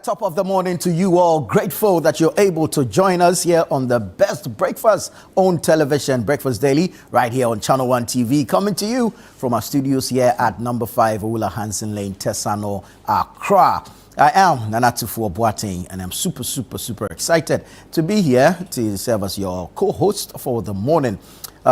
Top of the morning to you all. Grateful that you're able to join us here on the best breakfast on television, Breakfast Daily, right here on Channel 1 TV. Coming to you from our studios here at number 5, Ola Hansen Lane, Tesano, Accra. I am Nanatufu Boateng, and I'm super excited to be here to serve as your co-host for the morning.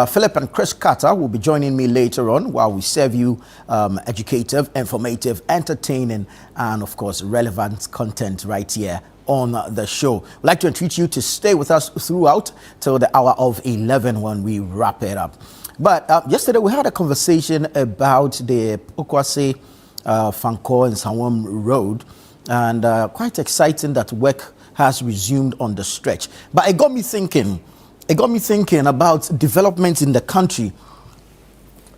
Philip and Chris Carter will be joining me later on while we serve you educative, informative, entertaining, and of course relevant content right here on the show. We'd like to entreat you to stay with us throughout till the hour of 11 when we wrap it up. But yesterday we had a conversation about the Okwase, Fanko and Sawam Road, and quite exciting that work has resumed on the stretch. But it got me thinking about development in the country,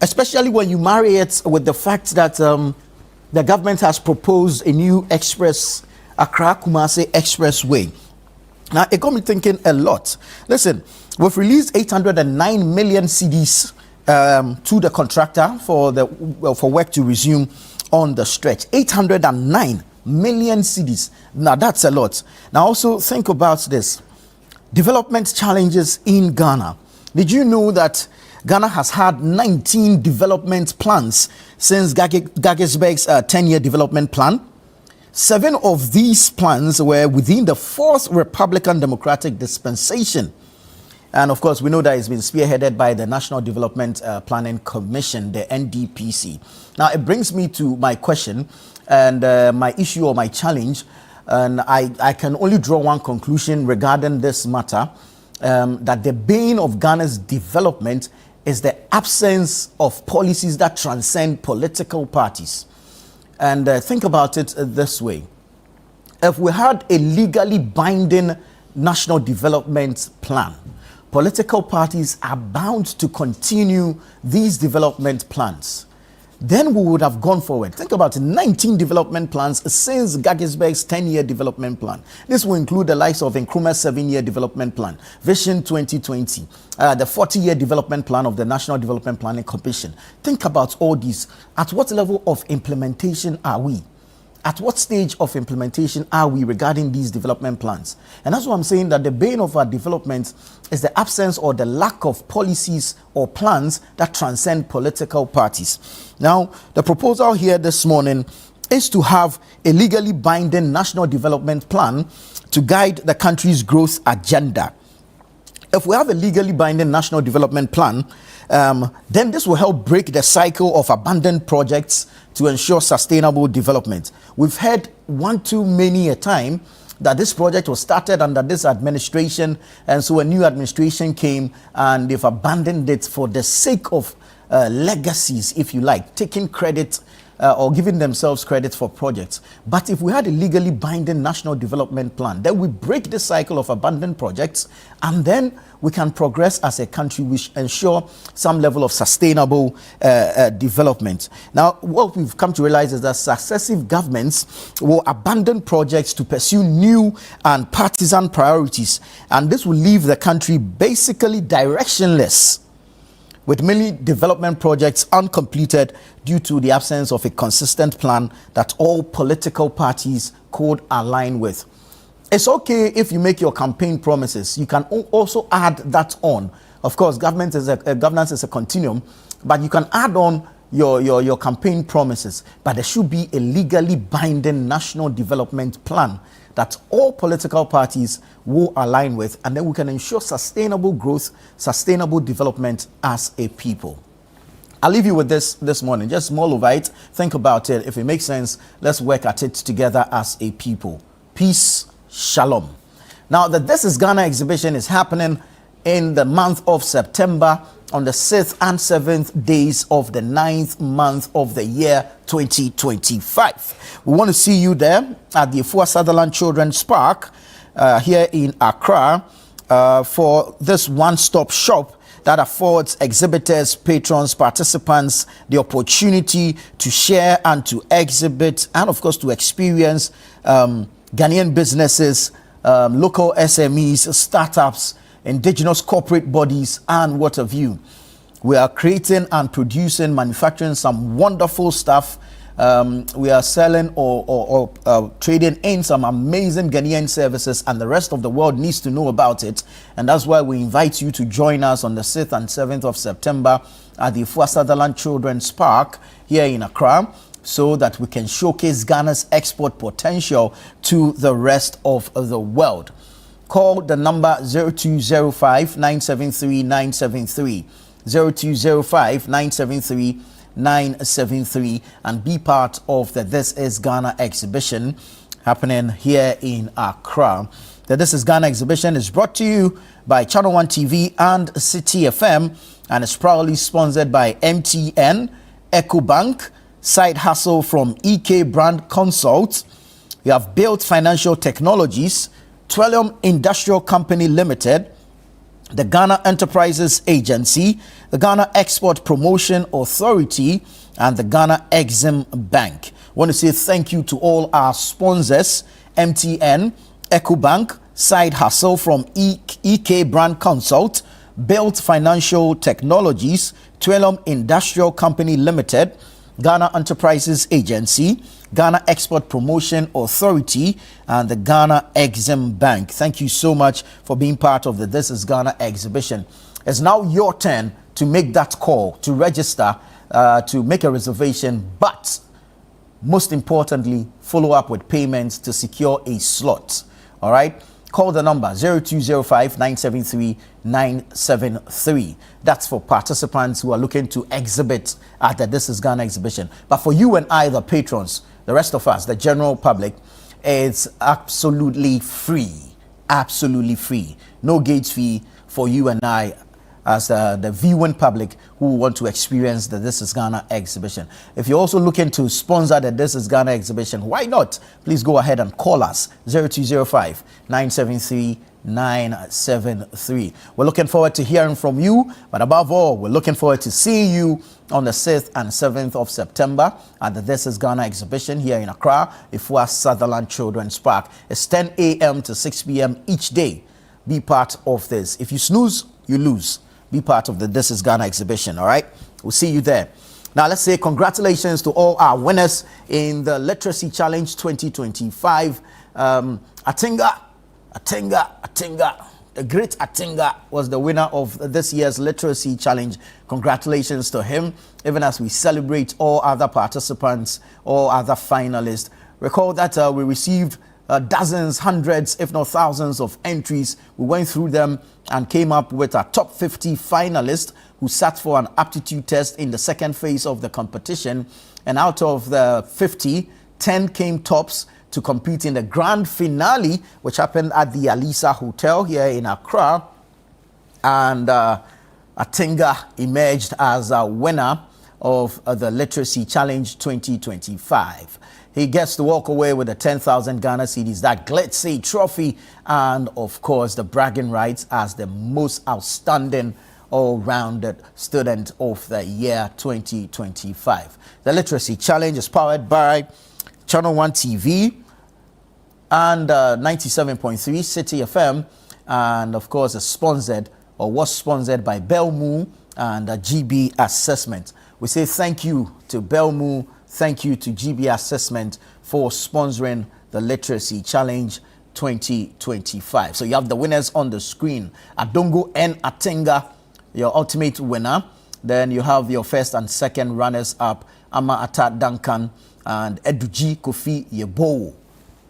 especially when you marry it with the fact that the government has proposed a new Accra-Kumasi expressway. Now, it got me thinking a lot. Listen, we've released 809 million cedis to the contractor for work to resume on the stretch. 809 million cedis. Now, that's a lot. Now, also think about this. Development challenges in Ghana. Did you know that Ghana has had 19 development plans since Gagesberg's 10-year development plan? 7 of these plans were within the 4th Republican Democratic Dispensation. And of course, we know that it's been spearheaded by the National Development Planning Commission, the NDPC. Now, it brings me to my question and my issue or my challenge. And I can only draw one conclusion regarding this matter, that the bane of Ghana's development is the absence of policies that transcend political parties. And think about it this way. If we had a legally binding national development plan, political parties are bound to continue these development plans. Then we would have gone forward. Think about it, 19 development plans since Gagesberg's 10-year development plan. This will include the likes of Nkrumah's 7-year development plan, Vision 2020, the 40-year development plan of the National Development Planning Commission. Think about all these. At what level of implementation are we? At what stage of implementation are we regarding these development plans? And that's why I'm saying that the bane of our development is the absence or the lack of policies or plans that transcend political parties. Now, the proposal here this morning is to have a legally binding national development plan to guide the country's growth agenda. If we have a legally binding national development plan, then this will help break the cycle of abandoned projects to ensure sustainable development. We've heard one too many a time that this project was started under this administration, and so a new administration came and they've abandoned it for the sake of legacies, if you like, taking credit or giving themselves credit for projects. But if we had a legally binding national development plan, then we break the cycle of abandoned projects, and then we can progress as a country, which ensure some level of sustainable development. Now, what we've come to realize is that successive governments will abandon projects to pursue new and partisan priorities, and this will leave the country basically directionless, with many development projects uncompleted due to the absence of a consistent plan that all political parties could align with. It's okay if you make your campaign promises. You can also add that on. Of course, governance is a continuum, but you can add on your campaign promises. But there should be a legally binding national development plan that all political parties will align with, and then we can ensure sustainable growth, sustainable development as a people. I'll leave you with this morning. Just mull over it, think about it. If it makes sense, let's work at it together as a people. Peace, shalom. Now, the This is Ghana exhibition is happening in the month of September on the 6th and 7th days of the 9th month of the year 2025. We want to see you there at the Afua Sutherland Children's Park here in Accra for this one-stop shop that affords exhibitors, patrons, participants the opportunity to share and to exhibit and, of course, to experience Ghanaian businesses, local SMEs, startups, indigenous corporate bodies, and what have you. We are creating and producing, manufacturing some wonderful stuff We are selling or trading in some amazing Ghanaian services, and the rest of the world needs to know about it. And that's why we invite you to join us on the 6th and 7th of September at the Ifua Sutherland Children's Park here in Accra, so that we can showcase Ghana's export potential to the rest of the world. Call the number 0205 973 973, 0205 973 973, and be part of the This Is Ghana exhibition happening here in Accra. The This Is Ghana exhibition is brought to you by Channel One TV and City FM, and is proudly sponsored by MTN, EcoBank, Side Hustle from EK Brand Consult. We have Built Financial Technologies, Twellium Industrial Company Limited, the Ghana Enterprises Agency, the Ghana Export Promotion Authority, and the Ghana Exim Bank. I want to say thank you to all our sponsors: MTN, EcoBank, Side Hustle from EK Brand Consult, Built Financial Technologies, Twellium Industrial Company Limited, Ghana Enterprises Agency, Ghana Export Promotion Authority, and the Ghana Exim Bank. Thank you so much for being part of the This Is Ghana exhibition. It's now your turn to make that call, to register, to make a reservation, but most importantly, follow up with payments to secure a slot. All right? Call the number 0205 973 973. That's for participants who are looking to exhibit at the This Is Ghana exhibition. But for you and I, the patrons, the rest of us, the general public, it's absolutely free. Absolutely free. No gate fee for you and I as the viewing public who want to experience the This Is Ghana exhibition. If you're also looking to sponsor the This Is Ghana exhibition, why not? Please go ahead and call us 0205 973 973. We're looking forward to hearing from you, but above all, we're looking forward to seeing you on the 6th and 7th of September at the This Is Ghana exhibition here in Accra, Ifua Sutherland Children's Park. It's 10 a.m. to 6 p.m. each day. Be part of this. If you snooze, you lose. Be part of the This Is Ghana exhibition, all right? We'll see you there. Now, let's say congratulations to all our winners in the Literacy Challenge 2025. Atinga, the great Atinga was the winner of this year's Literacy Challenge. Congratulations to him, even as we celebrate all other participants, all other finalists. Recall that we received dozens, hundreds, if not thousands of entries. We went through them and came up with our top 50 finalists who sat for an aptitude test in the second phase of the competition. And out of the 50, 10 came tops to compete in the grand finale, which happened at the Alisa Hotel here in Accra. And Atinga emerged as a winner of the Literacy Challenge 2025. He gets to walk away with the 10,000 Ghana cedis, that Glitzy trophy, and of course the bragging rights as the most outstanding all-rounded student of the year 2025. The Literacy Challenge is powered by Channel One TV and 97.3 City FM, and of course is sponsored or was sponsored by Belmu and GB Assessment. We say thank you to Belmu. Thank you to GB Assessment for sponsoring the Literacy Challenge 2025. So you have the winners on the screen. Adongo N. Atinga, your ultimate winner. Then you have your first and second runners-up, Ama Ata Duncan and Eduji Kofi Yebo.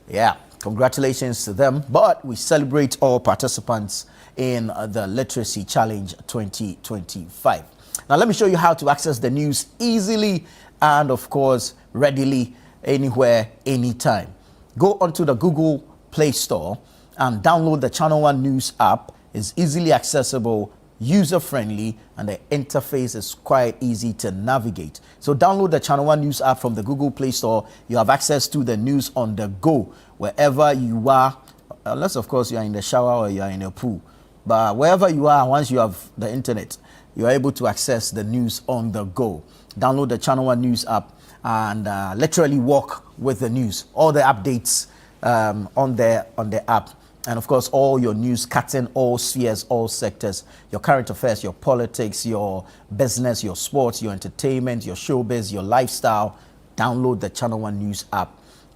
Yeah, congratulations to them. But we celebrate all participants in the Literacy Challenge 2025. Now let me show you how to access the news easily and of course readily, anywhere, anytime. Go onto the Google Play Store and download the Channel One News app. It's easily accessible, user-friendly, and the interface is quite easy to navigate. So download the Channel One News app from the Google Play Store. You have access to the news on the go, wherever you are, unless of course you are in the shower or you are in a pool. But wherever you are, once you have the internet, you are able to access the news on the go. Download the Channel One News app and literally walk with the news. All the updates on the app. And of course, all your news cutting all spheres, all sectors, your current affairs, your politics, your business, your sports, your entertainment, your showbiz, your lifestyle, download the Channel One News app,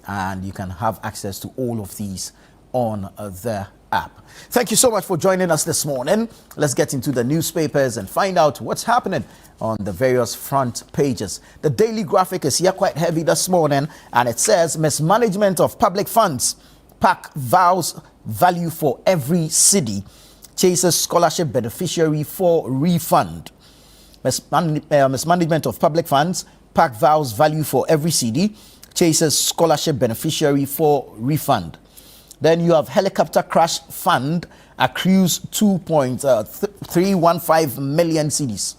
and you can have access to all of these on the app. Thank you so much for joining us this morning. Let's get into the newspapers and find out what's happening on the various front pages. The Daily Graphic is here quite heavy this morning, and it says mismanagement of public funds. PAC vows value for every cedi, chases scholarship beneficiary for refund. Mismanagement of public funds. PAC vows value for every cedi, chases scholarship beneficiary for refund. Then you have helicopter crash fund accrues 2.315 million cedis.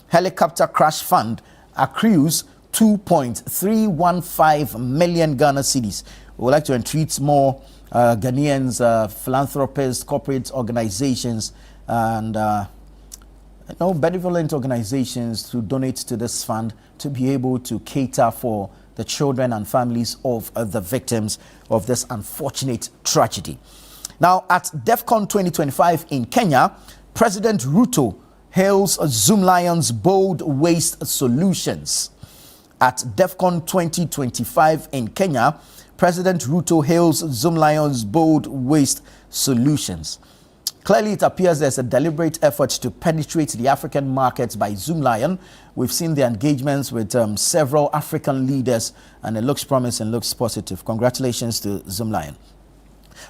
Helicopter crash fund accrues 2.315 million Ghana cedis. We would like to entreat more Ghanaians, philanthropists, corporate organizations, and benevolent organizations to donate to this fund to be able to cater for the children and families of the victims of this unfortunate tragedy. Now, at DEFCON 2025 in Kenya, President Ruto hails Zoom Lions' bold waste solutions. At DEFCON 2025 in Kenya, President Ruto hails Zoom Lions' bold waste solutions. Clearly, it appears there's a deliberate effort to penetrate the African markets by Zoom Lion. We've seen the engagements with several African leaders, and it looks promising, looks positive. Congratulations to Zoom Lion.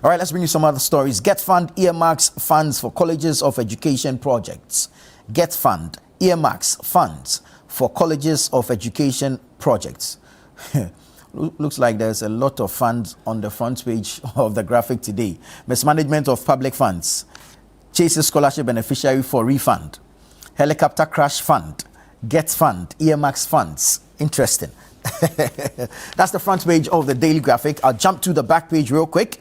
All right, let's bring you some other stories. Get Fund earmarks funds for colleges of education projects. Get Fund earmarks funds for colleges of education projects. Looks like there's a lot of funds on the front page of the graphic today. Mismanagement of public funds. Chases scholarship beneficiary for refund. Helicopter crash fund. Get Fund earmarks funds. Interesting. That's the front page of the Daily Graphic. I'll jump to the back page real quick.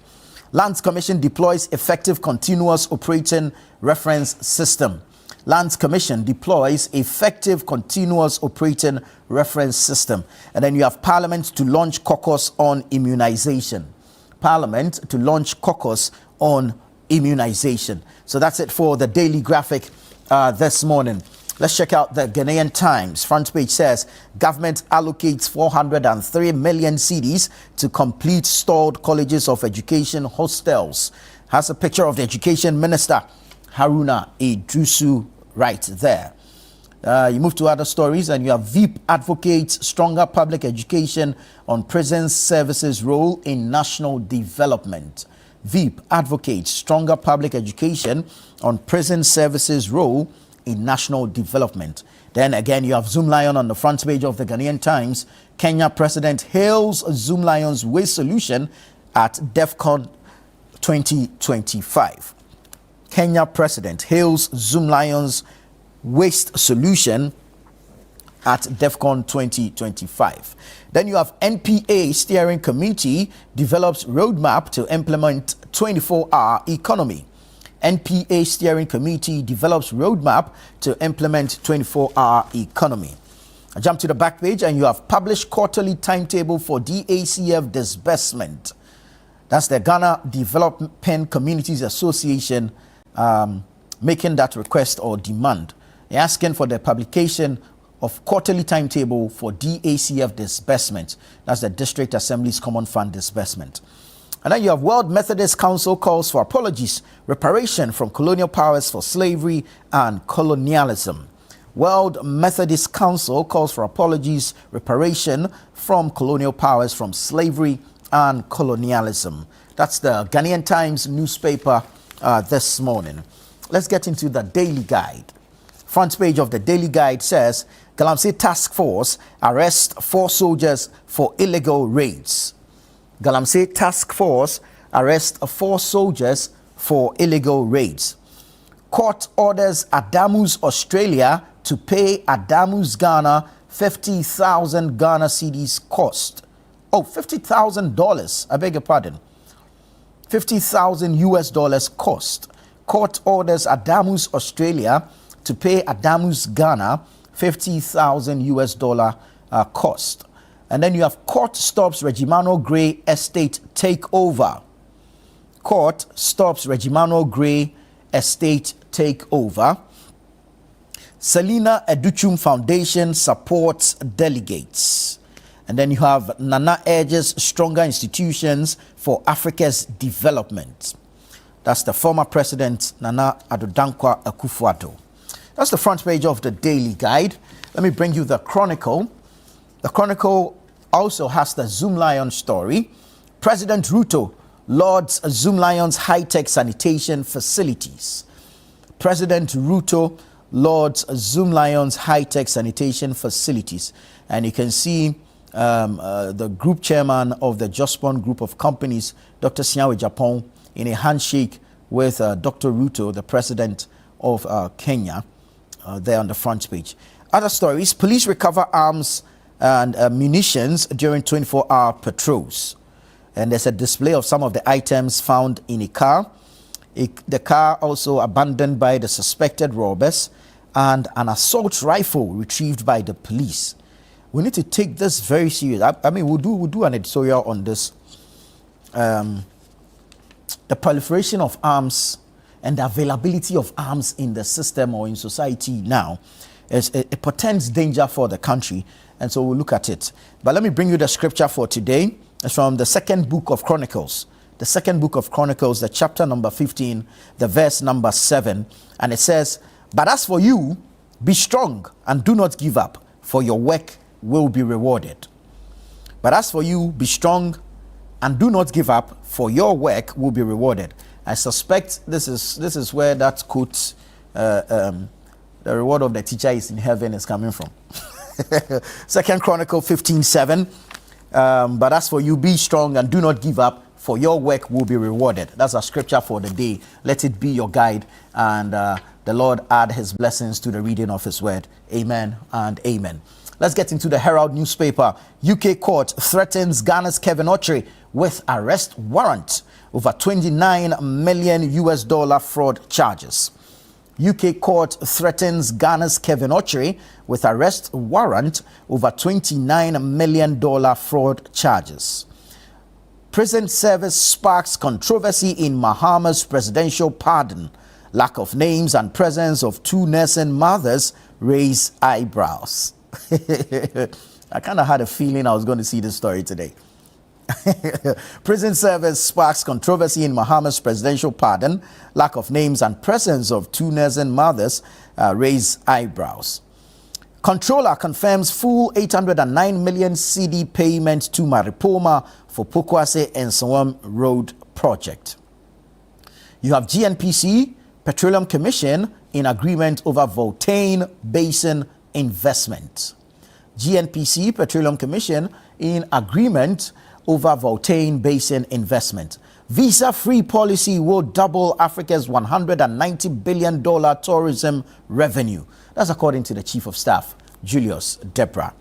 Lands Commission deploys effective continuous operating reference system. Lands Commission deploys effective continuous operating reference system. And then you have Parliament to launch caucus on immunization. Parliament to launch caucus on immunization. So that's it for the Daily Graphic this morning. Let's check out the Ghanaian Times. Front page says, government allocates 403 million cedis to complete stalled colleges of education hostels. Has a picture of the Education Minister, Haruna Idrusu, right there. You move to other stories, and you have VIP advocates stronger public education on prison services role in national development. VIP advocates stronger public education on prison services role in national development. Then again, you have Zoom Lion on the front page of the Ghanaian Times. Kenya President hails Zoom Lion's waste solution at DEFCON 2025. Kenya President hails Zoom Lion's waste solution at DEFCON 2025. Then you have NPA Steering Committee develops roadmap to implement 24-hour economy. NPA Steering Committee develops roadmap to implement 24-hour economy. I jump to the back page, and you have published quarterly timetable for DACF disbursement. That's the Ghana Developing Communities Association making that request or demand. They're asking for the publication of quarterly timetable for DACF disbursement. That's the District Assembly's Common Fund disbursement. And then you have World Methodist Council calls for apologies, reparation from colonial powers for slavery and colonialism. World Methodist Council calls for apologies, reparation from colonial powers from slavery and colonialism. That's the Ghanaian Times newspaper this morning. Let's get into the Daily Guide. Front page of the Daily Guide says, Galamsey Task Force arrests 4 soldiers for illegal raids. Galamsey Task Force arrests 4 soldiers for illegal raids. Court orders Adamu's Australia to pay Adamu's Ghana 50,000 Ghana cedis cost. Oh, $50,000. I beg your pardon. 50,000 US dollars cost. Court orders Adamu's Australia to pay Adamu's Ghana 50,000 US dollar cost. And then you have court stops Regimano Gray estate takeover. Court stops Regimano Gray estate takeover. Selina Educhum Foundation supports delegates. And then you have Nana urges stronger institutions for Africa's development. That's the former president, Nana Addo Dankwa Akufo-Addo. That's the front page of the Daily Guide. Let me bring you the Chronicle. The Chronicle also has the Zoom Lion story. President Ruto lauds Zoom Lion's high-tech sanitation facilities. President Ruto lauds Zoom Lion's high-tech sanitation facilities. And you can see the group chairman of the Jospon group of companies, Dr. Siawe Japon, in a handshake with Dr. Ruto, the president of Kenya, there on the front page. Other stories: police recover arms and munitions during 24-hour patrols. And there's a display of some of the items found in a car. The car also abandoned by the suspected robbers, and an assault rifle retrieved by the police. We need to take this very serious. I mean, we'll do an editorial on this. The proliferation of arms and the availability of arms in the system or in society now it portends danger for the country, and so we'll look at it. But let me bring you the scripture for today. It's from the second book of Chronicles. The second book of Chronicles, the chapter number 15, the verse number 7. And it says, "But as for you, be strong and do not give up, for your work will be rewarded." But as for you, be strong and do not give up, for your work will be rewarded. I suspect this is where that quote, the reward of the teacher is in heaven, is coming from. Second Chronicle 15:7. But as for you, be strong and do not give up, for your work will be rewarded. That's our scripture for the day. Let it be your guide, and the Lord add his blessings to the reading of his word. Amen and amen. Let's get into the Herald newspaper. UK court threatens Ghana's Kevin Okyere with arrest warrant over $29 million fraud charges. UK court threatens Ghana's Kevin Okyere with arrest warrant over $29 million fraud charges. Prison service sparks controversy in Mahama's presidential pardon. Lack of names and presence of two nursing mothers raise eyebrows. I kind of had a feeling I was going to see this story today. Prison service sparks controversy in Mahama's presidential pardon. Lack of names and presence of two nursing mothers raise eyebrows. Controller confirms full 809 million CD payment to Maripoma for Pokwase and Sawam Road project. You have GNPC, Petroleum Commission, in agreement over Voltaire Basin investment. GNPC, Petroleum Commission, in agreement over Voltaire Basin investment. Visa-free policy will double Africa's $190 billion tourism revenue. That's according to the Chief of Staff, Julius Debra.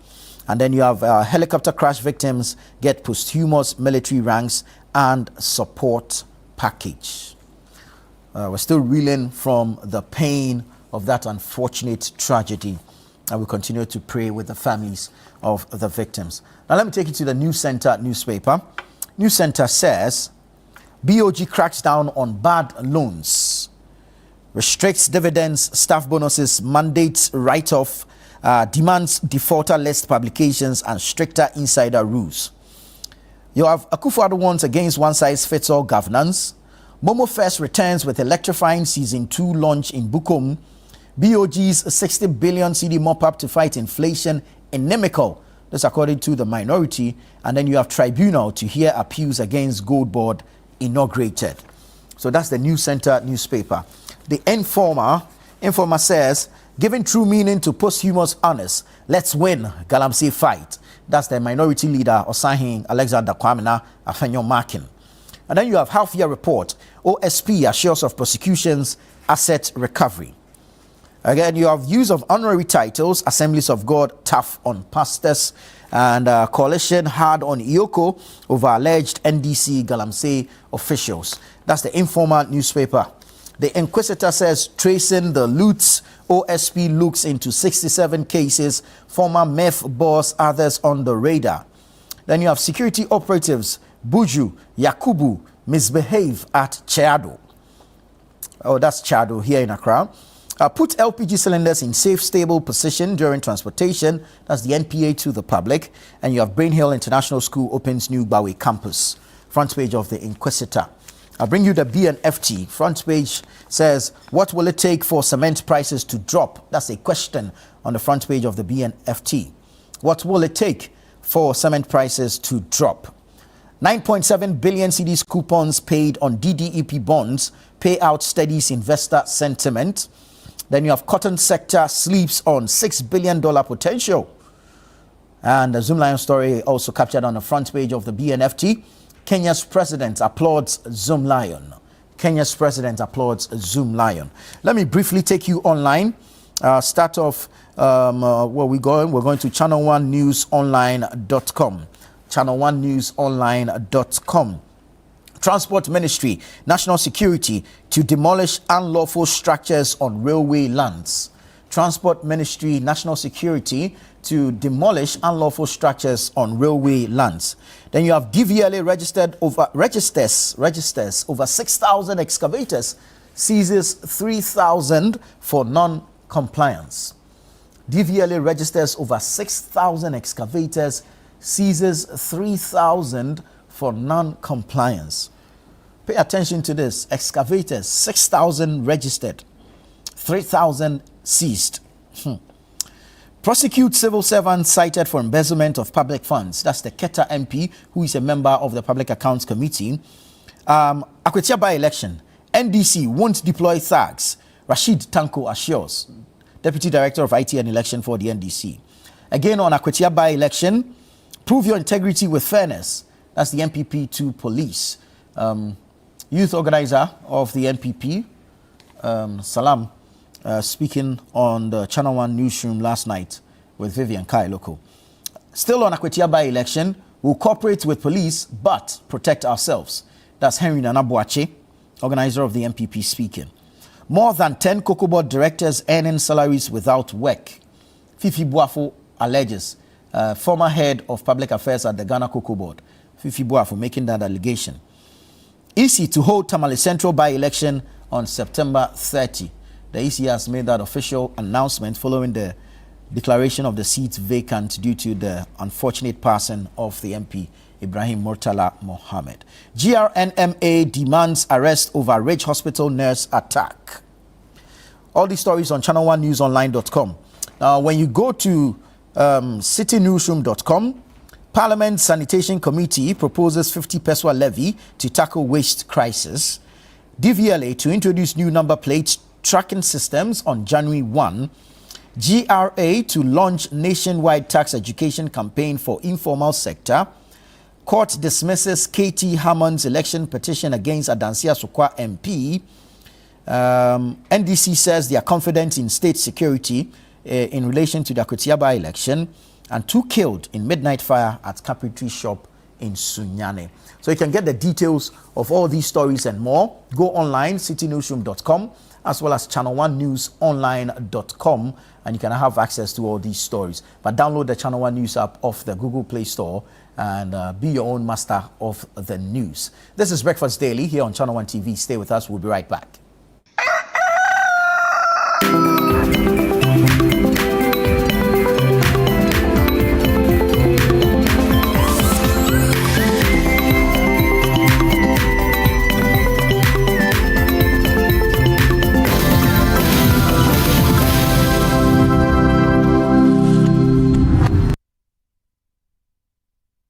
And then you have helicopter crash victims get posthumous military ranks and support package. We're still reeling from the pain of that unfortunate tragedy, and we continue to pray with the families of the victims. Now let me take you to the News Center newspaper. News Center says, BOG cracks down on bad loans, restricts dividends, staff bonuses, mandates write-off, demands defaulter list publications and stricter insider rules. You have Akufo-Addo warns against one-size-fits-all governance. Momo First returns with electrifying Season 2 launch in Bukom. BOG's 60 billion CD mop-up to fight inflation inimical. This according to the minority. And then you have tribunal to hear appeals against Gold Board inaugurated. So that's the News Center newspaper. The Informer says, giving true meaning to posthumous honors, let's win Galamsey fight. That's the minority leader, Osahin Alexander Kwamina Afenyo Markin. And then you have half-year report, OSP assures of prosecution's asset recovery. Again, you have use of honorary titles, Assemblies of God tough on pastors, and coalition hard on Ioko over alleged NDC Galamsey officials. That's the Informer newspaper. The Inquisitor says, tracing the loots, OSP looks into 67 cases, former MEF boss, others on the radar. Then you have security operatives, Buju, Yakubu, misbehave at Chado. Oh, that's Chado here in Accra. Put LPG cylinders in safe, stable position during transportation. That's the NPA to the public. And you have Brain Hill International School opens new Bawe campus. Front page of the Inquisitor. I'll bring you the BNFT. Front page says, what will it take for cement prices to drop? That's a question on the front page of the BNFT. What will it take for cement prices to drop? 9.7 billion cedis coupons paid on DDEP bonds. Payout steadies investor sentiment. Then you have cotton sector sleeps on $6 billion potential. And the Zoom Lion story also captured on the front page of the BNFT. Kenya's president applauds Zoom Lion. Kenya's president applauds Zoom Lion. Let me briefly take you online. Start off where we're going. We're going to channel1newsonline.com. channel1newsonline.com. Transport Ministry, National Security to demolish unlawful structures on railway lands. Transport Ministry, National Security to demolish unlawful structures on railway lands. Then you have DVLA registers over 6,000 excavators, seizes 3,000 for non-compliance. DVLA registers over 6,000 excavators, seizes 3,000 for non-compliance. Pay attention to this. Excavators, 6,000 registered, 3,000 seized. Prosecute civil servants cited for embezzlement of public funds. That's the Keta MP, who is a member of the Public Accounts Committee. Akwetia by-election. NDC won't deploy thugs. Rashid Tanko assures. Deputy Director of IT and Election for the NDC. Again on Akwetia by-election, prove your integrity with fairness. That's the MPP to police. Youth organizer of the MPP, Salam, speaking on the Channel 1 newsroom last night with Vivian Kailoko. Still on Akwetia by-election, we'll cooperate with police but protect ourselves. That's Henry Nanabuache, organizer of the MPP, speaking. More than 10 cocoa board directors earning salaries without work. Fifi Buafo alleges, former head of public affairs at the Ghana Cocoa Board, Fifi Buafo, making that allegation. EC to hold Tamale Central by-election on September 30. The EC has made that official announcement following the declaration of the seats vacant due to the unfortunate passing of the MP, Ibrahim Murtala Mohammed. GRNMA demands arrest over Ridge Hospital nurse attack. All these stories on channel1newsonline.com. Now, when you go to citynewsroom.com, Parliament Sanitation Committee proposes 50 peswa levy to tackle waste crisis. DVLA to introduce new number plate tracking systems on January 1. GRA to launch nationwide tax education campaign for informal sector. Court dismisses KT Hammond's election petition against Adansia Sokwa MP. NDC says they are confident in state security in relation to the Akwetia by-election. And 2 killed in midnight fire at Capitry Shop in Sunyane. So you can get the details of all these stories and more. Go online, citynewsroom.com, as well as channel1newsonline.com, and you can have access to all these stories. But download the Channel 1 News app off the Google Play Store and be your own master of the news. This is Breakfast Daily here on Channel 1 TV. Stay with us. We'll be right back.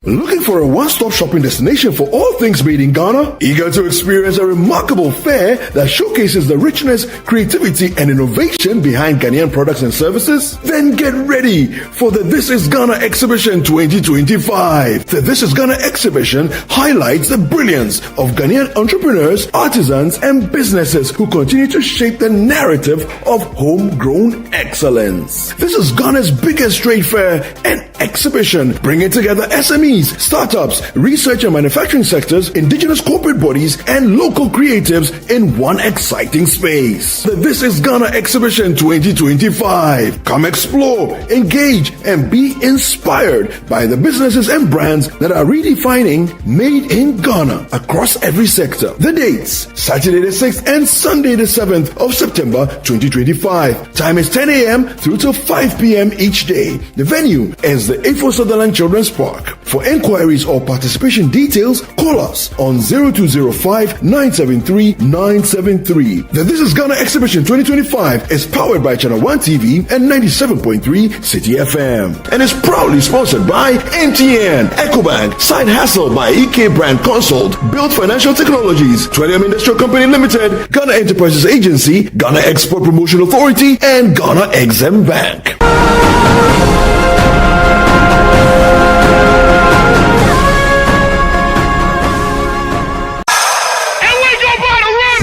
Looking for a one-stop shopping destination for all things made in Ghana? Eager to experience a remarkable fair that showcases the richness, creativity, and innovation behind Ghanaian products and services? Then get ready for the This is Ghana Exhibition 2025. The This is Ghana Exhibition highlights the brilliance of Ghanaian entrepreneurs, artisans, and businesses who continue to shape the narrative of homegrown excellence. This is Ghana's biggest trade fair and exhibition, bringing together SMEs, startups, research and manufacturing sectors, indigenous corporate bodies, and local creatives in one exciting space. The This is Ghana Exhibition 2025. Come explore, engage, and be inspired by the businesses and brands that are redefining Made in Ghana across every sector. The dates, Saturday the 6th and Sunday the 7th of September 2025. Time is 10 a.m. through to 5 p.m. each day. The venue is the Ifo Sutherland Children's Park. For inquiries or participation details, call us on 0205 973 973. The This is Ghana Exhibition 2025 is powered by Channel 1 TV and 97.3 City FM and is proudly sponsored by MTN, EcoBank, Side Hustle by EK Brand Consult, Build Financial Technologies, 20M Industrial Company Limited, Ghana Enterprises Agency, Ghana Export Promotion Authority, and Ghana Exim Bank.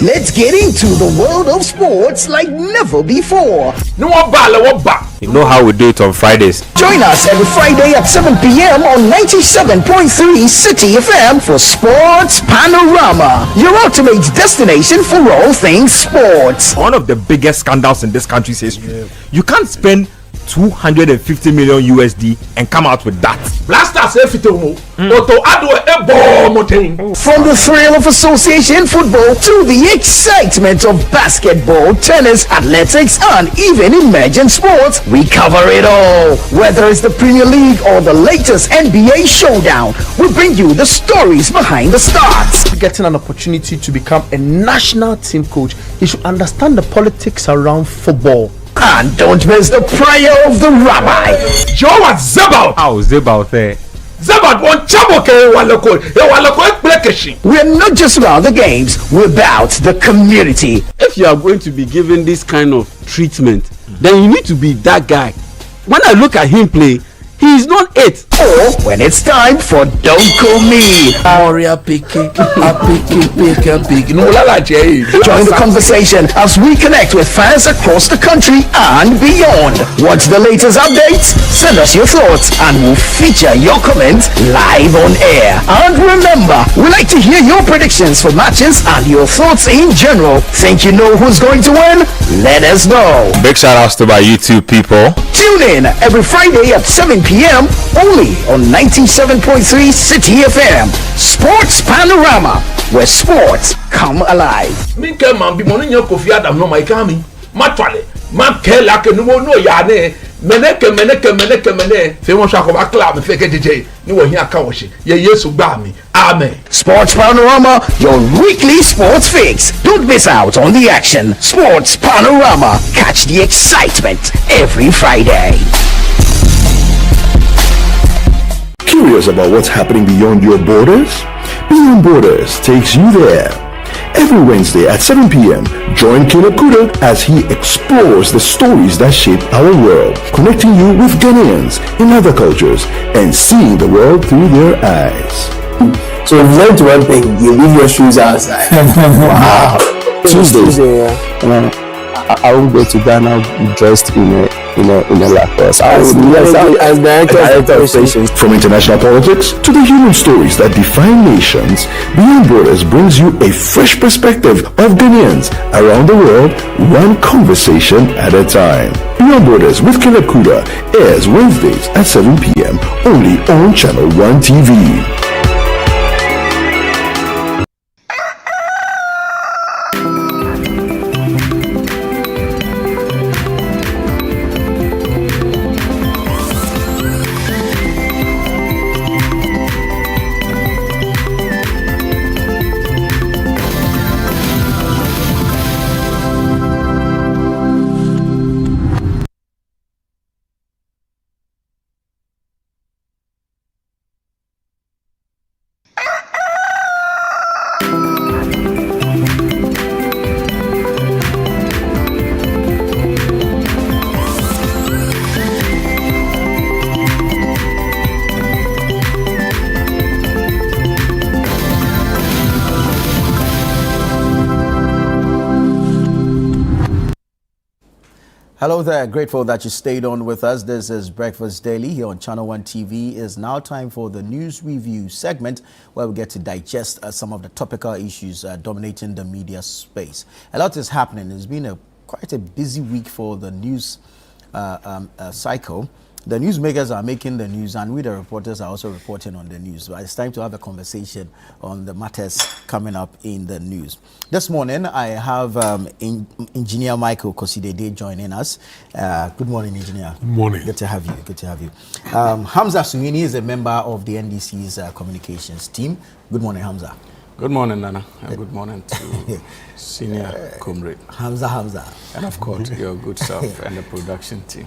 Let's get into the world of sports like never before. You know how we do it on Fridays. Join us every Friday at 7 p.m. on 97.3 City FM for Sports Panorama, your ultimate destination for all things sports. One of the biggest scandals in this country's history. You can't spend 250 million USD and come out with that. From the thrill of association football to the excitement of basketball, tennis, athletics, and even emerging sports, we cover it all. Whether it's the Premier League or the latest NBA showdown, we bring you the stories behind the stars. Getting an opportunity to become a national team coach, he should understand the politics around football. And don't miss the prayer of the rabbi. Joe Zabal. How Zabal there? Zabal won Chaboke Walako. We're not just about the games, we're about the community. If you are going to be given this kind of treatment, then you need to be that guy. When I look at him play, he is not it. Or when it's time for Don't Call Me. Join the conversation as we connect with fans across the country and beyond. What's the latest updates? Send us your thoughts and we'll feature your comments live on air. And remember, we like to hear your predictions for matches and your thoughts in general. Think you know who's going to win? Let us know. Big shout outs to my YouTube people. Tune in every Friday at 7 p.m. only on 97.3 City FM. Sports Panorama, where sports come alive. Amen. Sports Panorama, your weekly sports fix. Don't miss out on the action. Sports Panorama. Catch the excitement every Friday. Curious about what's happening beyond your borders? Beyond Borders takes you there. Every Wednesday at 7 p.m., join Caleb Kuda as he explores the stories that shape our world, connecting you with Ghanaians in other cultures and seeing the world through their eyes. So we've learned one thing: you leave your shoes outside. Wow. Tuesday, I won't go to Ghana dressed in a Lacoste. As director of operations. From international politics to the human stories that define nations, Beyond Borders brings you a fresh perspective of Ghanaians around the world, one conversation at a time. Beyond Borders with Caleb Kuda airs Wednesdays at 7 p.m. only on Channel 1 TV. Hello there, grateful that you stayed on with us. This is Breakfast Daily here on Channel 1 TV. It's now time for the news review segment where we get to digest some of the topical issues dominating the media space. A lot is happening. It's been quite a busy week for the news cycle. The newsmakers are making the news, and we, the reporters, are also reporting on the news. But it's time to have a conversation on the matters coming up in the news. This morning, I have Engineer Michael Kosidede joining us. Good morning, Engineer. Good morning. Good to have you. Good to have you. Hamza Suwini is a member of the NDC's communications team. Good morning, Hamza. Good morning, Nana, and good morning to senior comrade. Hamza. And of course, your good self and the production team.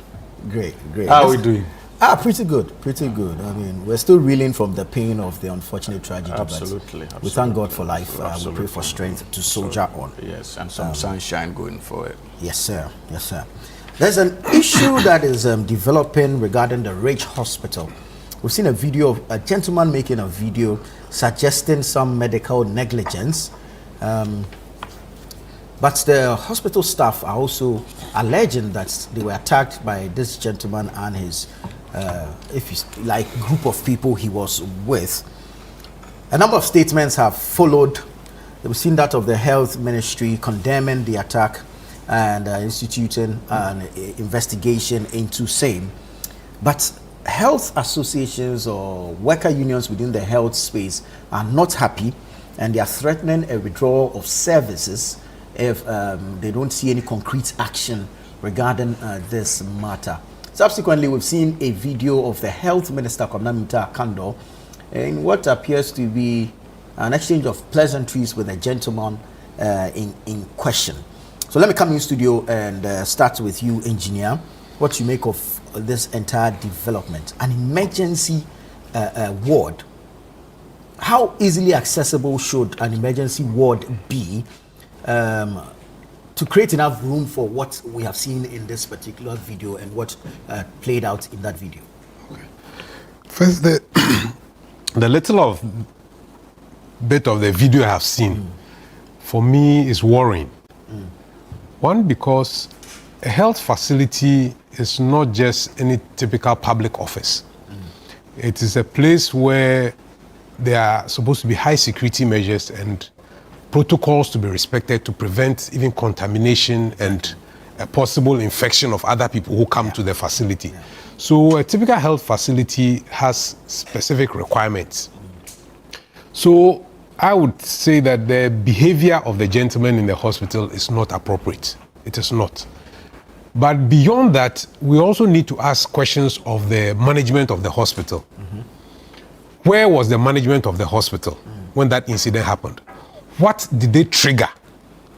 Great. How are we doing? Pretty good. I mean, we're still reeling from the pain of the unfortunate tragedy. Absolutely. But we thank God for life. We pray for strength to soldier on. Yes, and some sunshine going forward. Yes, sir. There's an issue that is developing regarding the Ridge Hospital. We've seen a video of a gentleman making a video suggesting some medical negligence. But the hospital staff are also alleging that they were attacked by this gentleman and his, group of people he was with. A number of statements have followed. We've seen that of the health ministry condemning the attack and instituting an investigation into same. But health associations or worker unions within the health space are not happy, and they are threatening a withdrawal of services if they don't see any concrete action regarding this matter. Subsequently, we've seen a video of the health minister, Kwamina Kando, in what appears to be an exchange of pleasantries with a gentleman in question. So let me come in studio and start with you, engineer. What you make of this entire development? An emergency ward. How easily accessible should an emergency ward be to create enough room for what we have seen in this particular video and what played out in that video? Okay. First, the little bit of the video I have seen, for me, is worrying. One, because a health facility is not just any typical public office. It is a place where there are supposed to be high security measures and protocols to be respected to prevent even contamination and a possible infection of other people who come to the facility. So a typical health facility has specific requirements. So I would say that the behavior of the gentleman in the hospital is not appropriate. It is not. But beyond that, we also need to ask questions of the management of the hospital. Where was the management of the hospital when that incident happened? What did they trigger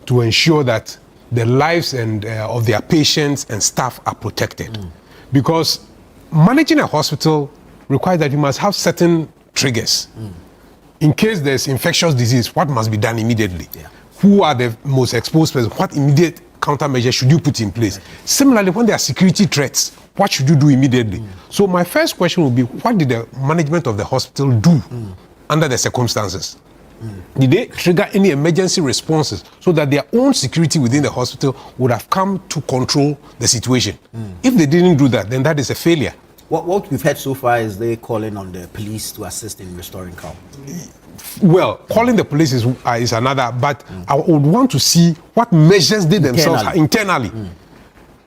to ensure that the lives and of their patients and staff are protected? Because managing a hospital requires that you must have certain triggers. In case there's infectious disease, what must be done immediately? Who are the most exposed persons? What immediate countermeasures should you put in place? Similarly, when there are security threats, what should you do immediately? So my first question would be, what did the management of the hospital do under the circumstances? Did they trigger any emergency responses so that their own security within the hospital would have come to control the situation? If they didn't do that, then that is a failure. What we've heard so far is they calling on the police to assist in restoring calm. Well, calling the police is another, but I would want to see what measures they themselves internally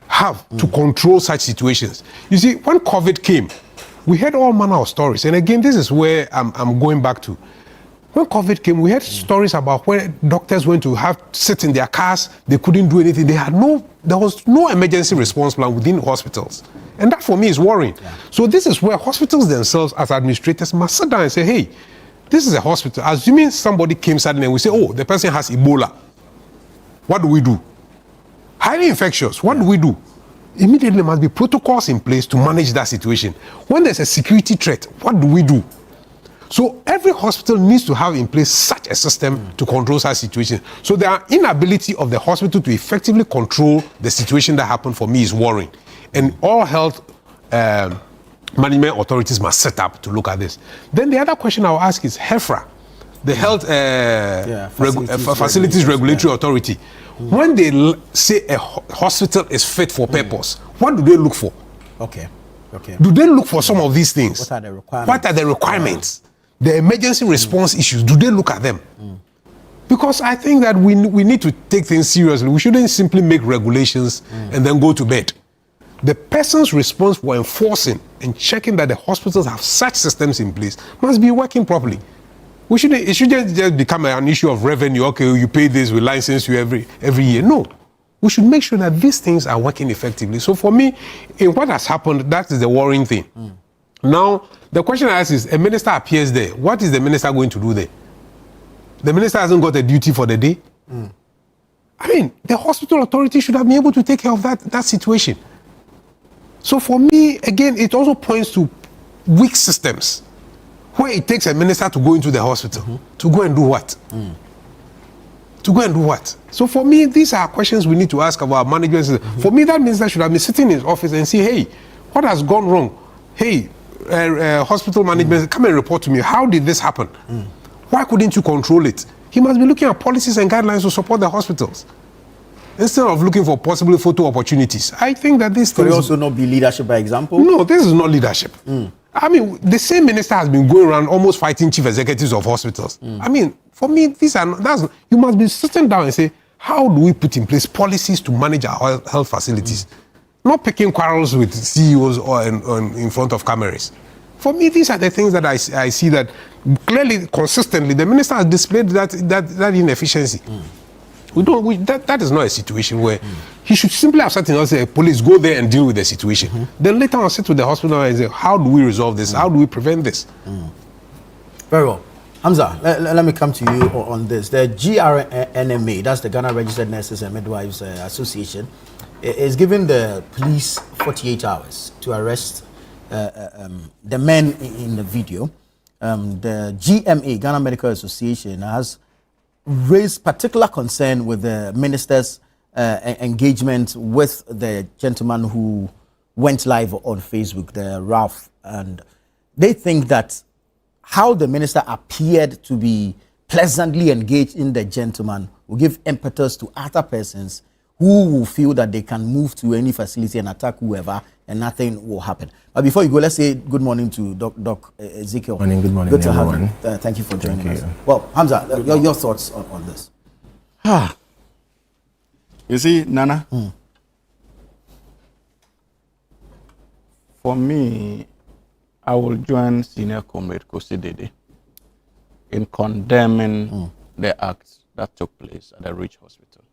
have to control such situations. You see, when COVID came, we heard all manner of stories. And again, this is where I'm going back to. When COVID came, we heard stories about where doctors went to sit in their cars, they couldn't do anything. There was no emergency response plan within hospitals. And that for me is worrying. So this is where hospitals themselves as administrators must sit down and say, hey, this is a hospital. Assuming somebody came suddenly and we say, oh, the person has Ebola. What do we do? Highly infectious. What do we do? Immediately there must be protocols in place to manage that situation. When there's a security threat, what do we do? So every hospital needs to have in place such a system to control such situations. So the inability of the hospital to effectively control the situation that happened for me is worrying. And all health management authorities must set up to look at this. Then the other question I'll ask is HEFRA, the Health Facilities Regulatory Authority. When they say a hospital is fit for purpose, what do they look for? Okay. Do they look for some of these things? What are the requirements? What are the requirements? The emergency response issues, do they look at them? Because I think that we need to take things seriously. We shouldn't simply make regulations and then go to bed. The person's response for enforcing and checking that the hospitals have such systems in place must be working properly. It shouldn't just become an issue of revenue. Okay, you pay this, we license you every year. No. We should make sure that these things are working effectively. So for me, in what has happened, that is the worrying thing. Now, the question I ask is, a minister appears there. What is the minister going to do there? The minister hasn't got a duty for the day. I mean, the hospital authority should have been able to take care of that situation. So for me, again, it also points to weak systems where it takes a minister to go into the hospital to go and do what? To go and do what? So for me, these are questions we need to ask about management system. For me, that minister should have been sitting in his office and say, hey, what has gone wrong? Hey, hospital management, come and report to me. How did this happen? Why couldn't you control it? He must be looking at policies and guidelines to support the hospitals instead of looking for possible photo opportunities. I think that this could also not be leadership by example. No, this is not leadership. I mean, the same minister has been going around almost fighting chief executives of hospitals. I mean, for me, these are not, you must be sitting down and say, how do we put in place policies to manage our health facilities? Not picking quarrels with CEOs or in front of cameras. For me, these are the things that I see that clearly, consistently, the minister has displayed that inefficiency. That is not a situation where he should simply have something else, say, police, go there and deal with the situation. Then later on, sit with the hospital and say, how do we resolve this? How do we prevent this? Very well. Hamza, let me come to you on this. The GRNMA, that's the Ghana Registered Nurses and Midwives Association, is giving the police 48 hours to arrest the men in the video. The GMA, Ghana Medical Association, has raised particular concern with the minister's engagement with the gentleman who went live on Facebook, the Ralph, and they think that how the minister appeared to be pleasantly engaged in the gentleman will give impetus to other persons who will feel that they can move to any facility and attack whoever and nothing will happen. But before you go, let's say good morning to Doc Ezekiel. Good morning, good to everyone. have you. Thank you for joining us. Well, Hamza, your thoughts on this? You see, Nana, for me, I will join Senior Comrade Kosi Dede in condemning the acts that took place at the Ridge Hospital.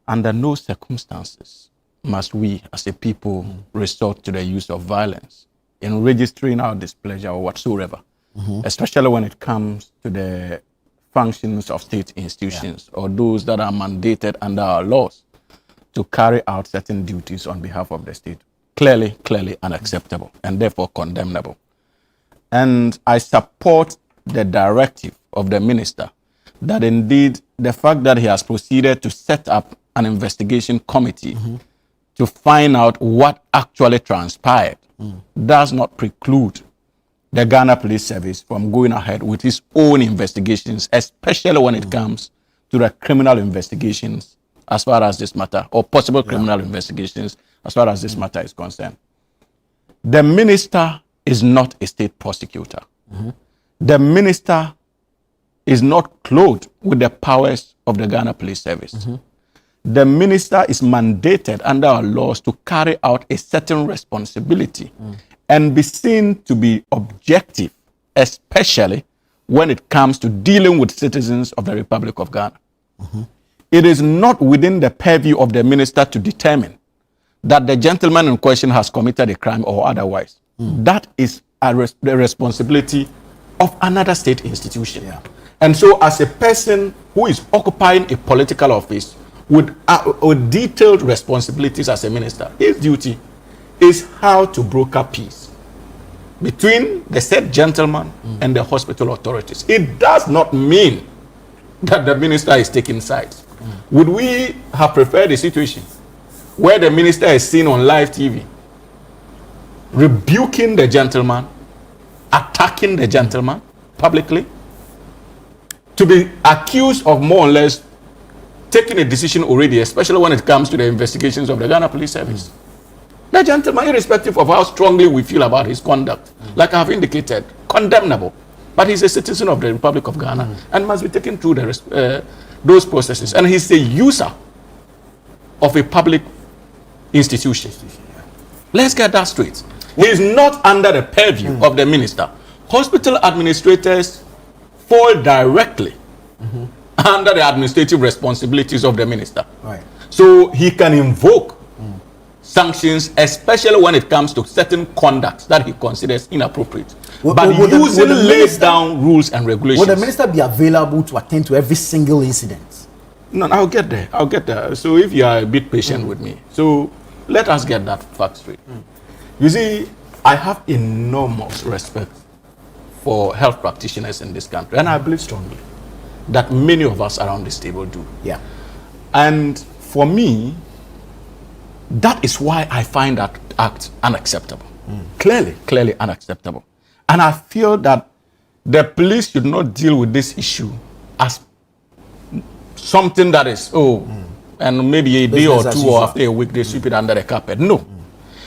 Under no circumstances must we, as a people, resort to the use of violence in registering our displeasure or whatsoever, especially when it comes to the functions of state institutions or those that are mandated under our laws to carry out certain duties on behalf of the state. Clearly unacceptable and therefore condemnable. And I support the directive of the minister that indeed the fact that he has proceeded to set up an investigation committee to find out what actually transpired does not preclude the Ghana Police Service from going ahead with its own investigations, especially when it comes to the criminal investigations as far as this matter, or possible criminal investigations as far as this matter is concerned. The minister is not a state prosecutor. The minister is not clothed with the powers of the Ghana Police Service. The minister is mandated under our laws to carry out a certain responsibility and be seen to be objective, especially when it comes to dealing with citizens of the Republic of Ghana. It is not within the purview of the minister to determine that the gentleman in question has committed a crime or otherwise. That is the responsibility of another state institution. And so as a person who is occupying a political office with detailed responsibilities as a minister, his duty is how to broker peace between the said gentleman and the hospital authorities. It does not mean that the minister is taking sides. Would we have preferred a situation where the minister is seen on live TV rebuking the gentleman, attacking the gentleman publicly, to be accused of more or less taken a decision already, especially when it comes to the investigations of the Ghana Police Service. The gentleman, irrespective of how strongly we feel about his conduct, like I have indicated, condemnable. But he's a citizen of the Republic of Ghana and must be taken through those processes. And he's a user of a public institution. Let's get that straight. He is not under the purview of the minister. Hospital administrators fall directly under the administrative responsibilities of the minister. Right. So he can invoke sanctions, especially when it comes to certain conducts that he considers inappropriate. But using laid down rules and regulations. Will the minister be available to attend to every single incident? No, I'll get there. I'll get there. So if you are a bit patient with me. So let us get that fact straight. You see, I have enormous respect for health practitioners in this country. And I believe strongly that many of us around this table do. Yeah. And for me, that is why I find that act unacceptable. Clearly unacceptable. And I feel that the police should not deal with this issue as something that is, and maybe a day or two or after a week they sweep it under the carpet. No.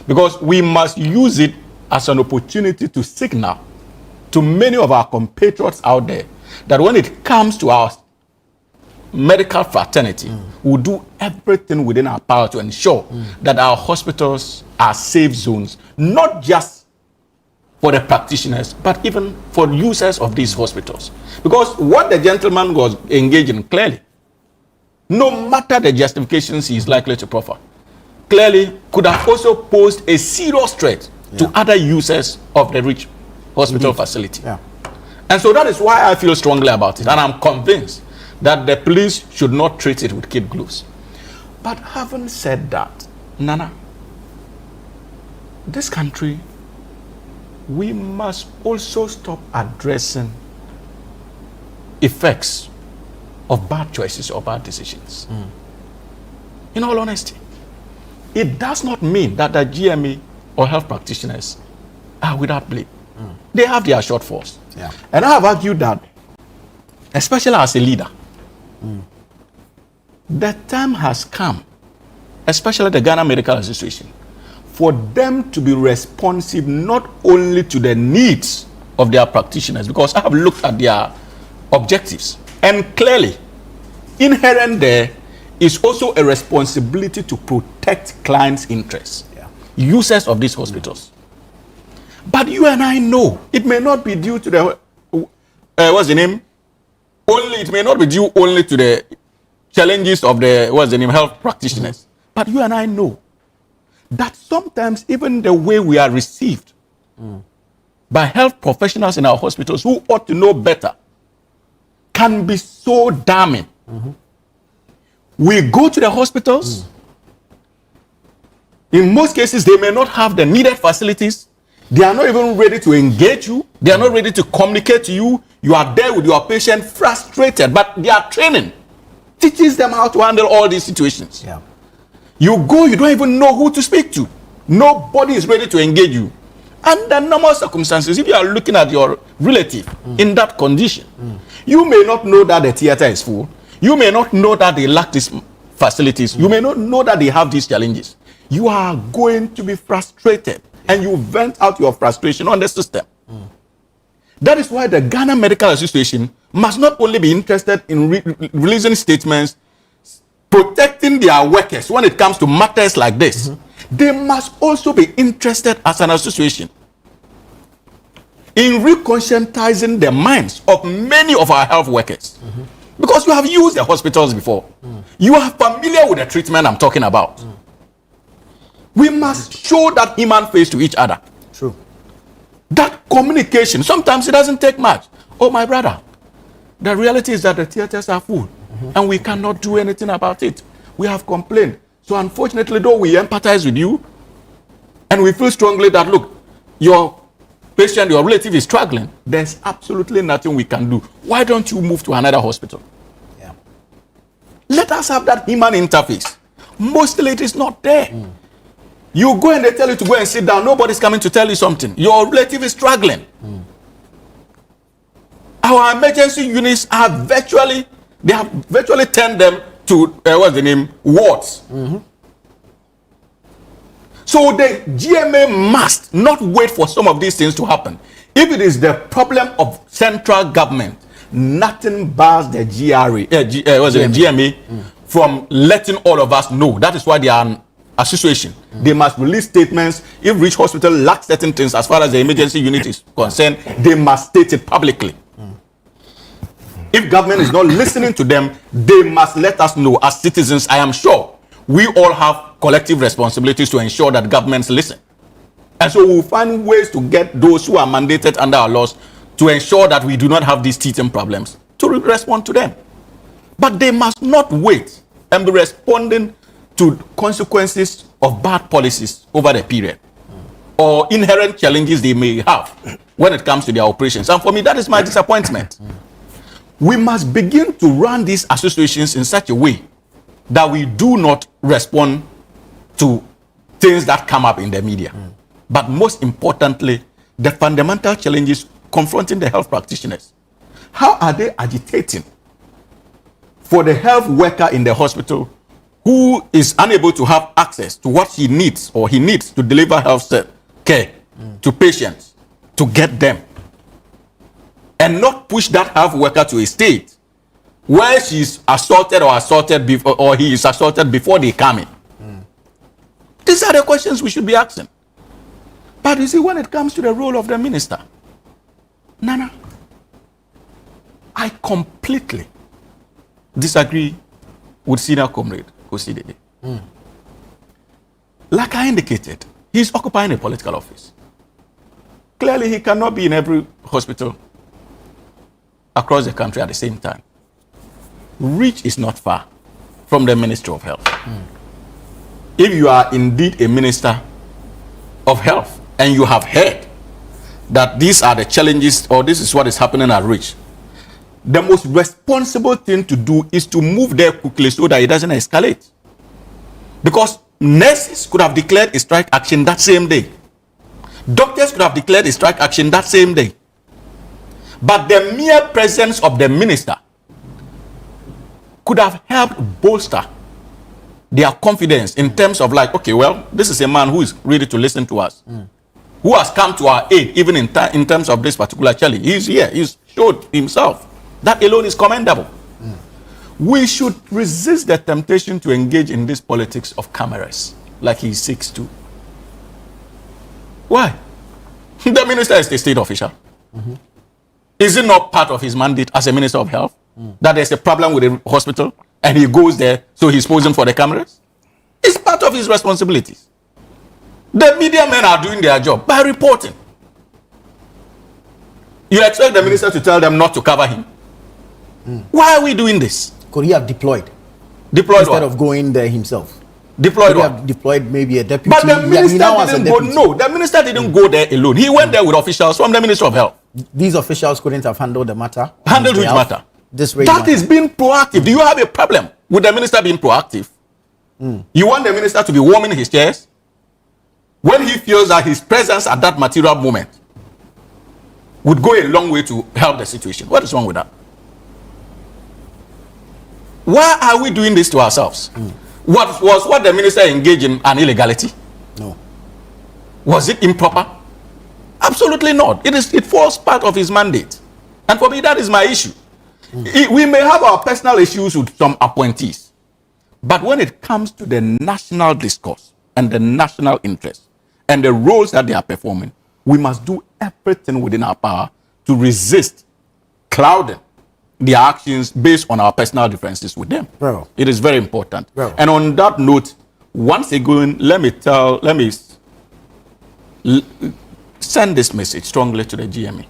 Because we must use it as an opportunity to signal to many of our compatriots out there that when it comes to our medical fraternity, we'll do everything within our power to ensure that our hospitals are safe zones, not just for the practitioners, but even for users of these hospitals. Because what the gentleman was engaged in clearly, no matter the justifications he is likely to proffer, clearly could have also posed a serious threat to other users of the rich hospital facility. Yeah. And so that is why I feel strongly about it. And I'm convinced that the police should not treat it with kid gloves. But having said that, Nana, this country, we must also stop addressing effects of bad choices or bad decisions. In all honesty, it does not mean that the GME or health practitioners are without blame. They have their shortfalls. Yeah. And I have argued that, especially as a leader, the time has come, especially the Ghana Medical Association, for them to be responsive not only to the needs of their practitioners, because I have looked at their objectives, and clearly, inherent there is also a responsibility to protect clients' interests, users of these hospitals. But you and I know it may not be due to the what's the name? It may not be due only to the challenges of the health practitioners. But you and I know that sometimes even the way we are received by health professionals in our hospitals who ought to know better can be so damning. We go to the hospitals. In most cases, they may not have the needed facilities. They are not even ready to engage you. They are not ready to communicate to you. You are there with your patient frustrated, but their training teaches them how to handle all these situations. Yeah. You go, you don't even know who to speak to. Nobody is ready to engage you. Under normal circumstances, if you are looking at your relative in that condition, you may not know that the theater is full. You may not know that they lack these facilities. You may not know that they have these challenges. You are going to be frustrated, and you vent out your frustration on the system. That is why the Ghana Medical Association must not only be interested in releasing statements, protecting their workers when it comes to matters like this. They must also be interested as an association in reconscientizing the minds of many of our health workers. Because you have used the hospitals before. You are familiar with the treatment I'm talking about. We must show that human face to each other. True. That communication, sometimes it doesn't take much. Oh, my brother, the reality is that the theaters are full and we cannot do anything about it. We have complained. So unfortunately, though we empathize with you and we feel strongly that, look, your patient, your relative is struggling, there's absolutely nothing we can do. Why don't you move to another hospital? Yeah. Let us have that human interface. Mostly it is not there. You go and they tell you to go and sit down. Nobody's coming to tell you something. Your relative is struggling. Our emergency units are virtually turned them to what's the name, wards. So the GMA must not wait for some of these things to happen. If it is the problem of central government, nothing bars the GMA from letting all of us know. That is why they are an association. They must release statements. If Rich Hospital lacks certain things as far as the emergency unit is concerned, they must state it publicly. If government is not listening to them, they must let us know as citizens. I am sure we all have collective responsibilities to ensure that governments listen. And so we'll find ways to get those who are mandated under our laws to ensure that we do not have these teething problems to respond to them. But they must not wait and be responding to consequences of bad policies over the period or inherent challenges they may have when it comes to their operations. And for me, that is my disappointment. We must begin to run these associations in such a way that we do not respond to things that come up in the media. But most importantly, the fundamental challenges confronting the health practitioners. How are they agitating for the health worker in the hospital who is unable to have access to what he needs or he needs to deliver health care to patients, to get them, and not push that health worker to a state where she's assaulted or he is assaulted before they come in? These are the questions we should be asking. But you see, when it comes to the role of the minister, Nana, I completely disagree with senior comrade Kosidede. Like I indicated, he's occupying a political office. Clearly, he cannot be in every hospital across the country at the same time. Reach is not far from the Ministry of Health. If you are indeed a minister of health and you have heard that these are the challenges or this is what is happening at Reach, the most responsible thing to do is to move there quickly so that it doesn't escalate. Because nurses could have declared a strike action that same day. Doctors could have declared a strike action that same day. But the mere presence of the minister could have helped bolster their confidence in terms of like, okay, well, this is a man who is ready to listen to us, who has come to our aid even in terms of this particular challenge. He's here, he's showed himself. That alone is commendable. We should resist the temptation to engage in this politics of cameras like he seeks to. Why? The minister is a state official. Is it not part of his mandate as a minister of health that there's a problem with a hospital and he goes there so he's posing for the cameras? It's part of his responsibilities. The media men are doing their job by reporting. You expect the minister to tell them not to cover him? Why are we doing this? Could he have deployed? Deployed instead what? of going there himself? Deployed Could he what? have deployed maybe a deputy? But the minister now as a didn't go. deputy. No, the minister didn't go there alone. He went there with officials from the Ministry of Health. These officials couldn't have handled the matter. Handled which matter? This way. That is being proactive. Do you have a problem with the minister being proactive? You want the minister to be warming his chairs when he feels that his presence at that material moment would go a long way to help the situation. What is wrong with that? Why are we doing this to ourselves? Was the minister engaged in an illegality? No. Was it improper? Absolutely not. It falls part of his mandate. And for me, that is my issue. We may have our personal issues with some appointees. But when it comes to the national discourse and the national interest and the roles that they are performing, we must do everything within our power to resist clouding their actions based on our personal differences with them. Bro. It is very important. Bro. And on that note, once again, let me send this message strongly to the GMA.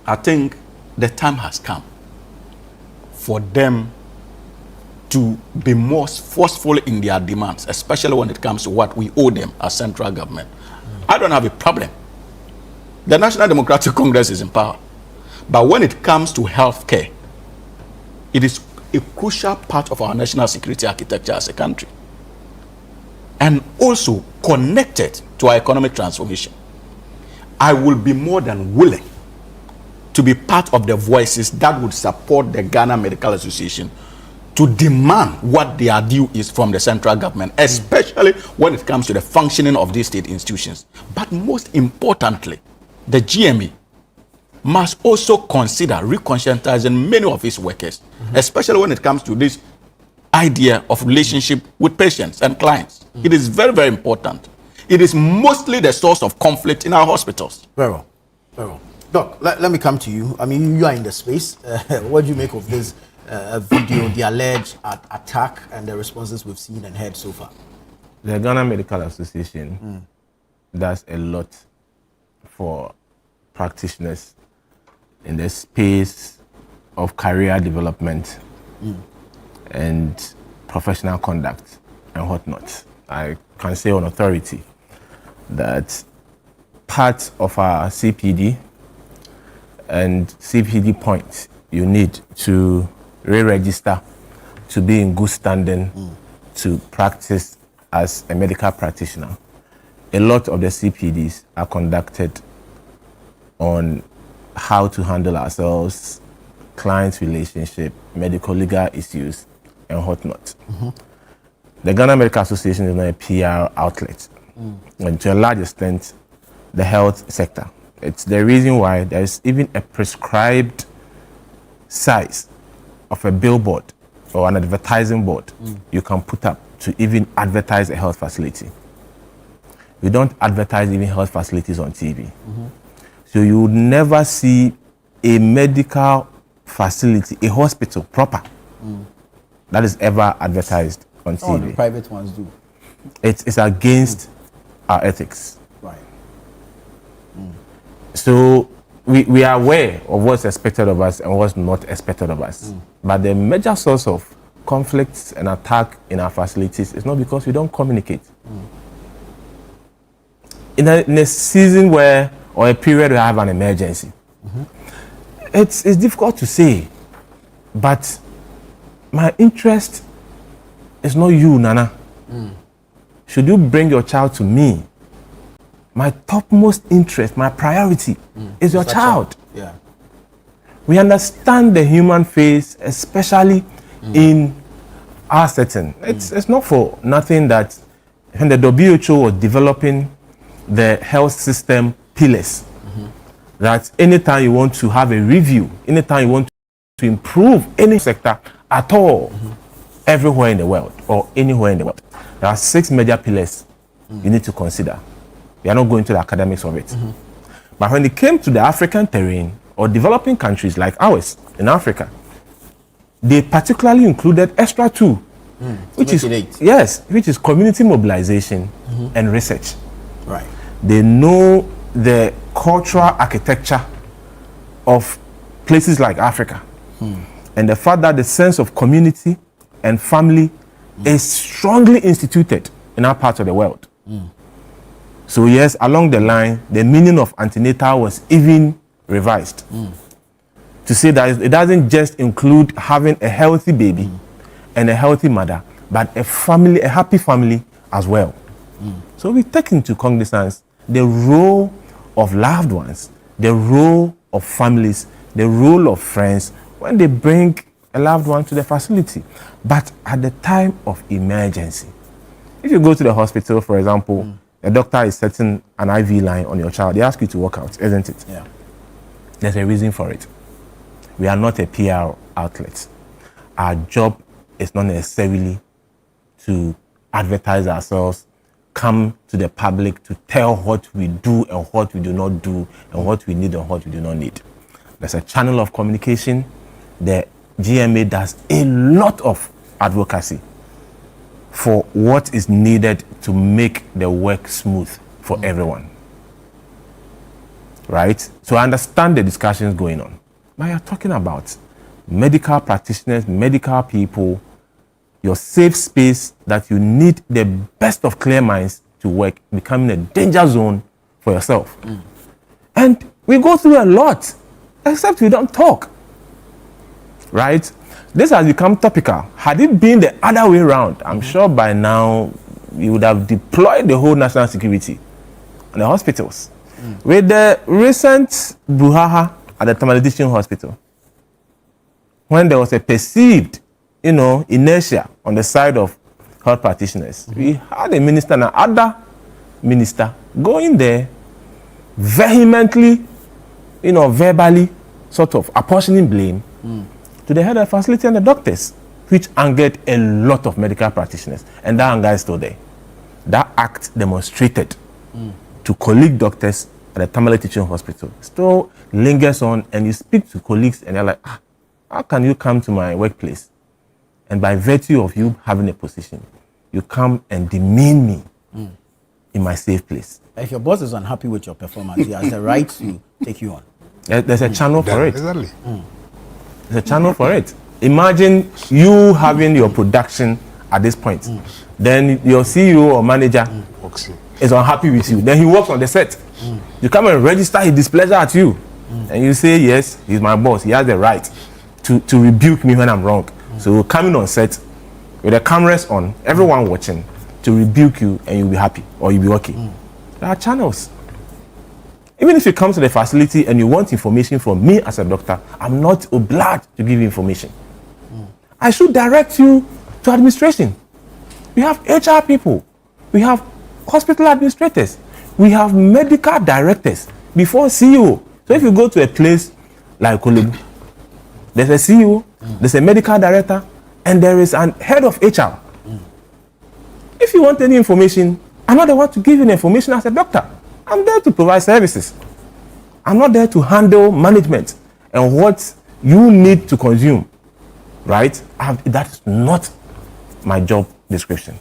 I think the time has come for them to be more forceful in their demands, especially when it comes to what we owe them as central government. I don't have a problem. The National Democratic Congress is in power. But when it comes to health care, it is a crucial part of our national security architecture as a country. And also connected to our economic transformation. I will be more than willing to be part of the voices that would support the Ghana Medical Association to demand what their due is from the central government, especially when it comes to the functioning of these state institutions. But most importantly, the GMA must also consider reconscientizing many of its workers, especially when it comes to this idea of relationship with patients and clients. It is very, very important. It is mostly the source of conflict in our hospitals. Very well. Very well. Doc, let me come to you. I mean, you are in the space. What do you make of this video, the alleged attack, and the responses we've seen and heard so far? The Ghana Medical Association does a lot for practitioners in the space of career development and professional conduct and whatnot. I can say on authority that part of our CPD and CPD points you need to re-register to be in good standing to practice as a medical practitioner. A lot of the CPDs are conducted on how to handle ourselves, client relationship, medical legal issues, and whatnot. The Ghana Medical Association is not a PR outlet, and to a large extent, the health sector. It's the reason why there's even a prescribed size of a billboard or an advertising board you can put up to even advertise a health facility. We don't advertise even health facilities on TV. So you would never see a medical facility, a hospital proper, that is ever advertised on TV. All the private ones do. It's against our ethics. Right. So we are aware of what's expected of us and what's not expected of us. But the major source of conflicts and attack in our facilities is not because we don't communicate. In a season where, or a period where I have an emergency, it's difficult to say, but my interest is not you, Nana. Should you bring your child to me, my topmost interest, my priority is your child. Yeah. We understand the human face, especially in our setting. It's not for nothing that when the WHO was developing the health system pillars, that anytime you want to have a review, anytime you want to improve any sector at all, everywhere in the world or anywhere in the world, there are 6 major pillars you need to consider. We are not going to the academics of it. But when it came to the African terrain or developing countries like ours in Africa, they particularly included extra 2, which is community mobilization and research. Right. They know the cultural architecture of places like Africa, and the fact that the sense of community and family is strongly instituted in our part of the world. So yes, along the line, the meaning of antenatal was even revised to say that it doesn't just include having a healthy baby and a healthy mother, but a family, a happy family as well. So we take into cognizance the role of loved ones, the role of families, the role of friends when they bring a loved one to the facility. But at the time of emergency, if you go to the hospital, for example, a doctor is setting an IV line on your child, they ask you to walk out, isn't it? Yeah. There's a reason for it. We are not a PR outlet. Our job is not necessarily to advertise ourselves, come to the public to tell what we do and what we do not do and what we need and what we do not need. There's a channel of communication. The GMA does a lot of advocacy for what is needed to make the work smooth for everyone. Right? So I understand the discussions going on. But you're talking about medical practitioners, medical people, your safe space that you need the best of clear minds to work, becoming a danger zone for yourself. And we go through a lot, except we don't talk. Right? This has become topical. Had it been the other way around, I'm sure by now you would have deployed the whole national security on the hospitals. With the recent brouhaha at the Tamale Hospital, when there was a perceived inertia on the side of health practitioners. We had a minister and another minister going there vehemently, verbally, sort of apportioning blame to the head of the facility and the doctors, which angered a lot of medical practitioners. And that anger is still there. That act demonstrated to colleague doctors at the Tamale Teaching Hospital still lingers on, and you speak to colleagues and they're like, how can you come to my workplace and by virtue of you having a position, you come and demean me in my safe place? If your boss is unhappy with your performance, he has the right to take you on. There's a channel for it. Exactly. There's a channel for it. Imagine you having your production at this point. Then your CEO or manager is unhappy with you. Then he works on the set. You come and register his displeasure at you. And you say, yes, he's my boss. He has the right to rebuke me when I'm wrong. So coming on set with the cameras on, everyone watching, to rebuke you, and you'll be happy or you'll be okay. There are channels. Even if you come to the facility and you want information from me as a doctor, I'm not obliged to give you information. I should direct you to administration. We have HR people. We have hospital administrators. We have medical directors before CEO. So if you go to a place like Kolebu, there's a CEO, there's a medical director, and there is an head of HR. If you want any information, I'm not the one to give you the information as a doctor. I'm there to provide services. I'm not there to handle management and what you need to consume, right? That is not my job description.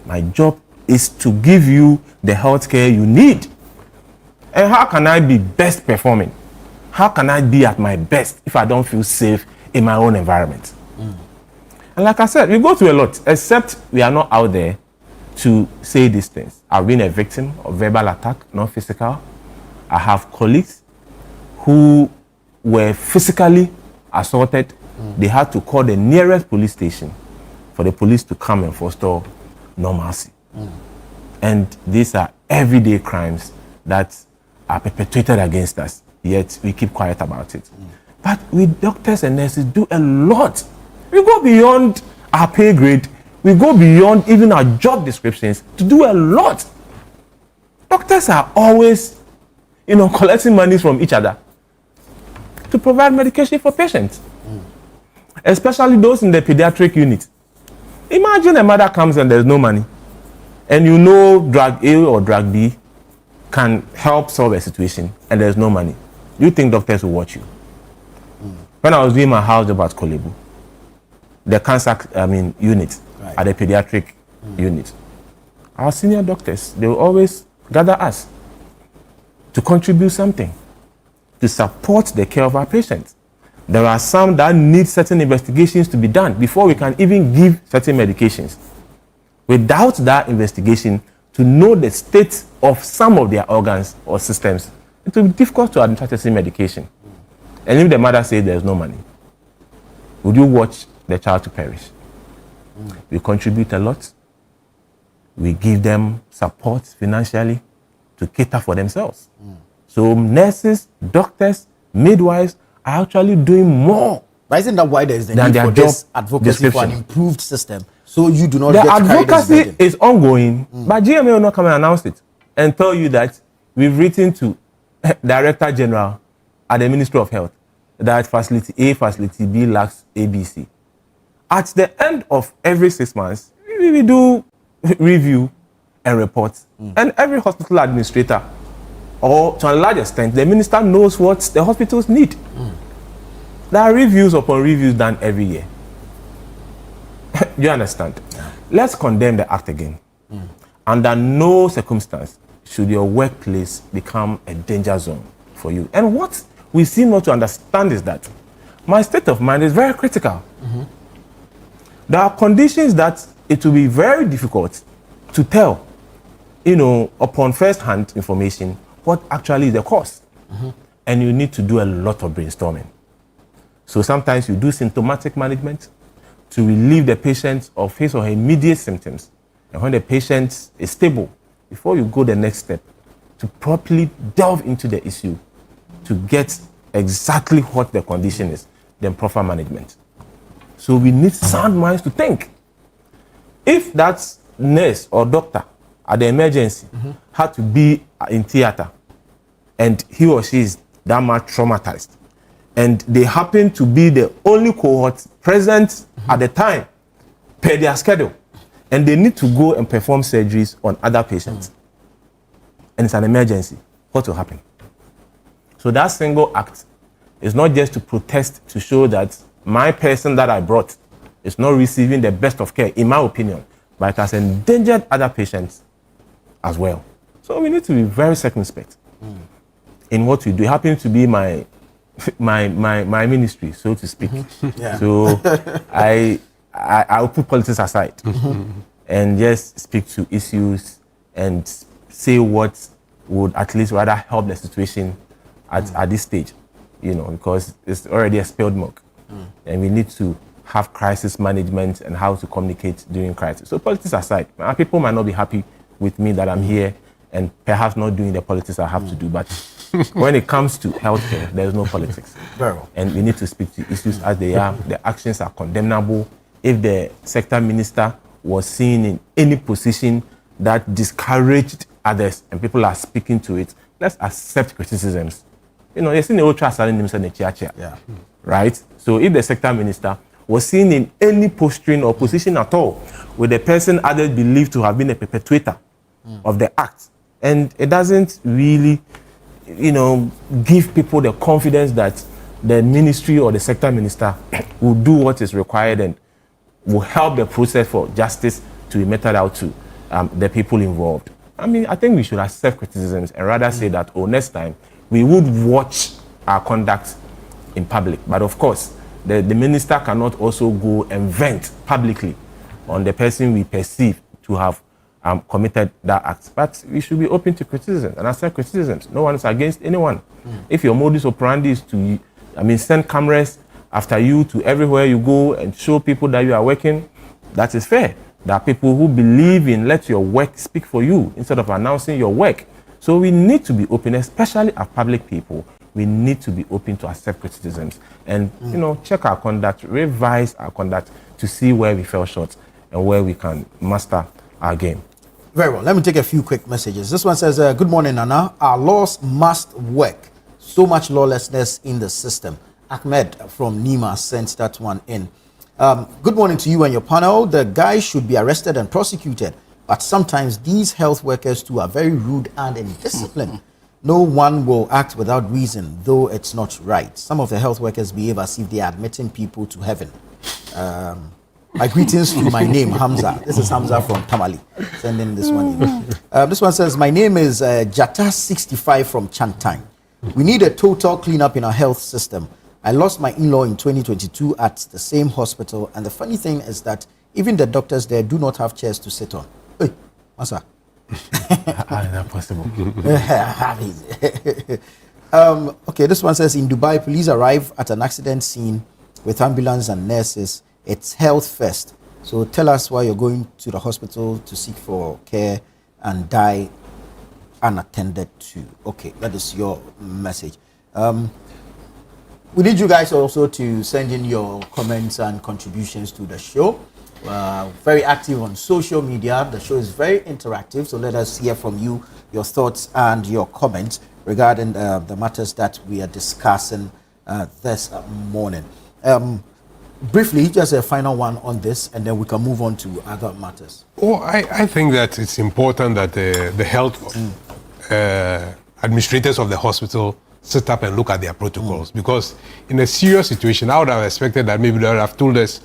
My job is to give you the healthcare you need. And how can I be best performing? How can I be at my best if I don't feel safe in my own environment? And like I said, we go through a lot, except we are not out there to say these things. I've been a victim of verbal attack, not physical. I have colleagues who were physically assaulted. They had to call the nearest police station for the police to come and forestall normalcy. And these are everyday crimes that are perpetrated against us, yet we keep quiet about it. But we doctors and nurses do a lot. We go beyond our pay grade. We go beyond even our job descriptions to do a lot. Doctors are always, collecting money from each other to provide medication for patients, especially those in the pediatric unit. Imagine a mother comes and there's no money, and drug A or drug B can help solve a situation, and there's no money. You think doctors will watch you? When I was doing my house job at Kolebu, the cancer unit, right, at the pediatric unit, our senior doctors, they will always gather us to contribute something to support the care of our patients. There are some that need certain investigations to be done before we can even give certain medications. Without that investigation, to know the state of some of their organs or systems, it will be difficult to administer certain medication. And if the mother says there's no money, would you watch the child to perish? We contribute a lot. We give them support financially to cater for themselves. So nurses, doctors, midwives are actually doing more. But isn't that why there is the need for this advocacy for an improved system? So you do not the get advocacy is ongoing, but GMA will not come and announce it and tell you that we've written to Director General at the Ministry of Health that facility A, facility B lacks ABC. At the end of every 6 months, we do review and reports, and every hospital administrator, or to a large extent, the minister knows what the hospitals need. There are reviews upon reviews done every year. You understand? Yeah. Let's condemn the act again. Under no circumstance should your workplace become a danger zone for you. And what we seem not to understand is that my state of mind is very critical. There are conditions that it will be very difficult to tell, upon first-hand information, what actually is the cause. And you need to do a lot of brainstorming. So sometimes you do symptomatic management to relieve the patient of his or her immediate symptoms. And when the patient is stable, before you go the next step, to properly delve into the issue, to get exactly what the condition is, then proper management. So we need sound minds to think. If that nurse or doctor at the emergency had to be in theater and he or she is that much traumatized, and they happen to be the only cohort present at the time per their schedule, and they need to go and perform surgeries on other patients, and it's an emergency, what will happen? So that single act is not just to protest to show that my person that I brought is not receiving the best of care, in my opinion, but it has endangered other patients as well. So we need to be very circumspect in what we do. It happens to be my ministry, so to speak. Yeah. So I'll put politics aside and just speak to issues and say what would at least rather help the situation at this stage, you know, because it's already a spilled milk. And we need to have crisis management and how to communicate during crisis. So politics aside, people might not be happy with me that I'm here and perhaps not doing the politics I have to do, but when it comes to healthcare, there's no politics. Very well. And we need to speak to issues as they are. The actions are condemnable. If the sector minister was seen in any position that discouraged others and people are speaking to it, let's accept criticisms. You know, you've seen the ultra selling himself in the chair. Yeah. Right? So if the sector minister was seen in any posturing or position at all with the person others believed to have been a perpetrator of the act, and it doesn't really, you know, give people the confidence that the ministry or the sector minister will do what is required and will help the process for justice to be meted out to the people involved. I mean, I think we should accept criticisms and rather say that, oh, next time we would watch our conduct in public. But of course, the minister cannot also go and vent publicly on the person we perceive to have committed that act. But we should be open to criticism and accept criticisms. No one is against anyone. If your modus operandi is to, send cameras after you to everywhere you go and show people that you are working, that is fair. There are people who believe in let your work speak for you instead of announcing your work. So we need to be open, especially as public people. We need to be open to accept criticisms and, check our conduct, revise our conduct to see where we fell short and where we can master our game. Very well. Let me take a few quick messages. This one says, good morning, Nana. Our laws must work. So much lawlessness in the system. Ahmed from Nima sent that one in. Good morning to you and your panel. The guy should be arrested and prosecuted. But sometimes these health workers too are very rude and indisciplined. No one will act without reason, though it's not right. Some of the health workers behave as if they are admitting people to heaven. My greetings to my name, Hamza. This is Hamza from Tamale, sending this one in. This one says, my name is Jata65 from Chantang. We need a total cleanup in our health system. I lost my in-law in 2022 at the same hospital, and the funny thing is that even the doctors there do not have chairs to sit on. Hey, what's that? How is that possible? Okay, this one says, in Dubai, police arrive at an accident scene with ambulance and nurses. It's health first. So tell us why you're going to the hospital to seek for care and die unattended to. Okay, that is your message. We need you guys also to send in your comments and contributions to the show. Very active on social media. The show is very interactive, so let us hear from you, your thoughts and your comments regarding the matters that we are discussing this morning. Briefly, just a final one on this, and then we can move on to other matters. Oh, I think that it's important that the health administrators of the hospital sit up and look at their protocols, because in a serious situation, I would have expected that maybe they would have told us,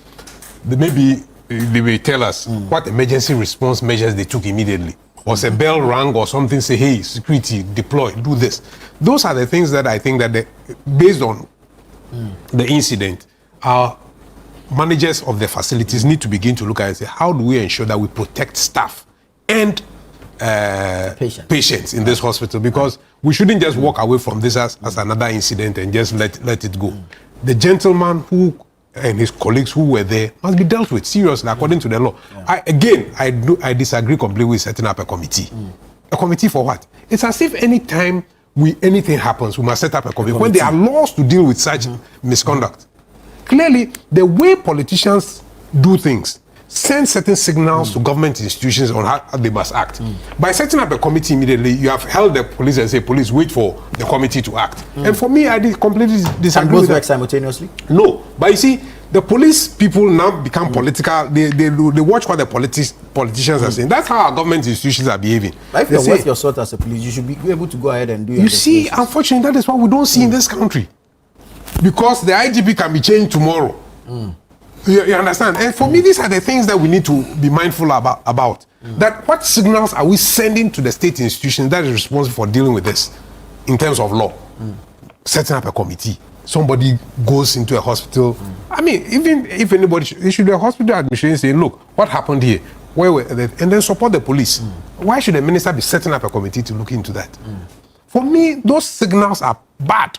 maybe they will tell us what emergency response measures they took immediately. Was a bell rang or something, say, hey, security, deploy, do this. Those are the things that I think that based on the incident, our managers of the facilities need to begin to look at and say, how do we ensure that we protect staff and patients in this hospital? Because we shouldn't just walk away from this as another incident and just let it go. The gentleman who and his colleagues who were there must be dealt with seriously according to the law. I disagree completely with setting up a committee. A committee for what? It's as if any time anything happens, we must set up a committee. When there are laws to deal with such misconduct. clearly the way politicians do things send certain signals to government institutions on how they must act. By setting up a committee immediately, you have held the police and say, police, wait for the committee to act. And for me, I completely disagree with both that. work simultaneously? No, but you see, the police people now become political. They watch what the politicians are saying. That's how our government institutions are behaving. But if you're worth your salt as a police, you should be able to go ahead and do your You see, unfortunately, that is what we don't see in this country. Because the IGP can be changed tomorrow. You understand? And for me, these are the things that we need to be mindful about. That what signals are we sending to the state institution that is responsible for dealing with this in terms of law? Setting up a committee. Somebody goes into a hospital. I mean, even if anybody should the hospital administration say, look, what happened here? Where were they? And then support the police. Why should the minister be setting up a committee to look into that? For me, those signals are bad.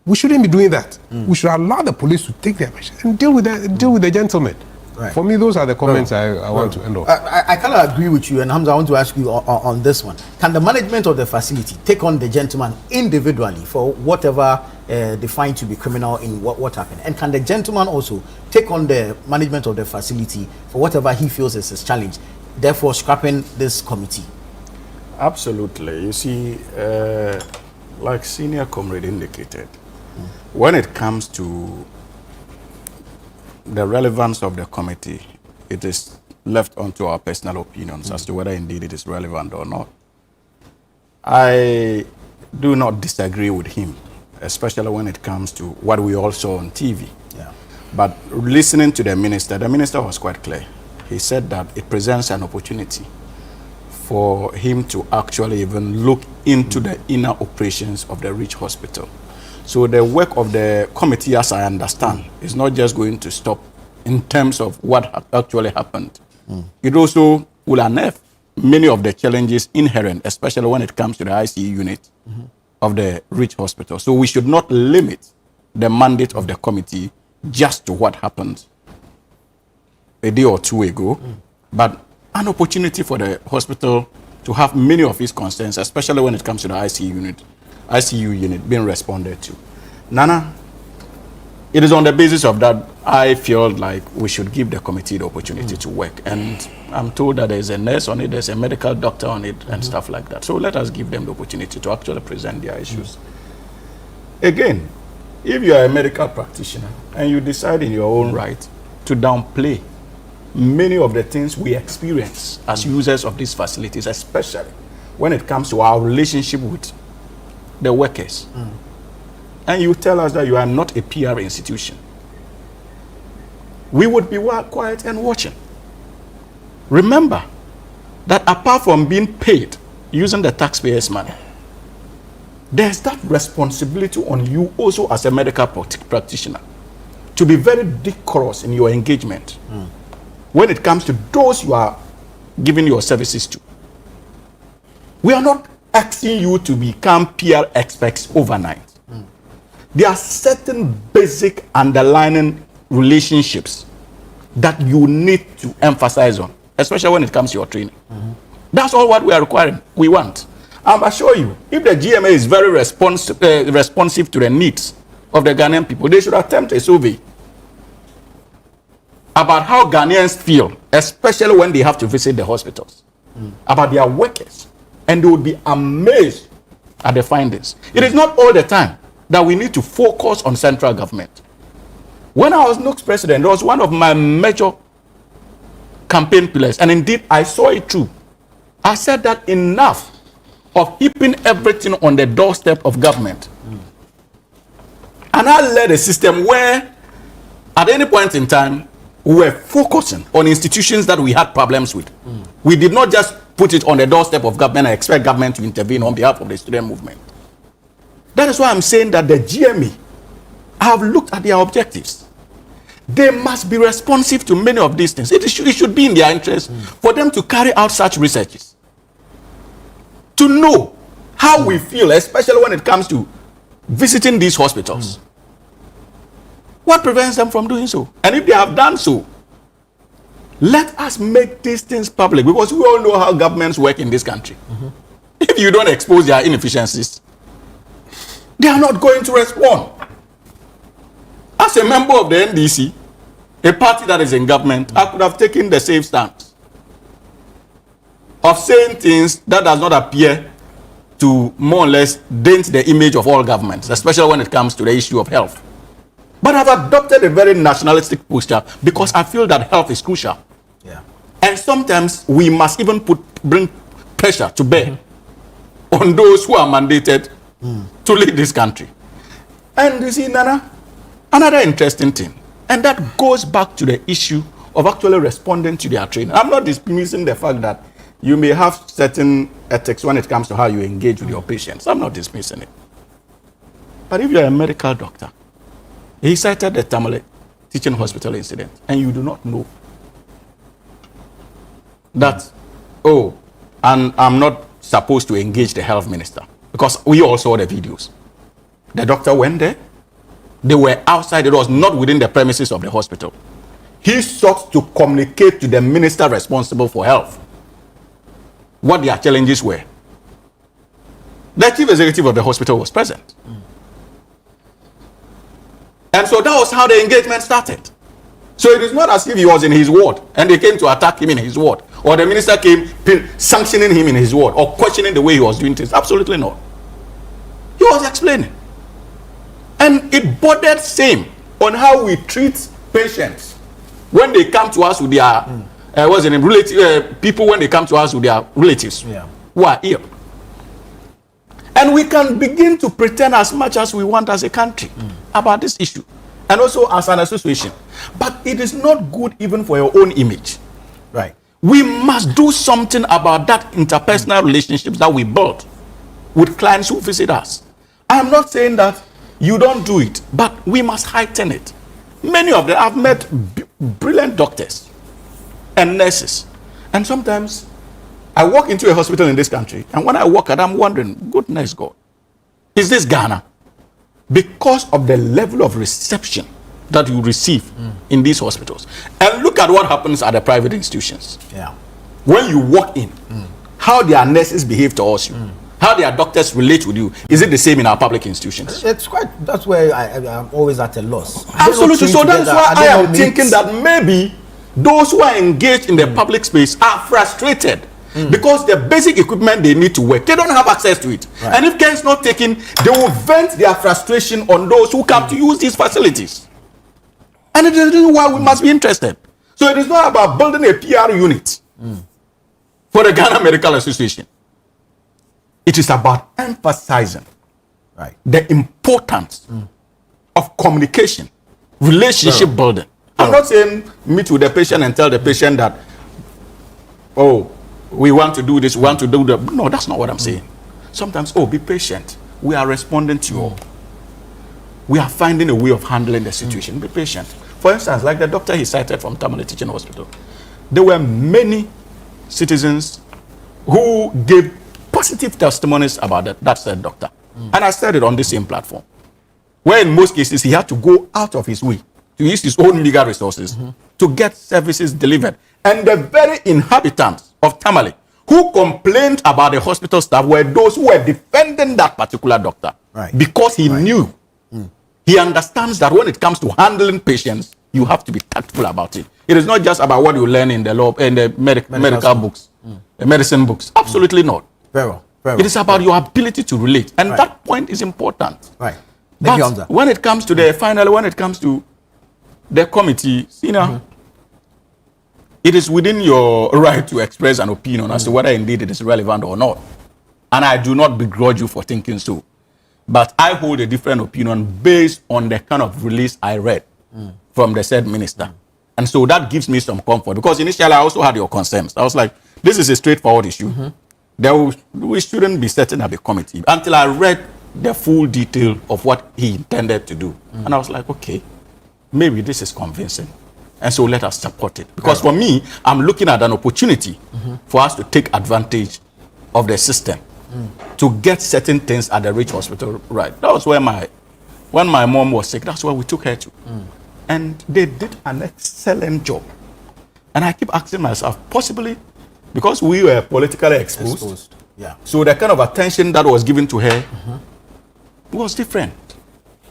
We shouldn't be doing that. We should allow the police to take their measures and deal with the gentleman. Right. For me, those are the comments I want to end off. I kind of agree with you, and Hamza, I want to ask you on this one. Can the management of the facility take on the gentleman individually for whatever they find to be criminal in what happened? And can the gentleman also take on the management of the facility for whatever he feels is his challenge, therefore scrapping this committee? Absolutely. You see, like Senior Comrade indicated, when it comes to the relevance of the committee, it is left onto our personal opinions as to whether indeed it is relevant or not. I do not disagree with him, especially when it comes to what we all saw on TV. Yeah. But listening to the minister was quite clear. He said that it presents an opportunity for him to actually even look into the inner operations of the Rich Hospital. So the work of the committee, as I understand, is not just going to stop in terms of what actually happened. It also will unearth many of the challenges inherent, especially when it comes to the ICU unit of the Rich Hospital. So we should not limit the mandate of the committee just to what happened a day or two ago, but an opportunity for the hospital to have many of its concerns, especially when it comes to the ICU unit being responded to. Nana, it is on the basis of that I feel like we should give the committee the opportunity to work. And I'm told that there's a nurse on it, there's a medical doctor on it, and stuff like that. So let us give them the opportunity to actually present their issues. Again, if you are a medical practitioner and you decide in your own right to downplay many of the things we experience as users of these facilities, especially when it comes to our relationship with the workers, and you tell us that you are not a PR institution, we would be quiet and watching. Remember that apart from being paid using the taxpayers' money, there's that responsibility on you also as a medical practitioner to be very decorous in your engagement when it comes to those you are giving your services to. We are not asking you to become PR experts overnight. There are certain basic underlying relationships that you need to emphasize on, especially when it comes to your training. That's all what we are requiring. We want. I'm assure you, if the GMA is very responsive to the needs of the Ghanaian people, they should attempt a survey about how Ghanaians feel, especially when they have to visit the hospitals, about their workers, and they would be amazed at the findings. It is not all the time that we need to focus on central government. When I was NUC's president, it was one of my major campaign pillars, and indeed I saw it through. I said that enough of heaping everything on the doorstep of government. And I led a system where at any point in time we were focusing on institutions that we had problems with. We did not just put it on the doorstep of government and expect government to intervene on behalf of the student movement. That is why I'm saying that the GME, I have looked at their objectives. They must be responsive to many of these things. It should be in their interest for them to carry out such researches, to know how we feel, especially when it comes to visiting these hospitals. What prevents them from doing so? And if they have done so, let us make these things public, because we all know how governments work in this country. If you don't expose their inefficiencies, they are not going to respond. As a member of the NDC, a party that is in government, I could have taken the safe stance of saying things that does not appear to more or less dent the image of all governments, especially when it comes to the issue of health. But I've adopted a very nationalistic posture because I feel that health is crucial. Yeah. And sometimes we must even bring pressure to bear on those who are mandated to lead this country. And you see, Nana, another interesting thing, and that goes back to the issue of actually responding to their training. I'm not dismissing the fact that you may have certain ethics when it comes to how you engage with your patients. I'm not dismissing it. But if you're a medical doctor, he cited the Tamale teaching hospital incident, and you do not know that, oh, and I'm not supposed to engage the health minister, because we all saw the videos. The doctor went there. They were outside. It was not within the premises of the hospital. He sought to communicate to the minister responsible for health what their challenges were. The chief executive of the hospital was present. And so that was how the engagement started. So it is not as if he was in his ward and they came to attack him in his ward, or the minister came sanctioning him in his ward or questioning the way he was doing things. Absolutely not. He was explaining. And it bordered same on how we treat patients when they come to us with their people, when they come to us with their relatives who are ill. And we can begin to pretend as much as we want as a country about this issue, and also as an association. But it is not good even for your own image. Right. We must do something about that interpersonal relationships that we build with clients who visit us. I am not saying that you don't do it, but we must heighten it. Many of them, I've met brilliant doctors and nurses, and sometimes I walk into a hospital in this country, and when I walk out, I'm wondering, goodness God, is this Ghana? Because of the level of reception that you receive in these hospitals. And look at what happens at the private institutions. Yeah. When you walk in, how their nurses behave towards you, how their doctors relate with you. Is it the same in our public institutions? It's quite, that's where I'm always at a loss. Absolutely. So that's why I am thinking that maybe those who are engaged in the public space are frustrated because the basic equipment they need to work, they don't have access to it. Right. And if care is not taken, they will vent their frustration on those who come to use these facilities. And it is why we must be interested. So it is not about building a PR unit for the Ghana Medical Association. It is about emphasizing the importance of communication, relationship building. I'm not saying meet with the patient and tell the patient that, oh, we want to do this, we want to do that. No, that's not what I'm saying. Sometimes, oh, be patient. We are responding to you. We are finding a way of handling the situation. Be patient. For instance, like the doctor he cited from Tamale Teaching Hospital, there were many citizens who gave positive testimonies about that said doctor. And I said it on the same platform, where in most cases he had to go out of his way to use his own legal resources to get services delivered. And the very inhabitants of Tamale who complained about the hospital staff were those who were defending that particular doctor. Because he knew, he understands that when it comes to handling patients, you have to be tactful about it. It is not just about what you learn in the law, in the medical books, the medicine books. Absolutely not. Very well. It is about your ability to relate. And that point is important. Right. But when it comes to the final, when it comes to the committee, it is within your right to express an opinion as to whether indeed it is relevant or not. And I do not begrudge you for thinking so. But I hold a different opinion based on the kind of release I read from the said minister. And so that gives me some comfort, because initially I also had your concerns. I was like, this is a straightforward issue. We shouldn't be setting up a committee until I read the full detail of what he intended to do. And I was like, okay, maybe this is convincing. And so let us support it. Because for me, I'm looking at an opportunity for us to take advantage of the system to get certain things at the Rich Hospital right. That was where when my mom was sick, that's where we took her to. And they did an excellent job. And I keep asking myself, possibly because we were politically exposed. So the kind of attention that was given to her was different.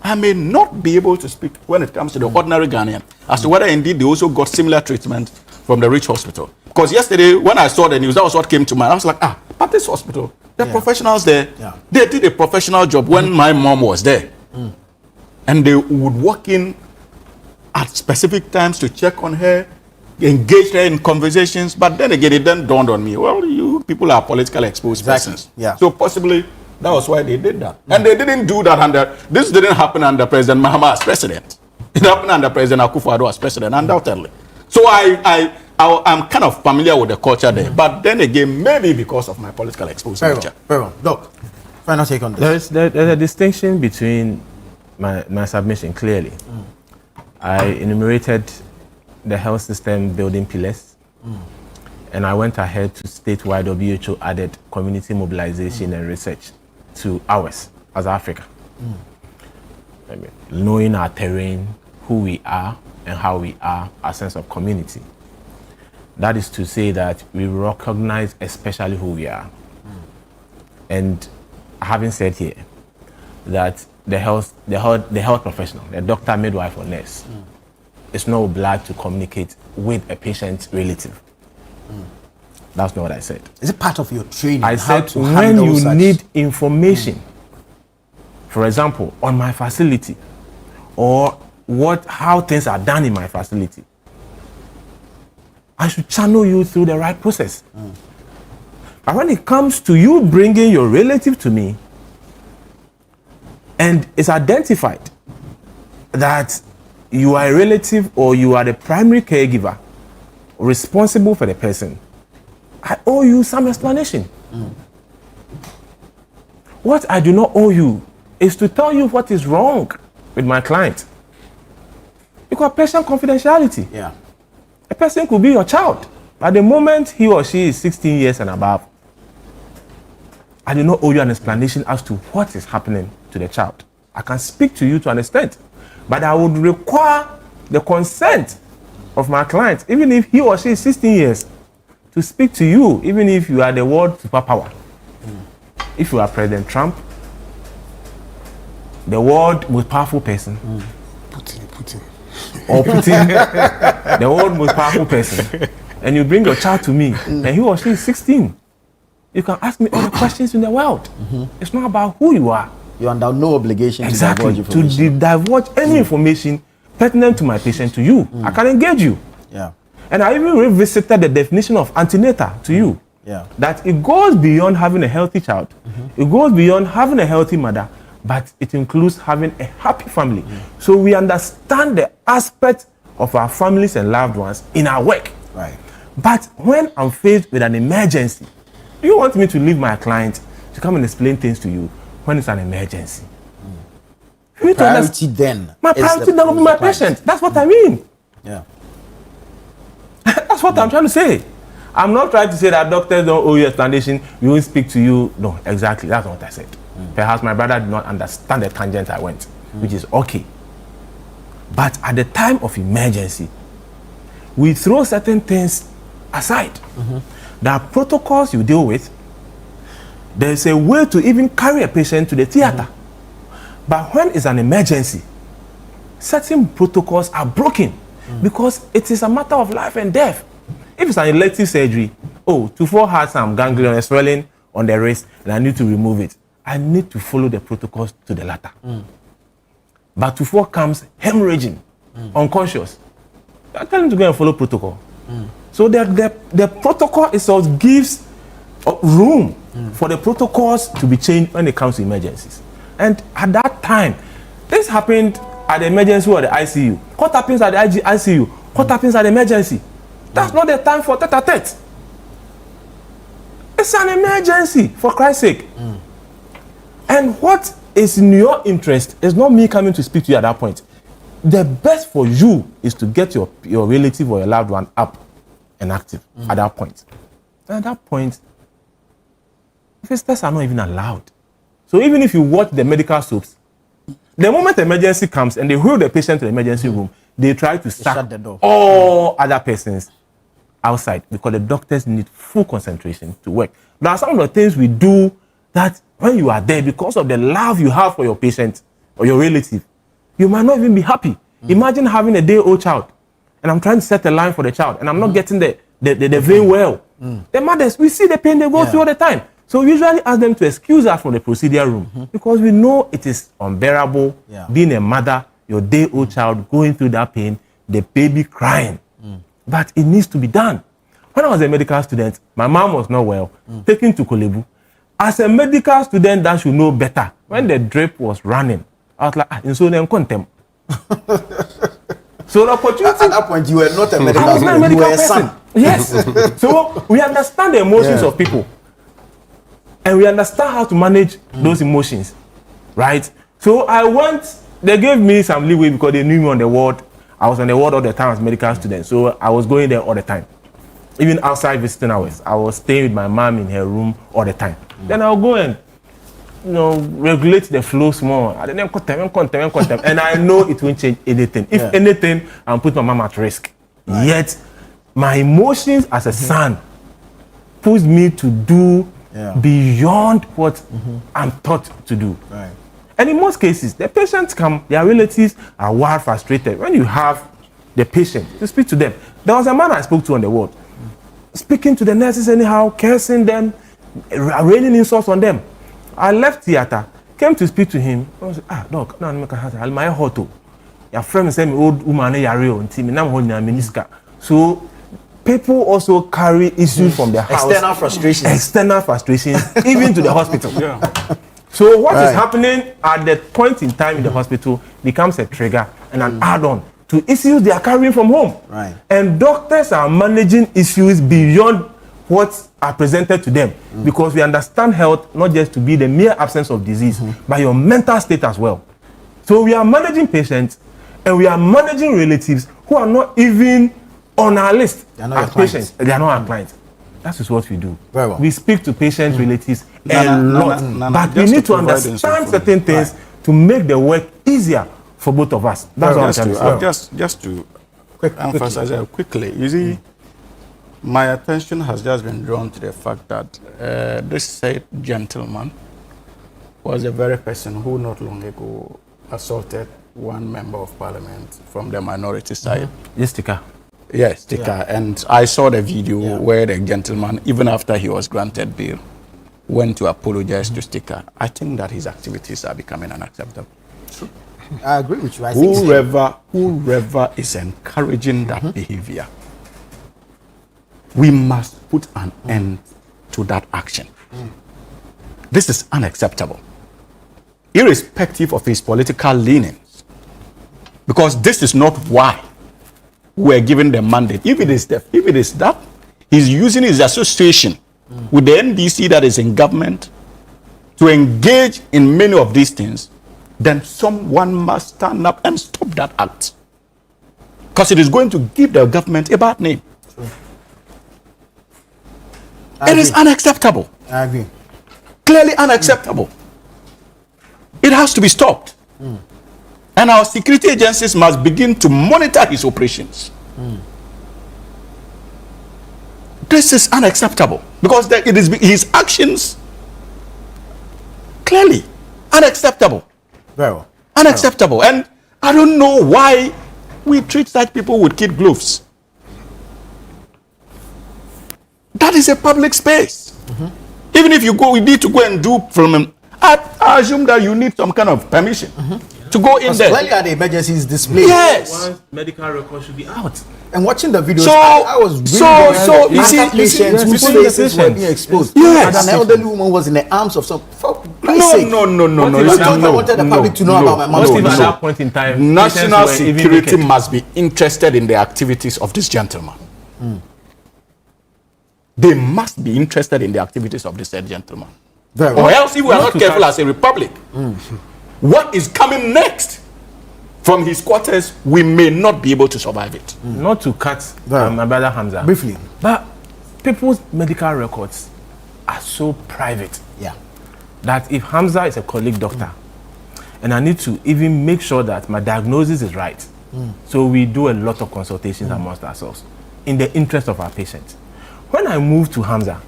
I may not be able to speak when it comes to the ordinary Ghanaian as to whether indeed they also got similar treatment from the rich hospital. Because yesterday, when I saw the news, that was what came to mind. I was like, but this hospital, the professionals there, they did a professional job when my mom was there. And they would walk in at specific times to check on her, engage her in conversations. But then again, it then dawned on me, well, you people are politically exposed persons. Yeah. So possibly that was why they did that. And they didn't do that this didn't happen under President Mahama as president. It happened under President Akufo-Addo as president, undoubtedly. So I'm kind of familiar with the culture there. But then again, maybe because of my political exposure. Very well. Doc, final take on this. There's a distinction between my submission, clearly. I enumerated the health system building pillars, and I went ahead to state why WHO added community mobilization and research to ours as Africa. I mean, knowing our terrain, who we are, and how we are, our sense of community. That is to say that we recognize especially who we are. And having said here that the health professional, the doctor, midwife, or nurse, is not obliged to communicate with a patient's relative. That's not what I said. Is it part of your training? I said when you need information, for example, on my facility, or how things are done in my facility, I should channel you through the right process. But when it comes to you bringing your relative to me, and it's identified that you are a relative or you are the primary caregiver responsible for the person, I owe you some explanation. What I do not owe you is to tell you what is wrong with my client. Because patient confidentiality. Yeah. A person could be your child. At the moment he or she is 16 years and above, I do not owe you an explanation as to what is happening to the child. I can speak to you to an extent, but I would require the consent of my client, even if he or she is 16 years, to speak to you, even if you are the world superpower. If you are President Trump, the world most powerful person, Putin, or Putin, the world most powerful person, and you bring your child to me, and he or she is 16, you can ask me all the questions in the world. It's not about who you are. You're under no obligation to divulge any information pertinent to my patient to you. I can engage you. Yeah. And I even revisited the definition of antenatal to you. Yeah. That it goes beyond having a healthy child. It goes beyond having a healthy mother, but it includes having a happy family. So we understand the aspect of our families and loved ones in our work. Right. But when I'm faced with an emergency, do you want me to leave my client to come and explain things to you when it's an emergency? Priority then. My priority then will be my patient. That's what I mean. Yeah. That's what I'm trying to say. I'm not trying to say that doctors don't owe you explanation, we won't speak to you. No, exactly. That's not what I said. Perhaps my brother did not understand the tangent I went, which is okay. But at the time of emergency, we throw certain things aside. There are protocols you deal with. There's a way to even carry a patient to the theater. But when it's an emergency, certain protocols are broken because it is a matter of life and death. If it's an elective surgery, Tufo has some ganglion, a swelling on the wrist, and I need to remove it. I need to follow the protocols to the latter. But Tufo comes hemorrhaging, unconscious. I tell him to go and follow protocol. So the protocol itself gives room for the protocols to be changed when it comes to emergencies. And at that time, this happened at the emergency or the ICU. What happens at the ICU? What happens at the emergency? That's not the time for tete-a-tete. It's an emergency, for Christ's sake. And what is in your interest is not me coming to speak to you at that point. The best for you is to get your relative or your loved one up and active at that point. And at that point, visitors are not even allowed. So even if you watch the medical soaps, the moment the emergency comes and they wheel the patient to the emergency room, they try to shut the door. All other persons outside because the doctors need full concentration to work. There are some of the things we do that when you are there, because of the love you have for your patient or your relative, you might not even be happy. Imagine having a day-old child, and I'm trying to set a line for the child, and I'm not getting the vein well. The mothers, we see the pain they go through all the time. So we usually ask them to excuse us from the procedure room because we know it is unbearable being a mother, your day-old child going through that pain, the baby crying. But it needs to be done. When I was a medical student, my mom was not well, taken to Kolebu. As a medical student, that should know better. When the drip was running, I was like, in so them contempt. So the opportunity. At that point, you were not a medical I was not a student. medical You were a person. son. Yes. So we understand the emotions of people, and we understand how to manage those emotions, right? So I went. They gave me some leeway because they knew me on the ward. I was on the ward all the time as a medical student, so I was going there all the time. Even outside visiting hours, I was staying with my mom in her room all the time. Then I'll go and, regulate the flow small. And then and I know it won't change anything. If anything, I'll put my mom at risk. Right. Yet, my emotions as a son push me to do beyond what I'm taught to do. Right. And in most cases, the patients come, their relatives are wild frustrated. When you have the patient, you speak to them. There was a man I spoke to on the ward, speaking to the nurses anyhow, cursing them, raining insults on them. I left theater, came to speak to him. I was like, doc, no, I'm my hoto. Your friend said me old woman yari. So people also carry issues from their house. External frustrations, even to the hospital. So what is happening at that point in time in the hospital becomes a trigger and an add-on to issues they are carrying from home. Right. And doctors are managing issues beyond what are presented to them because we understand health not just to be the mere absence of disease, but your mental state as well. So we are managing patients and we are managing relatives who are not even on our list as patients. They are not our clients. That is what we do. Very well. We speak to patients, relatives a lot, but we need to understand certain things to make the work easier for both of us. That's what I'm trying to say. Just to emphasize quickly, you see, my attention has just been drawn to the fact that this said gentleman was the very person who not long ago assaulted one member of parliament from the minority side. Yes, Tika. Yes, Tika. And I saw the video where the gentleman, even after he was granted bail, went to apologize to Tika. I think that his activities are becoming unacceptable. I agree with you. Whoever is encouraging that behavior, we must put an end to that action. This is unacceptable, irrespective of his political leanings, because this is not why we are given the mandate. If it is that, he's using his association with the NDC that is in government to engage in many of these things, then someone must stand up and stop that act, because it is going to give the government a bad name. It is unacceptable. I agree. Clearly unacceptable. It has to be stopped. And our security agencies must begin to monitor his operations. This is unacceptable because it is his actions clearly unacceptable. Very well. Unacceptable. And I don't know why we treat such people with kid gloves. That is a public space. Even if you need to go and do from him, I assume that you need some kind of permission to go in there. Clearly, at the emergencies display. Yes. One medical record should be out. And watching the videos, So- I was really so you see- patients whose you see the faces were patients. being exposed. Yes. And an elderly woman was in the arms of some. For Christ's No. sake. I wanted the public to know about my mom's What if at condition. that point in time, National patients were even security naked? must be interested in the activities of this gentleman. They must be interested in the activities of this said gentleman. Very Or well. else, if we are not careful as a republic, what is coming next from his quarters, we may not be able to survive it. Not to cut Right. my brother Hamza. Briefly. But people's medical records are so private Yeah. that if Hamza is a colleague doctor and I need to even make sure that my diagnosis is right, so we do a lot of consultations amongst ourselves in the interest of our patients. When I move to Hamza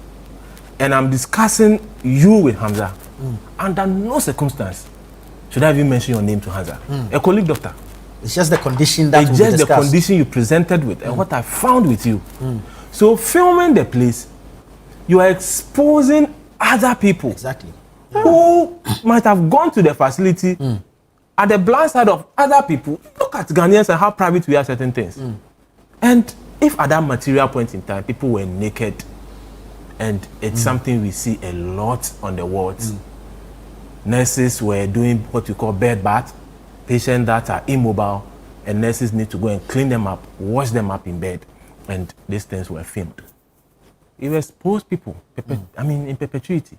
and I'm discussing you with Hamza, under no circumstance Should I even mention your name to Hansa? A colleague doctor. It's just the condition that it's just the condition you presented with and what I found with you. So filming the place, you are exposing other people. Exactly. Who might have gone to the facility at the blind side of other people. Look at Ghanaians and how private we are certain things. And if at that material point in time people were naked, and it's something we see a lot on the wards, nurses were doing what we call bed bath, patients that are immobile, and nurses need to go and clean them up, wash them up in bed, and these things were filmed. It exposed people, in perpetuity.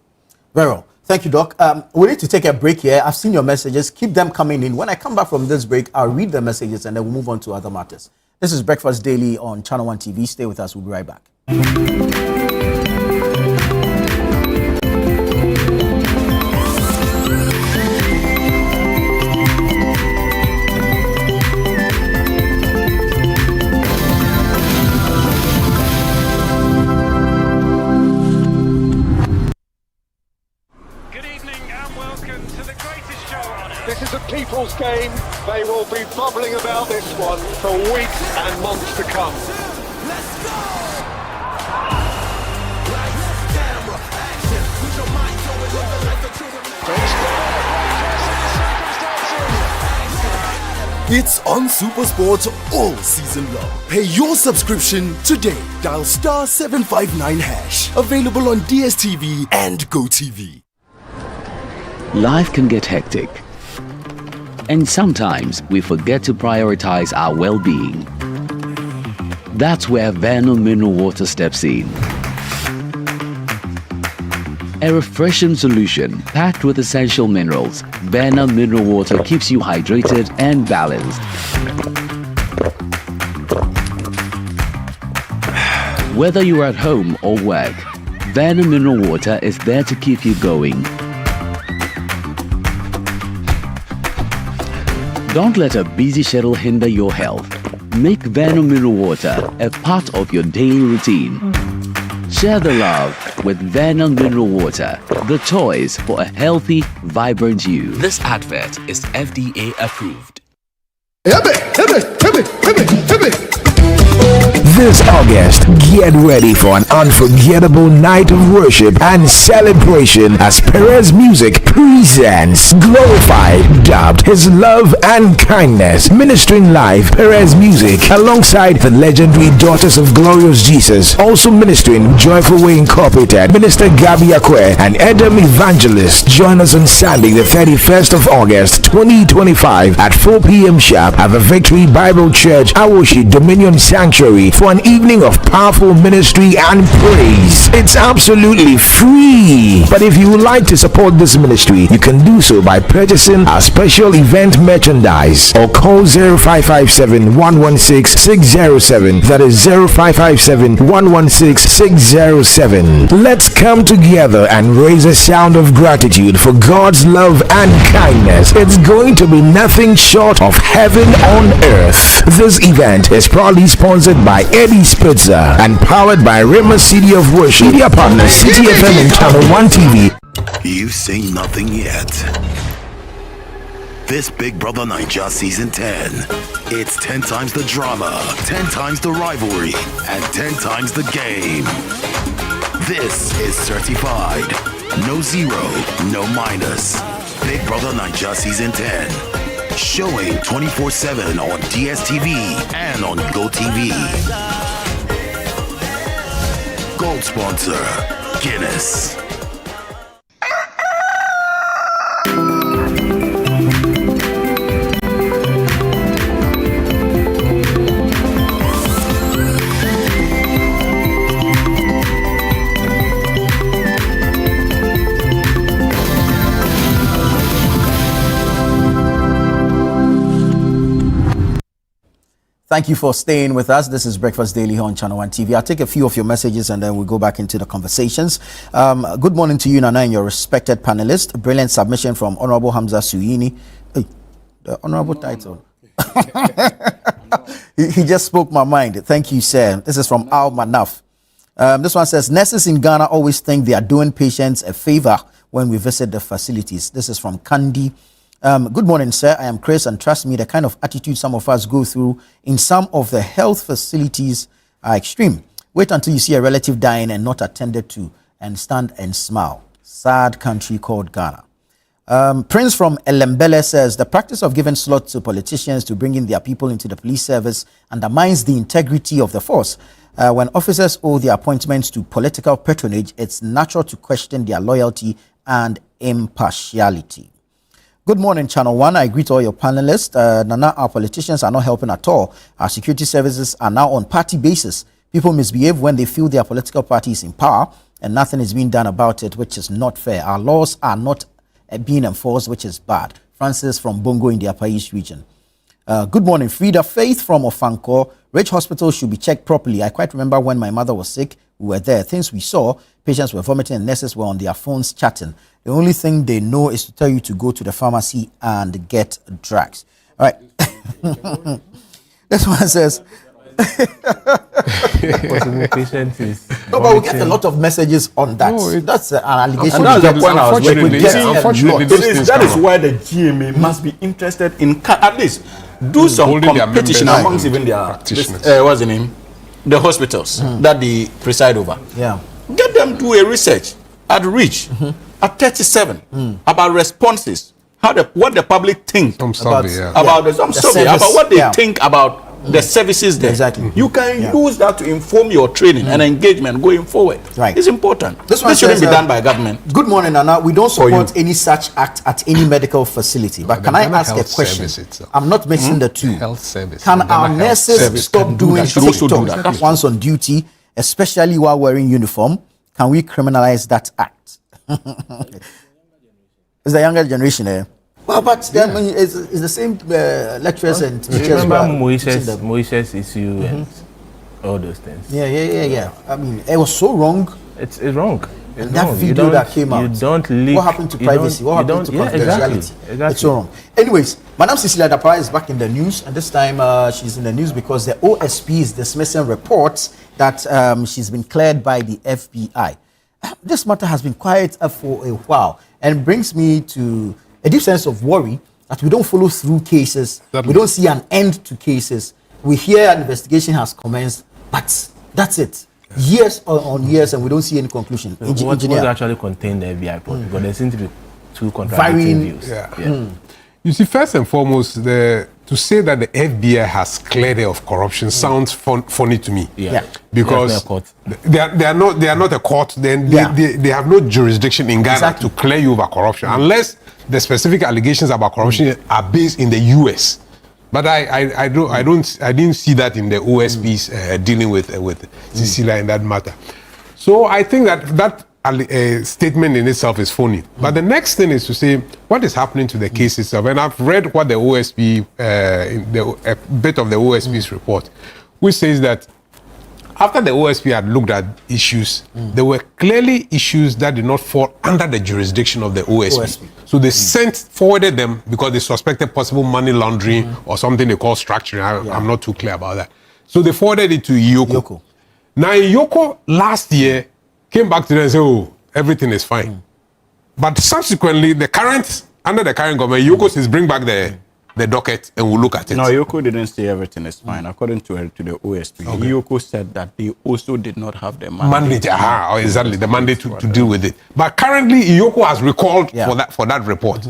Very well. Thank you, Doc. We need to take a break here. I've seen your messages. Keep them coming in. When I come back from this break, I'll read the messages and then we'll move on to other matters. This is Breakfast Daily on Channel 1 TV. Stay with us. We'll be right back. This is a people's game. They will be bubbling about this one for weeks and months to come. Let's go! It's on Super Sports all season long. Pay your subscription today. Dial *759#. Available on DSTV and GoTV. Life can get hectic. And sometimes we forget to prioritize our well-being. That's where Verno Mineral Water steps in. A refreshing solution packed with essential minerals, Verno Mineral Water keeps you hydrated and balanced. Whether you're at home or work, Verno Mineral Water is there to keep you going. Don't let a busy schedule hinder your health. Make Verno Mineral Water a part of your daily routine. Share the love with Verno Mineral Water, the choice for a healthy, vibrant you. This advert is FDA approved. This August, get ready for an unforgettable night of worship and celebration as Perez Music presents Glorified, dubbed His Love and Kindness. Ministering live, Perez Music, alongside the legendary Daughters of Glorious Jesus. Also ministering Joyful Way Incorporated, Minister Gabi Akwe and Edom Evangelist. Join us on Sunday, the 31st of August, 2025 at 4 p.m. sharp at the Victory Bible Church, Awoshi Dominion Sanctuary for an evening of powerful ministry and praise. It's absolutely free. But if you would like to support this ministry, you can do so by purchasing our special event merchandise or call 0557 116 607. That is 0557 116 607. Let's come together and raise a sound of gratitude for God's love and kindness. It's going to be nothing short of heaven on earth. This event is proudly sponsored by Eddie's Pizza and powered by Rima City of Worship. Media partner CTFM and Channel 1 TV. You've seen nothing yet. This Big Brother Naija Season 10. It's 10 times the drama, 10 times the rivalry, and 10 times the game. This is certified. No zero, no minus. Big Brother Naija Season 10. Showing 24/7 on DSTV and on GoTV. Gold sponsor, Guinness. Thank you for staying with us. This is Breakfast Daily on Channel 1 TV. I'll take a few of your messages and then we'll go back into the conversations. Good morning to you, Nana, and your respected panelist. Brilliant submission from Honorable Hamza Suyini. Hey, the honorable title. he just spoke my mind. Thank you, sir. This is from Al Manaf. This one says, nurses in Ghana always think they are doing patients a favor when we visit the facilities. This is from Kandi. Good morning, sir. I am Chris, and trust me, the kind of attitude some of us go through in some of the health facilities are extreme. Wait until you see a relative dying and not attended to, and stand and smile. Sad country called Ghana. Prince from Elembele says the practice of giving slots to politicians to bring in their people into the police service undermines the integrity of the force. When officers owe their appointments to political patronage, it's natural to question their loyalty and impartiality. Good morning, Channel 1. I greet all your panelists. Nana, our politicians are not helping at all. Our security services are now on party basis. People misbehave when they feel their political party is in power, and nothing is being done about it, which is not fair. Our laws are not being enforced, which is bad. Francis from Bongo in the Upper East region. Good morning, Frida. Faith from Ofanko. Rich hospitals should be checked properly. I quite remember when my mother was sick, we were there. Things we saw, patients were vomiting and nurses were on their phones chatting. The only thing they know is to tell you to go to the pharmacy and get drugs. All right. This one says... Patient is no, but we get a lot of messages on that. No, that's an allegation. And that's the point I was making. That is why the GMA must be interested in at least do some competition amongst even their what's the name, the hospitals that they preside over. Yeah, get them do a research at Reach at 37 about responses, what the public think about what they think about the services there. Exactly. You can use that to inform your training and engagement going forward. Right. It's important. This shouldn't be done by government. Good morning, Nana. We don't support any such act at any medical facility. But can I ask a question? I'm not mixing the two. Health service. Can our nurses stop doing TikTok once on duty, especially while wearing uniform? Can we criminalize that act? It's the younger generation, eh? Well, but then it's the same lecturers and teachers. Remember Moises issue and all those things. Yeah. I mean, it was so wrong. It's wrong. And that video that came out. You don't leak. What happened to privacy? What happened to confidentiality? Exactly. It's so wrong. Anyways, Madam Cecilia Dapara is back in the news, and this time she's in the news because the OSP is dismissing reports that she's been cleared by the FBI. This matter has been quiet for a while, and brings me to a deep sense of worry that we don't follow through cases. We don't see an end to cases. We hear an investigation has commenced, but that's it. Years on years, and we don't see any conclusion. What actually contained the FBI report? Because there seem to be two contradicting views. You see, first and foremost, to say that the FBI has cleared her of corruption sounds funny to me. Because they are not a court. Then they have no jurisdiction in Ghana to clear you over corruption, unless the specific allegations about corruption are based in the US. But I didn't see that in the OSPs dealing with Cecilia in that matter. So I think that statement in itself is phony. But the next thing is to say what is happening to the case itself. And I've read what the OSP, a bit of the OSP's report, which says that after the OSP had looked at issues, there were clearly issues that did not fall under the jurisdiction of the OSP. So they forwarded them because they suspected possible money laundering or something they call structuring. I'm not too clear about that. So they forwarded it to Iyoko. Now Iyoko last year came back to them and said, oh, everything is fine. But subsequently, under the current government, Iyoko says bring back the docket and we'll look at it. No, Iyoko didn't say everything is fine. According to the OSP, Iyoko said that they also did not have the mandate. Exactly, the mandate to deal with it. But currently, Iyoko has recalled for that report.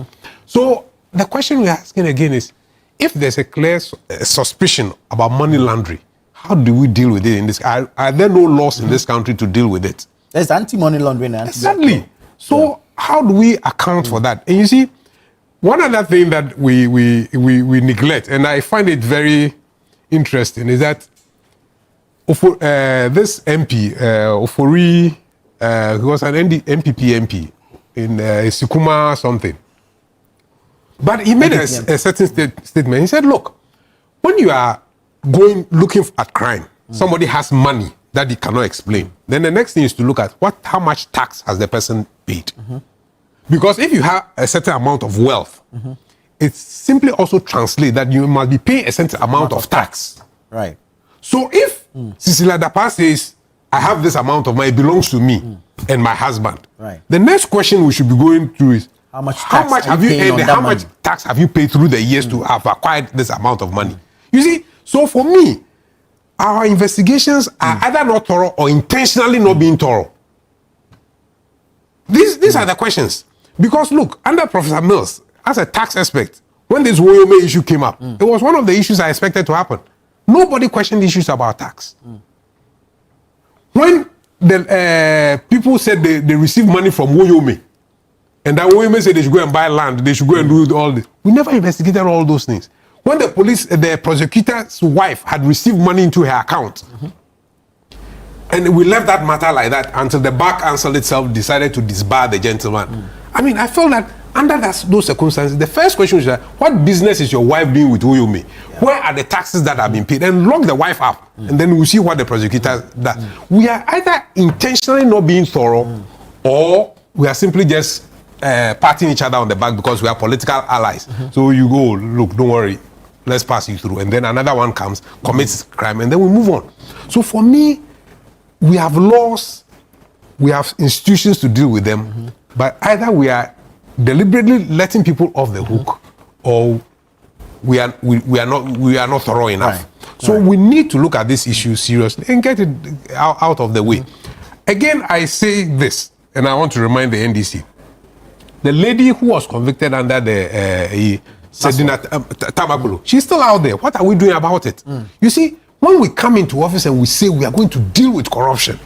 So the question we're asking again is, if there's a clear suspicion about money laundering, how do we deal with it in this? Are there no laws in this country to deal with it? There's anti-money laundering. Exactly. So how do we account for that? And you see, one other thing that we neglect, and I find it very interesting, is that this MP, Ofori, he was an MPP MP in Sikuma something. But he made a certain statement. He said, look, when you are looking at crime, somebody has money that he cannot explain. Then the next thing is to look at how much tax has the person paid. Because if you have a certain amount of wealth, it simply also translates that you must be paying a certain amount of tax. Right. So if Cecilia Dapara says, I have this amount of money, it belongs to me and my husband. Right. The next question we should be going through is, How much tax have you tax have you paid through the years to have acquired this amount of money? You see, so for me, our investigations are either not thorough or intentionally not being thorough. These are the questions. Because look, under Professor Mills, as a tax expert, when this Woyome issue came up, it was one of the issues I expected to happen. Nobody questioned issues about tax. When the people said they received money from Woyome, and that Woyome said they should go and buy land, they should go and do all this, we never investigated all those things. When the prosecutor's wife had received money into her account, and we left that matter like that until the bar council itself decided to disbar the gentleman. I mean, I felt that under those circumstances, the first question is that what business is your wife doing with Woyome? Where are the taxes that have been paid? And lock the wife up, and then we'll see what the prosecutor does. We are either intentionally not being thorough, or we are simply just patting each other on the back because we are political allies. So you go, look, don't worry, let's pass you through. And then another one comes, commits crime, and then we move on. So for me, we have laws, we have institutions to deal with them, but either we are deliberately letting people off the hook, or we are not thorough enough. Right. So we need to look at this issue seriously and get it out of the way. Again, I say this, and I want to remind the NDC. The lady who was convicted under the Sedina Tamakulu, she's still out there. What are we doing about it? You see, when we come into office and we say we are going to deal with corruption,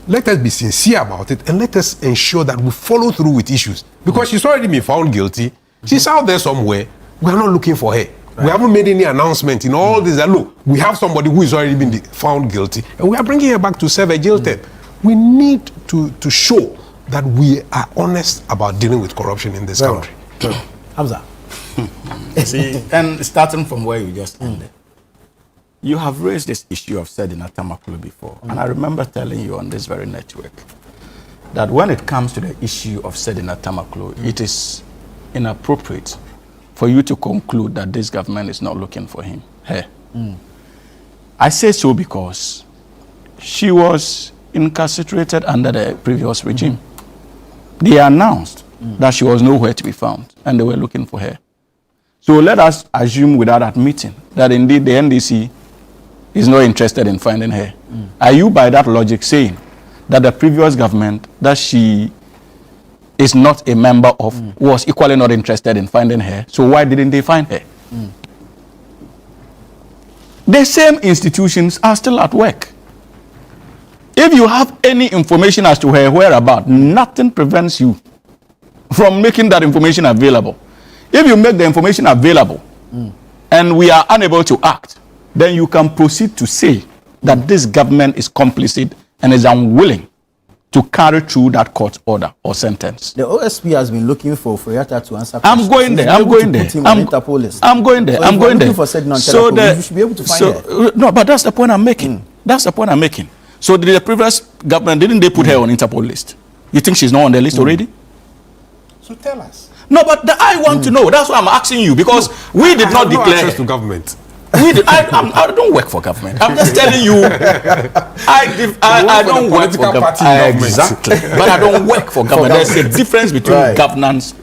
let us be sincere about it and let us ensure that we follow through with issues. Because she's already been found guilty. She's out there somewhere. We are not looking for her. Right. We haven't made any announcement in all this. Look, we have somebody who is already been found guilty, and we are bringing her back to serve a jail term. We need to show that we are honest about dealing with corruption in this country. Hamza. See, and starting from where you just ended, you have raised this issue of Sedina Tamakulu before, and I remember telling you on this very network that when it comes to the issue of Sedina Tamakulu, it is inappropriate for you to conclude that this government is not looking for him. Her. I say so because she was incarcerated under the previous regime. They announced that she was nowhere to be found, and they were looking for her. So let us assume without admitting that indeed the NDC is not interested in finding her. Are you by that logic saying that the previous government that she is not a member of was equally not interested in finding her? So why didn't they find her? The same institutions are still at work. If you have any information as to her whereabouts, nothing prevents you from making that information available. If you make the information available and we are unable to act, then you can proceed to say that this government is complicit and is unwilling to carry through that court order or sentence. The OSP has been looking for Furiata to answer questions. I'm going there. I'm going there. I'm going there. I'm going there. So you should be able to find her. No, but that's the point I'm making. That's the point I'm making. So the previous government, didn't they put her on Interpol list? You think she's not on the list already? So tell us. No, but I want to know. That's why I'm asking you, because we did not declare. Access to government. I don't work for government. I'm just telling you. I don't work for government. Exactly. But I don't work for government. There's a difference between governance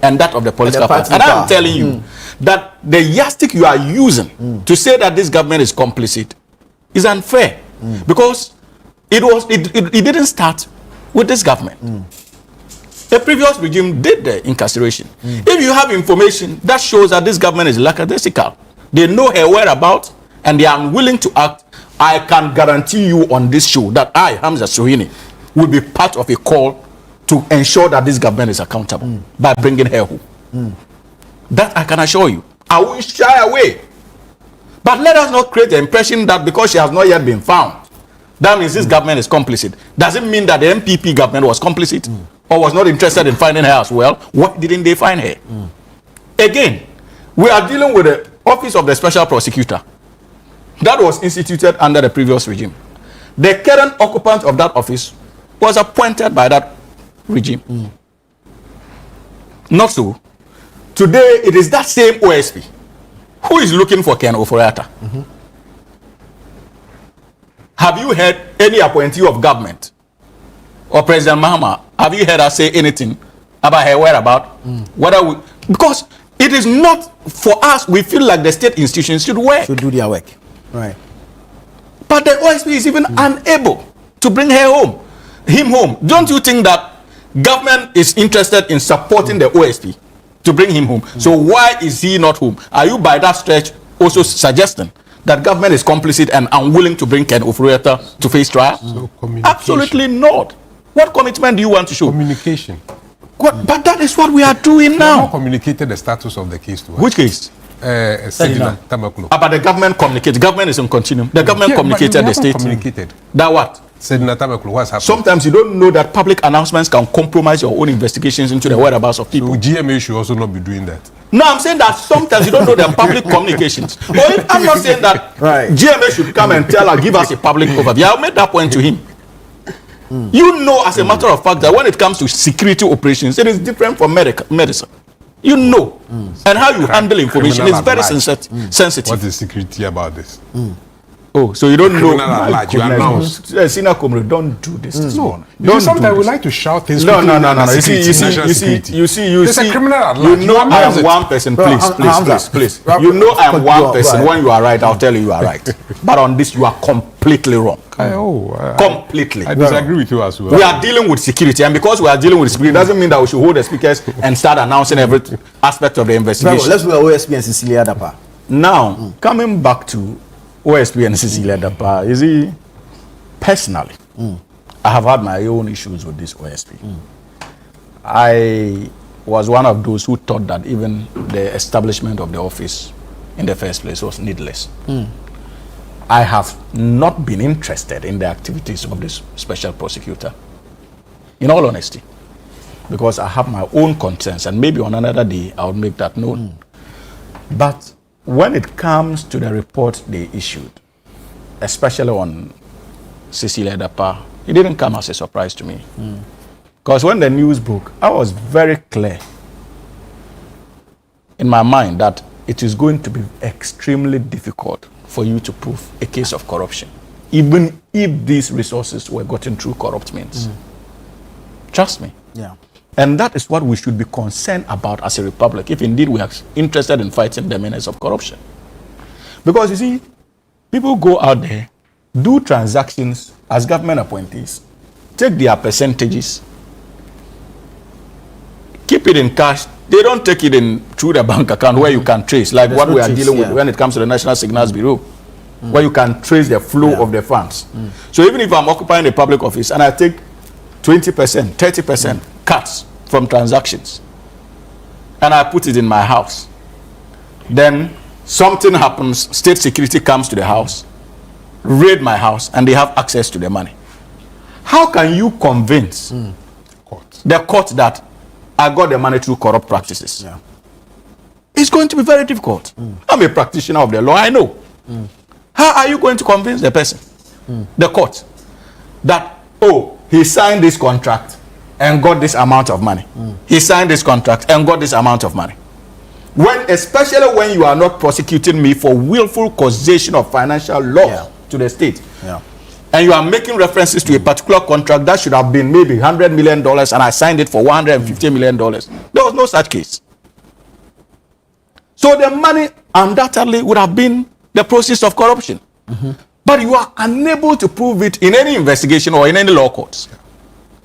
and that of the political party. And I'm telling you that the yardstick you are using to say that this government is complicit is unfair, because it didn't start with this government. The previous regime did the incarceration. If you have information that shows that this government is lackadaisical, they know her whereabouts, and they are unwilling to act, I can guarantee you on this show that I, Hamza Sohini, will be part of a call to ensure that this government is accountable by bringing her home. That I can assure you. I will shy away. But let us not create the impression that because she has not yet been found, that means this government is complicit. Does it mean that the MPP government was complicit or was not interested in finding her as well? Why didn't they find her? Again, we are dealing with the Office of the Special Prosecutor that was instituted under the previous regime. The current occupant of that office was appointed by that regime. Not so. Today, it is that same OSP who is looking for Ken Oforiatta. Have you heard any appointee of government or President Mahama, have you heard us say anything about her whereabouts. Whether we, because it is not for us, we feel like the state institutions should work. Should do their work. Right. But the OSP is even unable to bring him home. Don't you think that government is interested in supporting the OSP to bring him home? So why is he not home? Are you by that stretch also suggesting that government is complicit and unwilling to bring Ken Ofori-Atta to face trial? So Absolutely not. What commitment do you want to show? Communication. But that is what we are doing now. You have communicated the status of the case to us. Which case? Sedina Tamaklo. About the government communicated. Government is on continuum. The government communicated the state. Communicated. That what? Sedina Tamaklo, what's happening? Sometimes you don't know that public announcements can compromise your own investigations into the whereabouts of people. So GMA should also not be doing that. No, I'm saying that sometimes you don't know the public communications. But I'm not saying that GMA should come and give us a public overview. I'll make that point to him. You know, as a matter of fact, that when it comes to security operations, it is different from medicine. You know, and how you handle information is very sensitive. What is security about this? Oh, so you don't know? You announce. Senior Comrade, don't do this. No, sometimes we like to shout things. No. You see. There's a criminal at large. You know, I am one person. Please. You know, I am one person. When you are right, I'll tell you are right. But on this, you are completely wrong. Completely. I disagree with you as well. We are dealing with security, and because we are dealing with security, doesn't mean that we should hold the speakers and start announcing every aspect of the investigation. Let's look at OSP and Cecilia Dapa. Now, coming back to OSP and Cecilia Dapa, you see, personally, I have had my own issues with this OSP. I was one of those who thought that even the establishment of the office in the first place was needless. I have not been interested in the activities of this special prosecutor, in all honesty, because I have my own concerns, and maybe on another day I'll make that known. But when it comes to the report they issued, especially on Cecilia Dapa, it didn't come as a surprise to me. Because when the news broke, I was very clear in my mind that it is going to be extremely difficult for you to prove a case of corruption, even if these resources were gotten through corrupt means. Trust me. Yeah. And that is what we should be concerned about as a republic, if indeed we are interested in fighting the menace of corruption. Because you see, people go out there, do transactions as government appointees, take their percentages, keep it in cash. They don't take it in through the bank account where you can trace, like what we are dealing with when it comes to the National Signals Bureau, where you can trace the flow of the funds. So even if I'm occupying a public office and I take 20%, 30% cuts from transactions, and I put it in my house, then something happens, state security comes to the house, raid my house, and they have access to the money. How can you convince the court that I got the money through corrupt practices? It's going to be very difficult. I'm a practitioner of the law, I know. How are you going to convince the person, the court, that, oh, he signed this contract and got this amount of money. He signed this contract and got this amount of money. Especially when you are not prosecuting me for willful causation of financial loss to the state. And you are making references to a particular contract that should have been maybe $100 million and I signed it for $150 million. There was no such case. So the money undoubtedly would have been the process of corruption. But you are unable to prove it in any investigation or in any law courts.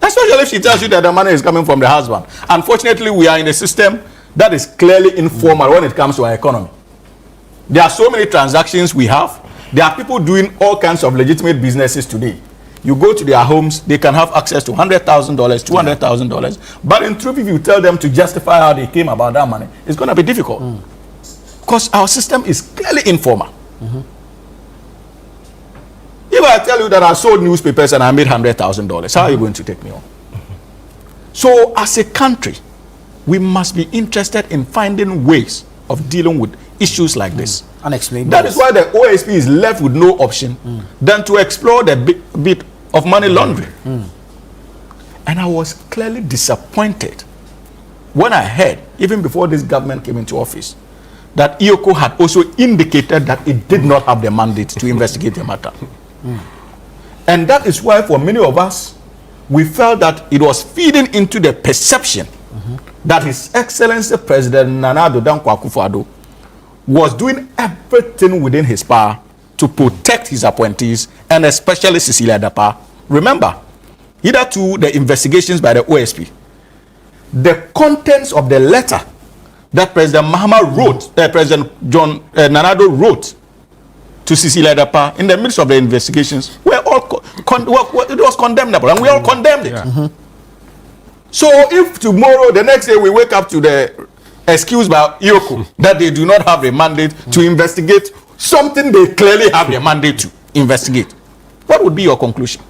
Especially if she tells you that the money is coming from the husband. Unfortunately, we are in a system that is clearly informal when it comes to our economy. There are so many transactions we have. There are people doing all kinds of legitimate businesses today. You go to their homes, they can have access to $100,000, $200,000. But in truth, if you tell them to justify how they came about that money, it's going to be difficult. Because our system is clearly informal. If I tell you that I sold newspapers and I made $100,000, how are you going to take me on? So as a country, we must be interested in finding ways of dealing with issues like this. Unexplained. That is why the OSP is left with no option than to explore the bit of money laundering. And I was clearly disappointed when I heard, even before this government came into office, that IOCO had also indicated that it did not have the mandate to investigate the matter. And that is why for many of us, we felt that it was feeding into the perception that His Excellency President Nana Addo Dankwa Akufo-Addo was doing everything within his power to protect his appointees, and especially Cecilia Dapa. Remember, hitherto the investigations by the OSP, the contents of the letter that President Mahama wrote, President John Nana Addo wrote to Cecilia Dapa in the midst of the investigations were all it was condemnable, and we all condemned it. Mm-hmm. So if tomorrow, the next day, we wake up to the excuse by IOCO that they do not have a mandate to investigate something they clearly have a mandate to investigate, what would be your conclusion?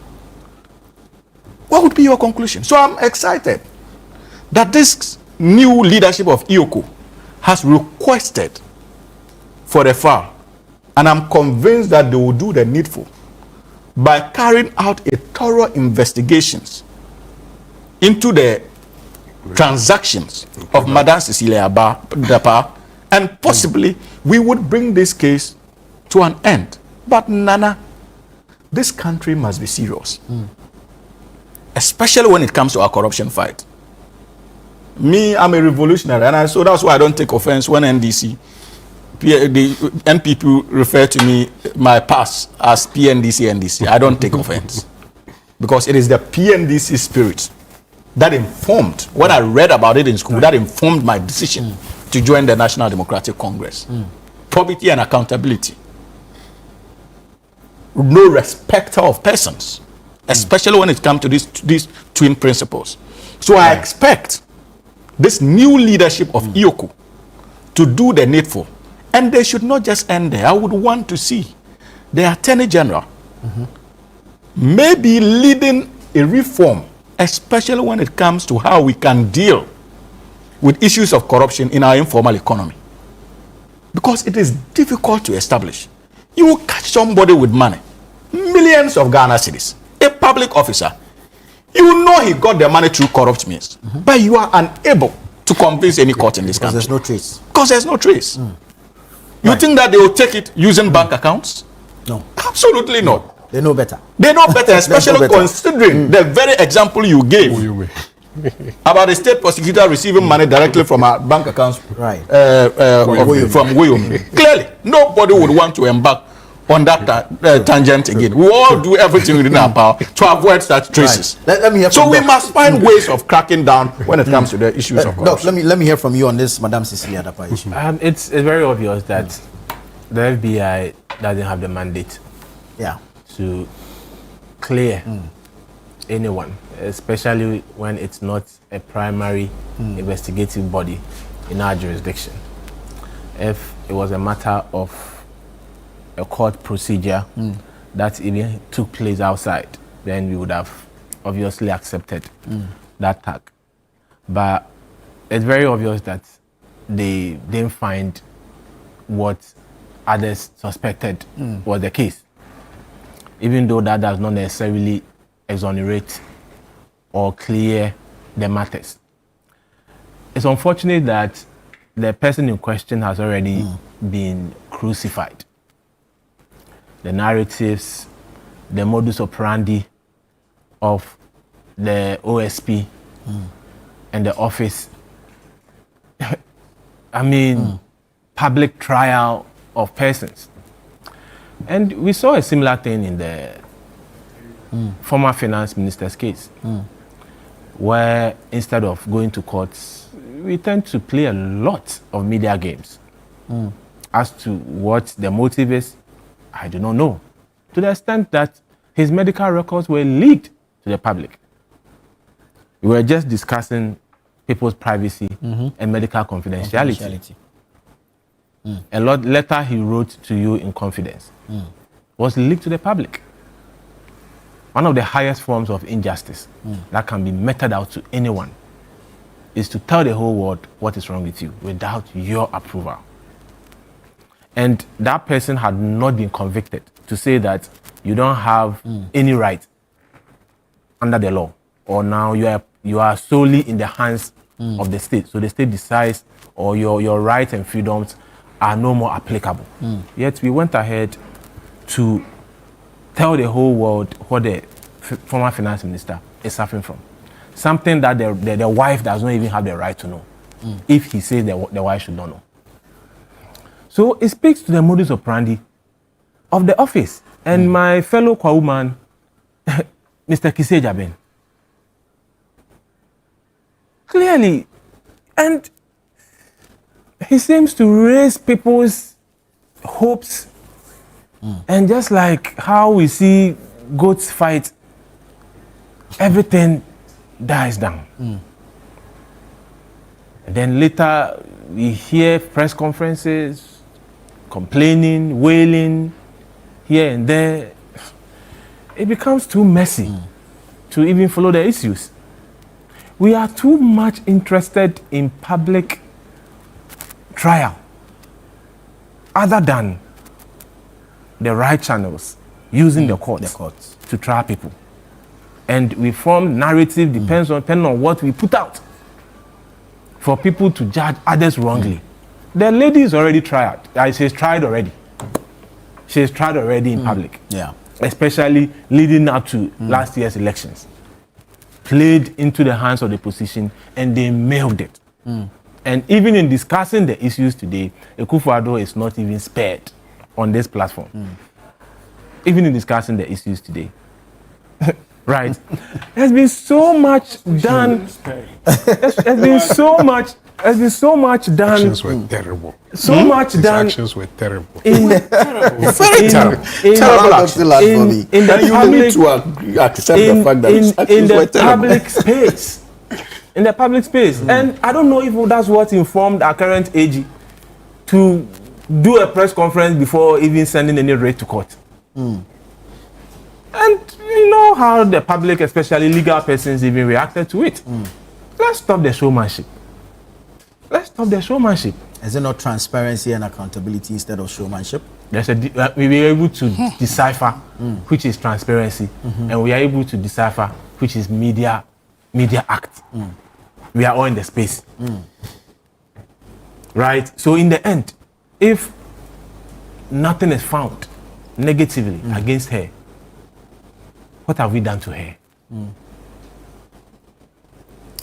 What would be your conclusion? So I'm excited that this new leadership of IOCO has requested for the file, and I'm convinced that they will do the needful by carrying out a thorough investigations into the transactions of Madam Cecilia Dapa, and possibly we would bring this case to an end. But Nana, this country must be serious, especially when it comes to our corruption fight. Me, I'm a revolutionary, and so that's why I don't take offense when NDC, the NPP refer to me, my past, as PNDC. I don't take offense because it is the PNDC spirit that informed, when I read about it in school, that informed my decision to join the National Democratic Congress. Probity and accountability. No respecter of persons, especially when it comes to these twin principles. So I expect this new leadership of IOCO to do the needful. And they should not just end there. I would want to see the Attorney General maybe leading a reform, especially when it comes to how we can deal with issues of corruption in our informal economy. Because it is difficult to establish. You will catch somebody with money, millions of Ghana cedis, a public officer. You know he got the money through corrupt means, but you are unable to convince any court in this country. There's no trace. Because there's no trace. You think that they will take it using bank accounts? No. Absolutely not. They know better. They know better, especially considering the very example you gave about the state prosecutor receiving money directly from our bank accounts, right? From William. Clearly, nobody would want to embark on that tangent again. We all do everything within our power to avoid such traces. Right. Let me hear so we must find ways of cracking down when it comes to the issues of corruption. Doc, let me hear from you on this, Madam Cecilia Dapa issue. It's very obvious that the FBI doesn't have the mandate to clear anyone, especially when it's not a primary investigative body in our jurisdiction. If it was a matter of a court procedure that even took place outside, then we would have obviously accepted that tag. But it's very obvious that they didn't find what others suspected was the case, even though that does not necessarily exonerate or clear the matters. It's unfortunate that the person in question has already been crucified. The narratives, the modus operandi of the OSP and the office, I mean, public trial of persons. And we saw a similar thing in the former finance minister's case, where instead of going to courts, we tend to play a lot of media games. As to what the motive is, I do not know. To the extent that his medical records were leaked to the public. We were just discussing people's privacy and medical confidentiality. A letter he wrote to you in confidence was leaked to the public. One of the highest forms of injustice that can be meted out to anyone is to tell the whole world what is wrong with you without your approval. And that person had not been convicted to say that you don't have any right under the law, or now you are solely in the hands of the state. So the state decides, or your rights and freedoms are no more applicable. Yet we went ahead to tell the whole world what the former finance minister is suffering from. something that the wife does not even have the right to know, if he says the wife should not know. So it speaks to the modus operandi of the office. And my fellow Kwauman, Mr. Kisejaben, clearly, and he seems to raise people's hopes, and just like how we see goats fight, everything dies down. And then later we hear press conferences, complaining, wailing, here and there. It becomes too messy to even follow the issues. We are too much interested in public trial other than the right channels, using the courts to trial people. And we form narrative depending on what we put out for people to judge others wrongly. The lady is already tried. She's tried already. She's tried already in public. Yeah. Especially leading up to last year's elections. Played into the hands of the opposition and they mailed it. And even in discussing the issues today, Akufo-Addo is not even spared on this platform. Even in discussing the issues today. Right? There's been so much done. There's been so much done. Actions were terrible. So much His done. actions were terrible. In Very terrible. Terrible action for me. In the And you need to accept the fact that his actions were terrible. public space. In the public space. And I don't know if that's what informed our current AG to do a press conference before even sending any writ to court. And you know how the public, especially legal persons, even reacted to it. Let's stop the showmanship. Let's stop the showmanship. Is it not transparency and accountability instead of showmanship? There's we were able to decipher which is transparency, and we are able to decipher which is media act. We are all in the space. Right? So in the end, if nothing is found negatively against her, what have we done to her?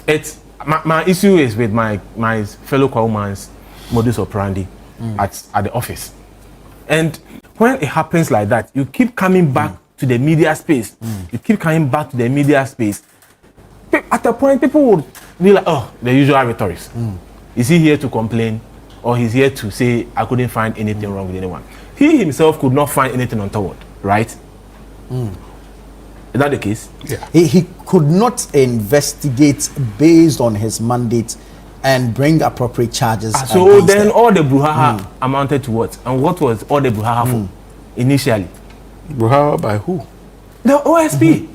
It's my issue is with my fellow Kwauman's modus operandi at the office. And when it happens like that, you keep coming back to the media space. You keep coming back to the media space. At a point, people would be like, oh, the usual rhetorics. Is he here to complain? Or he's here to say, I couldn't find anything wrong with anyone? He himself could not find anything untoward, right? Is that the case? Yeah. He could not investigate based on his mandate and bring appropriate charges. So then all the brouhaha amounted to what? And what was all the brouhaha for initially? Brouhaha by who? The OSP.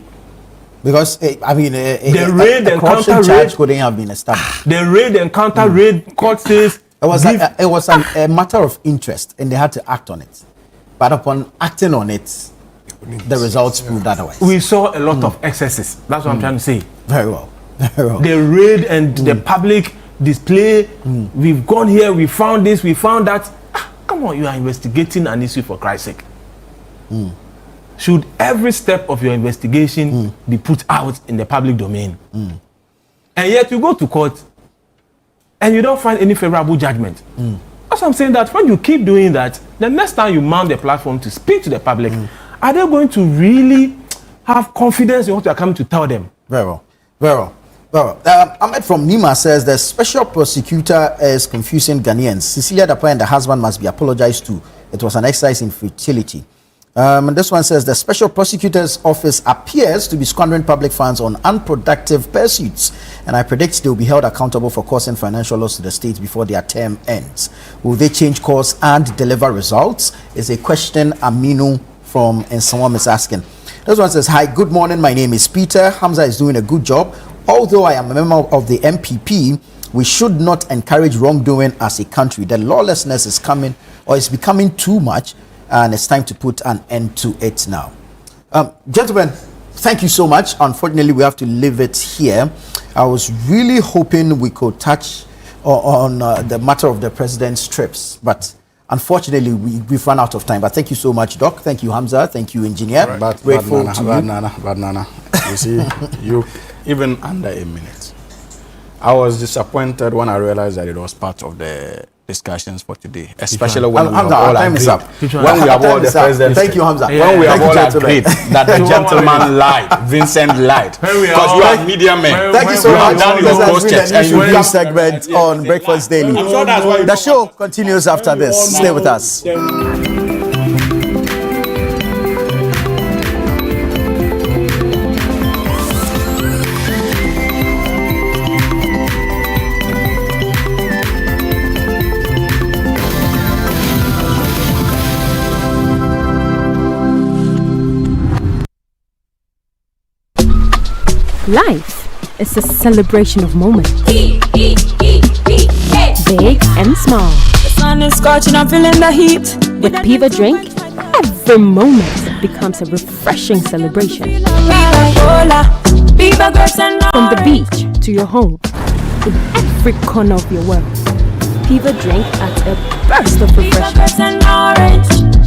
Because, I mean, the raid and counter charge couldn't have been established. The raid and counter raid, court says... It was a matter of interest and they had to act on it. But upon acting on it, the results proved otherwise. We saw a lot of excesses. That's what I'm trying to say. Very well. Very well. The raid and the public display. We've gone here, we found this, we found that. Come on, you are investigating an issue for Christ's sake. Should every step of your investigation be put out in the public domain? And yet you go to court and you don't find any favorable judgment. That's what I'm saying, that when you keep doing that, the next time you mount the platform to speak to the public, are they going to really have confidence in what you are coming to tell them? Very well. Very well. Very well. Ahmed from Nima says the special prosecutor is confusing Ghanaians. Cecilia Dapo and the husband must be apologized to. It was an exercise in futility. And this one says the special prosecutor's office appears to be squandering public funds on unproductive pursuits, and I predict they will be held accountable for causing financial loss to the state before their term ends. Will they change course and deliver results? Is a question Aminu from Nsawam is asking. This one says, hi, good morning, my name is Peter. Hamza is doing a good job. Although I am a member of the MPP, we should not encourage wrongdoing as a country. The lawlessness is coming, or is becoming too much, and it's time to put an end to it now. Gentlemen, thank you so much. Unfortunately, we have to leave it here. I was really hoping we could touch on the matter of the president's trips, but unfortunately, we've run out of time. But thank you so much, Doc. Thank you, Hamza. Thank you, Engineer. Bad Nana. You see, even under a minute. I was disappointed when I realized that it was part of the discussions for today, especially when we have all agreed. When we have all the president. Thank you, Hamza. When we have all agreed that the gentleman lied, Vincent lied, because you are media men. Thank you so much. Done your post checks and you review segment on Breakfast Daily. The show continues after this. Stay with us. Life is a celebration of moments. Big and small. The sun is scorching, I'm feeling the heat. With Piva Drink, every moment becomes a refreshing celebration. From the beach to your home, in every corner of your world. Piva Drink at a burst of refreshment.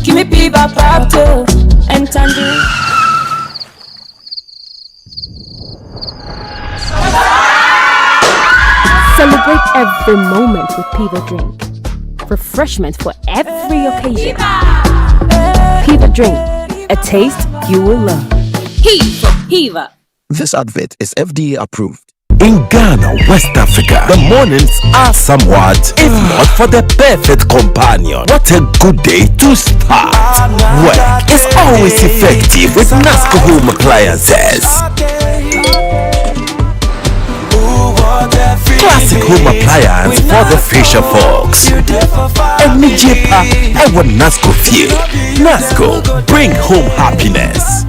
Give me Piva Pop too and tangerine. Celebrate every moment with Piva Drink. Refreshment for every occasion. Piva Drink, a taste you will love. Piva. This advert is FDA approved. In Ghana, West Africa, the mornings are somewhat, if not for the perfect companion. What a good day to start. Work is always effective with NASCO home appliances. Classic home appliance for the fisher folks. And Nijepa, I want NASCO feel. NASCO, bring home happiness.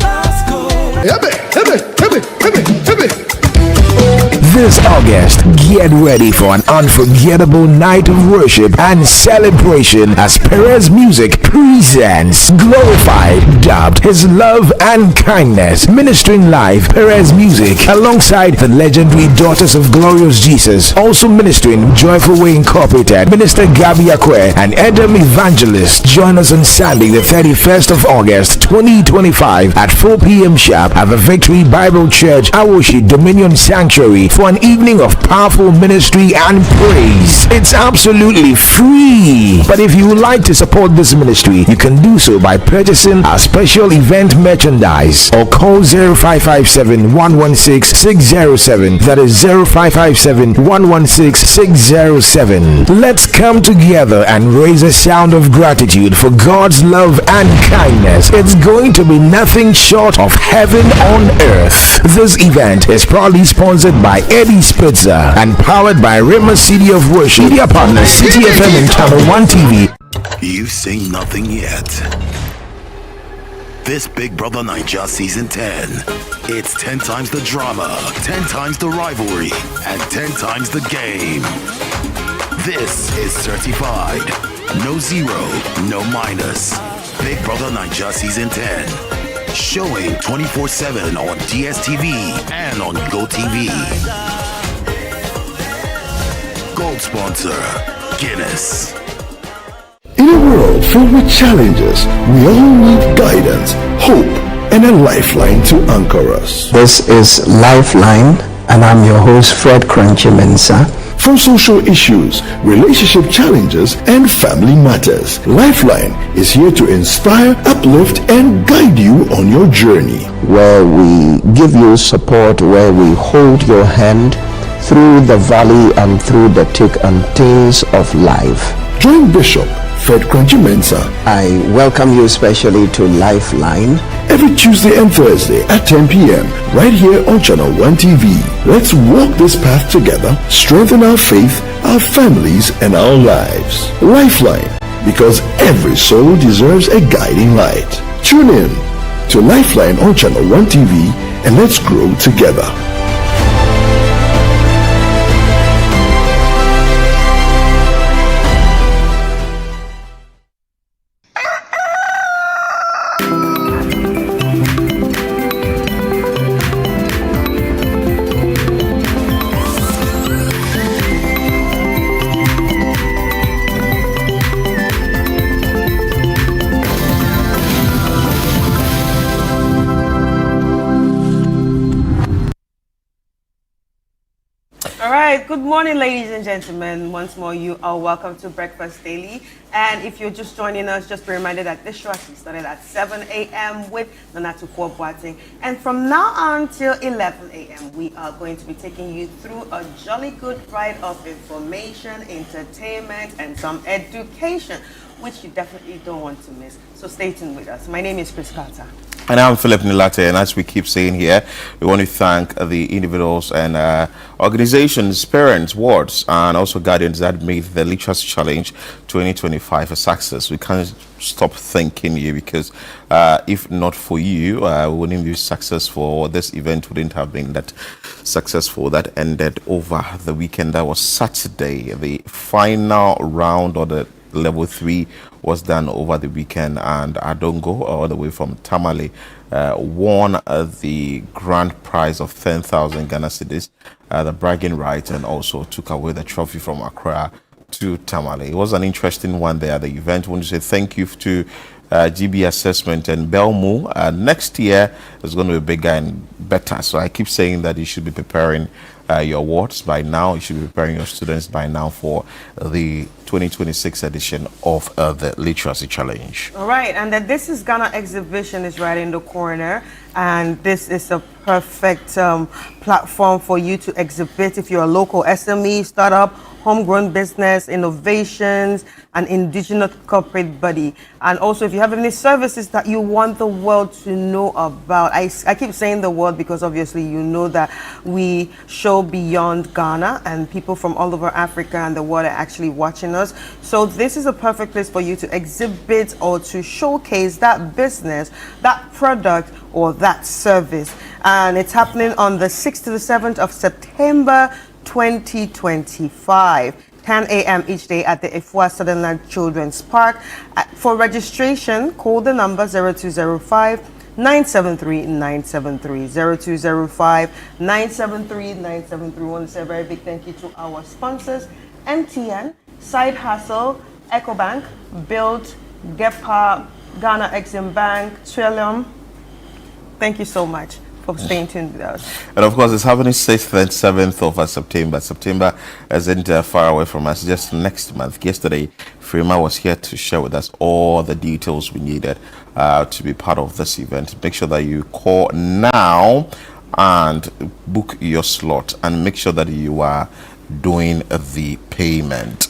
This August, get ready for an unforgettable night of worship and celebration as Perez Music presents Glorified, dubbed His Love and Kindness, ministering live Perez Music alongside the legendary Daughters of Glorious Jesus, also ministering Joyful Way Incorporated, Minister Gabi Akwe and Edom Evangelist. Join us on Sunday, the 31st of August, 2025 at 4 p.m. sharp at the Victory Bible Church, Awoshi Dominion Sanctuary for an evening of powerful ministry and praise. It's absolutely free. But if you would like to support this ministry, you can do so by purchasing our special event merchandise or call 0557-116-607. That is 0557-116-607. Let's come together and raise a sound of gratitude for God's love and kindness. It's going to be nothing short of heaven on earth. This event is proudly sponsored by Eddie Spitzer and powered by Rima City of Worship. Media partner CTFM and Channel 1 TV. You've seen nothing yet. This Big Brother Naija Season 10. It's 10 times the drama, 10 times the rivalry, and 10 times the game. This is certified. No zero, no minus. Big Brother Naija Season 10. Showing 24/7 on DSTV and on GoTV. Gold sponsor, Guinness. In a world filled with challenges, we all need guidance, hope, and a lifeline to anchor us. This is Lifeline, and I'm your host, Fred Crunchy Mensa. From social issues, relationship challenges, and family matters, Lifeline is here to inspire, uplift, and guide you on your journey. Where we give you support, where we hold your hand through the valley and through the thick and thins of life. Join Bishop Fred Crunchy Mensa. I welcome you especially to Lifeline. Every Tuesday and Thursday at 10 p.m. right here on Channel 1 TV. Let's walk this path together, strengthen our faith, our families, and our lives. Lifeline, because every soul deserves a guiding light. Tune in to Lifeline on Channel 1 TV and let's grow together. right, good morning, ladies and gentlemen. Once more, you are welcome to Breakfast Daily. And if you're just joining us, just be reminded that this show actually started at 7 a.m. with Nanatu Boateng. And from now on till 11 a.m., we are going to be taking you through a jolly good ride of information, entertainment, and some education, which you definitely don't want to miss. So stay tuned with us. My name is Chris Carter. And I'm Philip Nilate, and as we keep saying here, we want to thank the individuals and organizations, parents, wards, and also guardians that made the Literacy Challenge 2025 a success. We can't stop thanking you because if not for you, we wouldn't be successful. This event wouldn't have been that successful. That ended over the weekend. That was Saturday. The final round or the level 3 was done over the weekend, and Adongo, all the way from Tamale, won the grand prize of 10,000 Ghana cedis, the bragging right, and also took away the trophy from Accra to Tamale. It was an interesting one there at the event. I want to say thank you to GB Assessment and Belmo. Next year is going to be bigger and better, so I keep saying that you should be preparing your awards by now. You should be preparing your students by now for the 2026 edition of the Literacy Challenge. All right, and then This Is Ghana exhibition is right in the corner, and this is a perfect platform for you to exhibit if you're a local SME, startup, homegrown business, innovations, and indigenous corporate body. And also, if you have any services that you want the world to know about, I keep saying the world because obviously you know that we show beyond Ghana, and people from all over Africa and the world are actually watching us. So this is a perfect place for you to exhibit or to showcase that business, that product, or that service. And it's happening on the 6th to the 7th of September 2025, 10 a.m. each day at the Ifua Sutherland Children's Park. For registration, call the number 0205 973 973 0205 973 973. I want to say a very big thank you to our sponsors: MTN, Side Hustle, EcoBank, Build, Gepa, Ghana Exim Bank, Trillium. Thank you so much for staying tuned with us. And of course, it's happening 6th and 7th of September. September isn't far away from us, just next month. Yesterday, Frema was here to share with us all the details we needed to be part of this event. Make sure that you call now and book your slot, and make sure that you are doing the payment.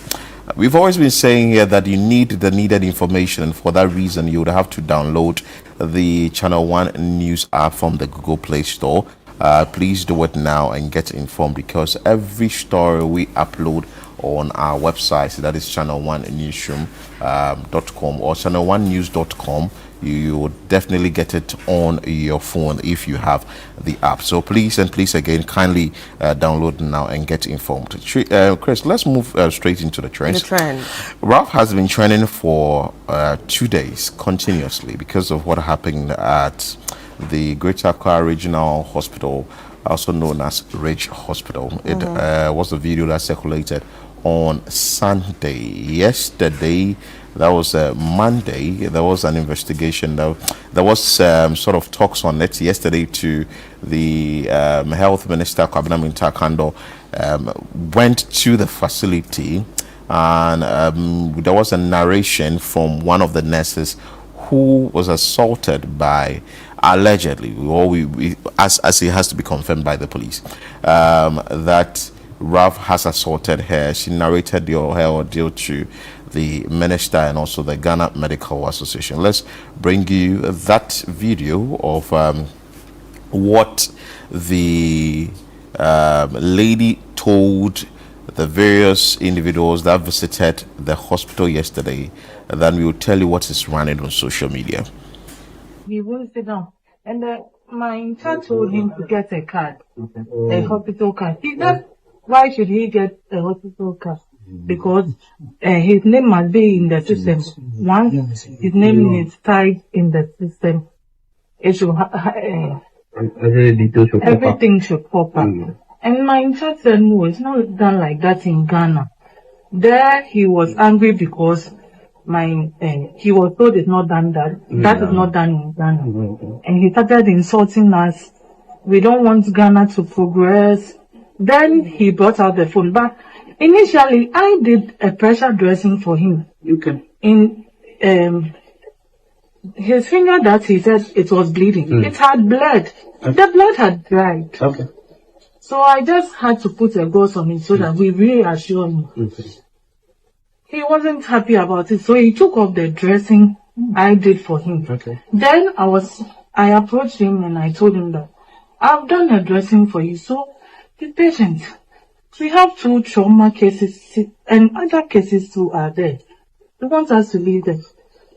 We've always been saying here that you need the needed information, and for that reason you would have to download the Channel One News app from the Google Play Store. Please do it now and get informed, because every story we upload on our website, that is channel1newsroom.com or channel1news.com, you would definitely get it on your phone if you have the app. So please again, kindly download now and get informed. Chris, let's move straight into the trends. Ralph has been trending for 2 days continuously because of what happened at the Greater Accra Regional Hospital, also known as Ridge Hospital. It was a video that circulated on Sunday. Yesterday, that was Monday, there was an investigation. There was sort of talks on it yesterday to the Health Minister, Kwabena Mintakando, went to the facility, and there was a narration from one of the nurses who was assaulted by, allegedly, as it has to be confirmed by the police, that Ralph has assaulted her. She narrated her ordeal to the minister and also the Ghana Medical Association. Let's bring you that video of what the lady told the various individuals that visited the hospital yesterday. And then we will tell you what is running on social media. He won't sit down. And my intern told him to get a card, a hospital card. Why should he get a hospital card? Because his name must be in the system. Once his name is tied in the system, it should everything should pop up. And my intern said, no, it's not done like that in Ghana. There he was angry because he was told it's not done that. That is not done in Ghana. And he started insulting us. We don't want Ghana to progress. Then he brought out the phone. But initially, I did a pressure dressing for him. In his finger that he said it was bleeding. It had bled. The blood had dried. So I just had to put a gauze on it so that we reassure him. He wasn't happy about it, so he took off the dressing I did for him. Then I approached him and I told him that I've done a dressing for you, so be patient. We have 2 trauma cases and other cases too are there. We want us to leave them.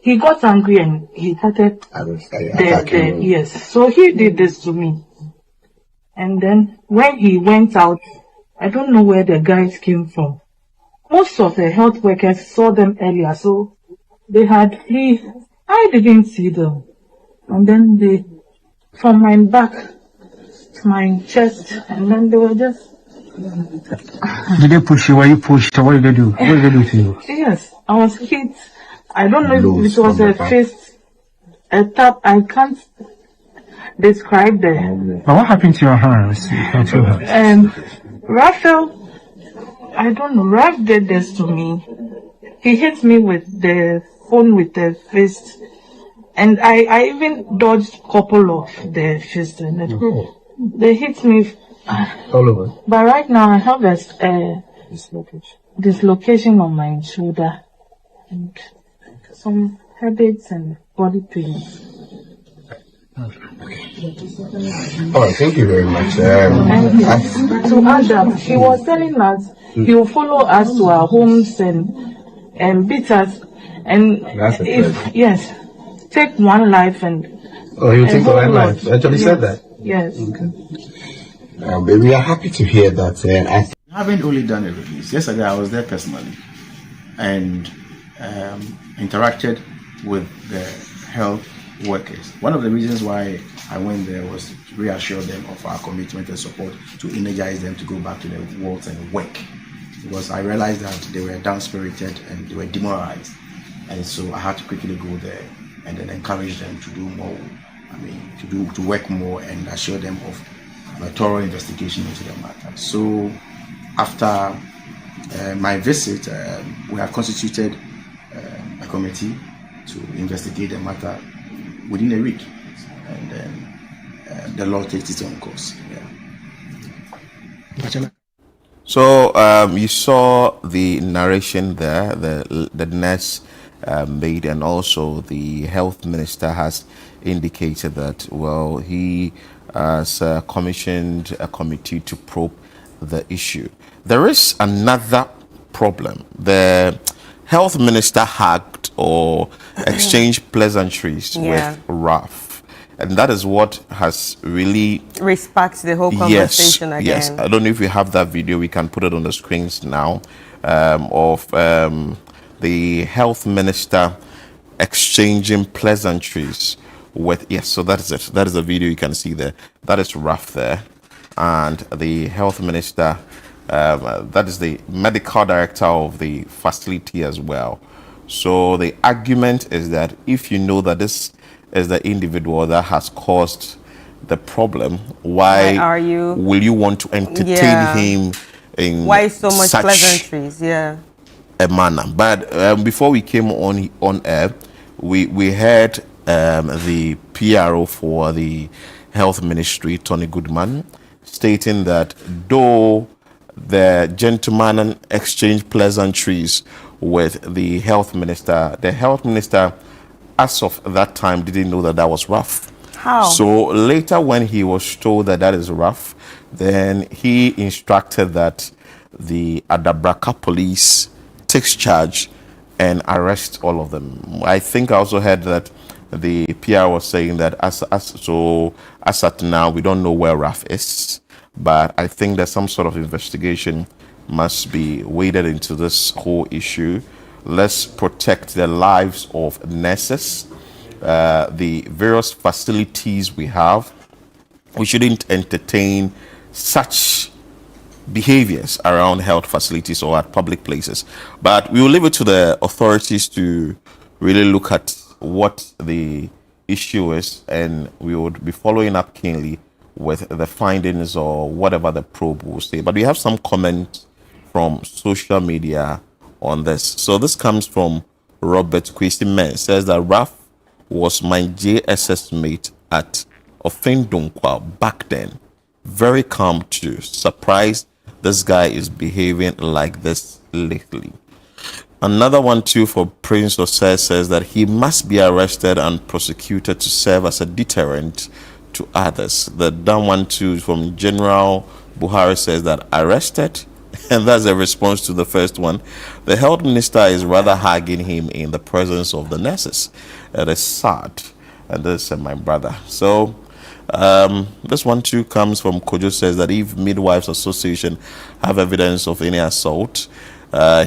He got angry and he started yes. So he did this to me. And then when he went out, I don't know where the guys came from. Most of the health workers saw them earlier, so they had flee. I didn't see them. And then they, from my back to my chest, and then they were just... Did they push you? Were you pushed? Or what did they do? What did they do to you? Yes, I was hit. I don't know if it was a fist, a tap. I can't describe the... But what happened to your hands? Raphael, I don't know, Raph did this to me. He hit me with the phone with the fist. And I even dodged a couple of the fists. They hit me all over. But right now I have a dislocation on my shoulder and some headaches and body pains. Oh, thank you very much. And to add up, he was telling us he will follow us to our homes and beat us. And if take one life and he'll take one life. Actually said that. Yes. But we are happy to hear that. I haven't only done a release. Yesterday I was there personally and interacted with the health workers. One of the reasons why I went there was to reassure them of our commitment and support, to energize them to go back to their work and work. Because I realized that they were down-spirited and they were demoralized. And so I had to quickly go there and then encourage them to do more. To work more and assure them of a thorough investigation into the matter. So after my visit, we have constituted a committee to investigate the matter within a week, and then the law takes its own course. So you saw the narration there, the nurse made, and also the health minister has indicated that, well, he has commissioned a committee to probe the issue. There is another problem. The health minister hacked or exchanged pleasantries with Raf, and that is what has really resparked the whole conversation again. Yes, I don't know if we have that video. We can put it on the screens now of the health minister exchanging pleasantries with, so that is it. That is the video you can see there. That is Raf there, and the health minister, that is the medical director of the facility as well. So the argument is that if you know that this is the individual that has caused the problem, why will you want to entertain him in why so much pleasantries? A manner? But before we came on air, we heard the PRO for the health ministry, Tony Goodman, stating that though the gentleman exchanged pleasantries with the health minister as of that time didn't know that that was Raf. How? So later when he was told that that is Raf, then he instructed that the Adabraka police takes charge and arrest all of them. I think I also heard that the PR was saying that as at now we don't know where Raf is, but I think that some sort of investigation must be waded into this whole issue. Let's protect the lives of nurses, the various facilities we have. We shouldn't entertain such behaviors around health facilities or at public places. But we will leave it to the authorities to really look at what the issue is, and we would be following up keenly with the findings or whatever the probe will say. But we have some comments from social media on this. So this comes from Robert Kwesi. Says that Raf was my JSS mate at Ofendunkwa back then. Very calm too. Surprised this guy is behaving like this lately. Another one too for Prince Osei says that he must be arrested and prosecuted to serve as a deterrent to others. The done one too from General Buhari says that arrested, and that's a response to the first one. The health minister is rather hugging him in the presence of the nurses. It is sad, and this is my brother. So this one too comes from Kojo says that if Midwives Association have evidence of any assault,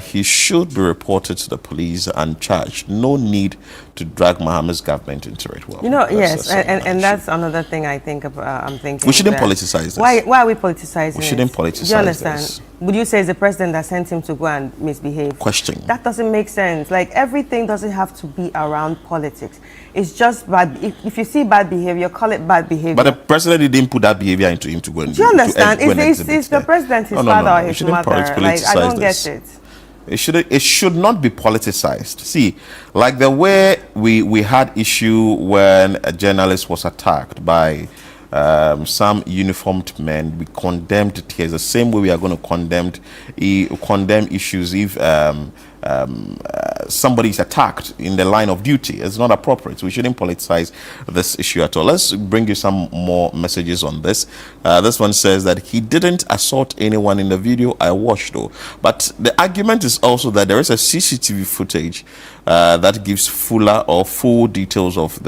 he should be reported to the police and charged. No need to drag Mohammed's government into it. Well, yes, and that's another thing I think about. I'm thinking we shouldn't politicize this. Why are we politicizing? We shouldn't politicize. Do you understand? This. Would you say it's the president that sent him to go and misbehave? Question. That doesn't make sense. Like, everything doesn't have to be around politics. It's just bad. If you see bad behavior, call it bad behavior. But the president didn't put that behavior into him to go and do you understand? Is the president his father or his mother? Like, I don't get it. It should not be politicized. See, like the way we had issue when a journalist was attacked by some uniformed men, we condemned it here. The same way we are going to condemn issues if somebody is attacked in the line of duty. It's not appropriate. We shouldn't politicize this issue at all. Let's bring you some more messages on this. This one says that he didn't assault anyone in the video I watched though. But the argument is also that there is a CCTV footage that gives full details of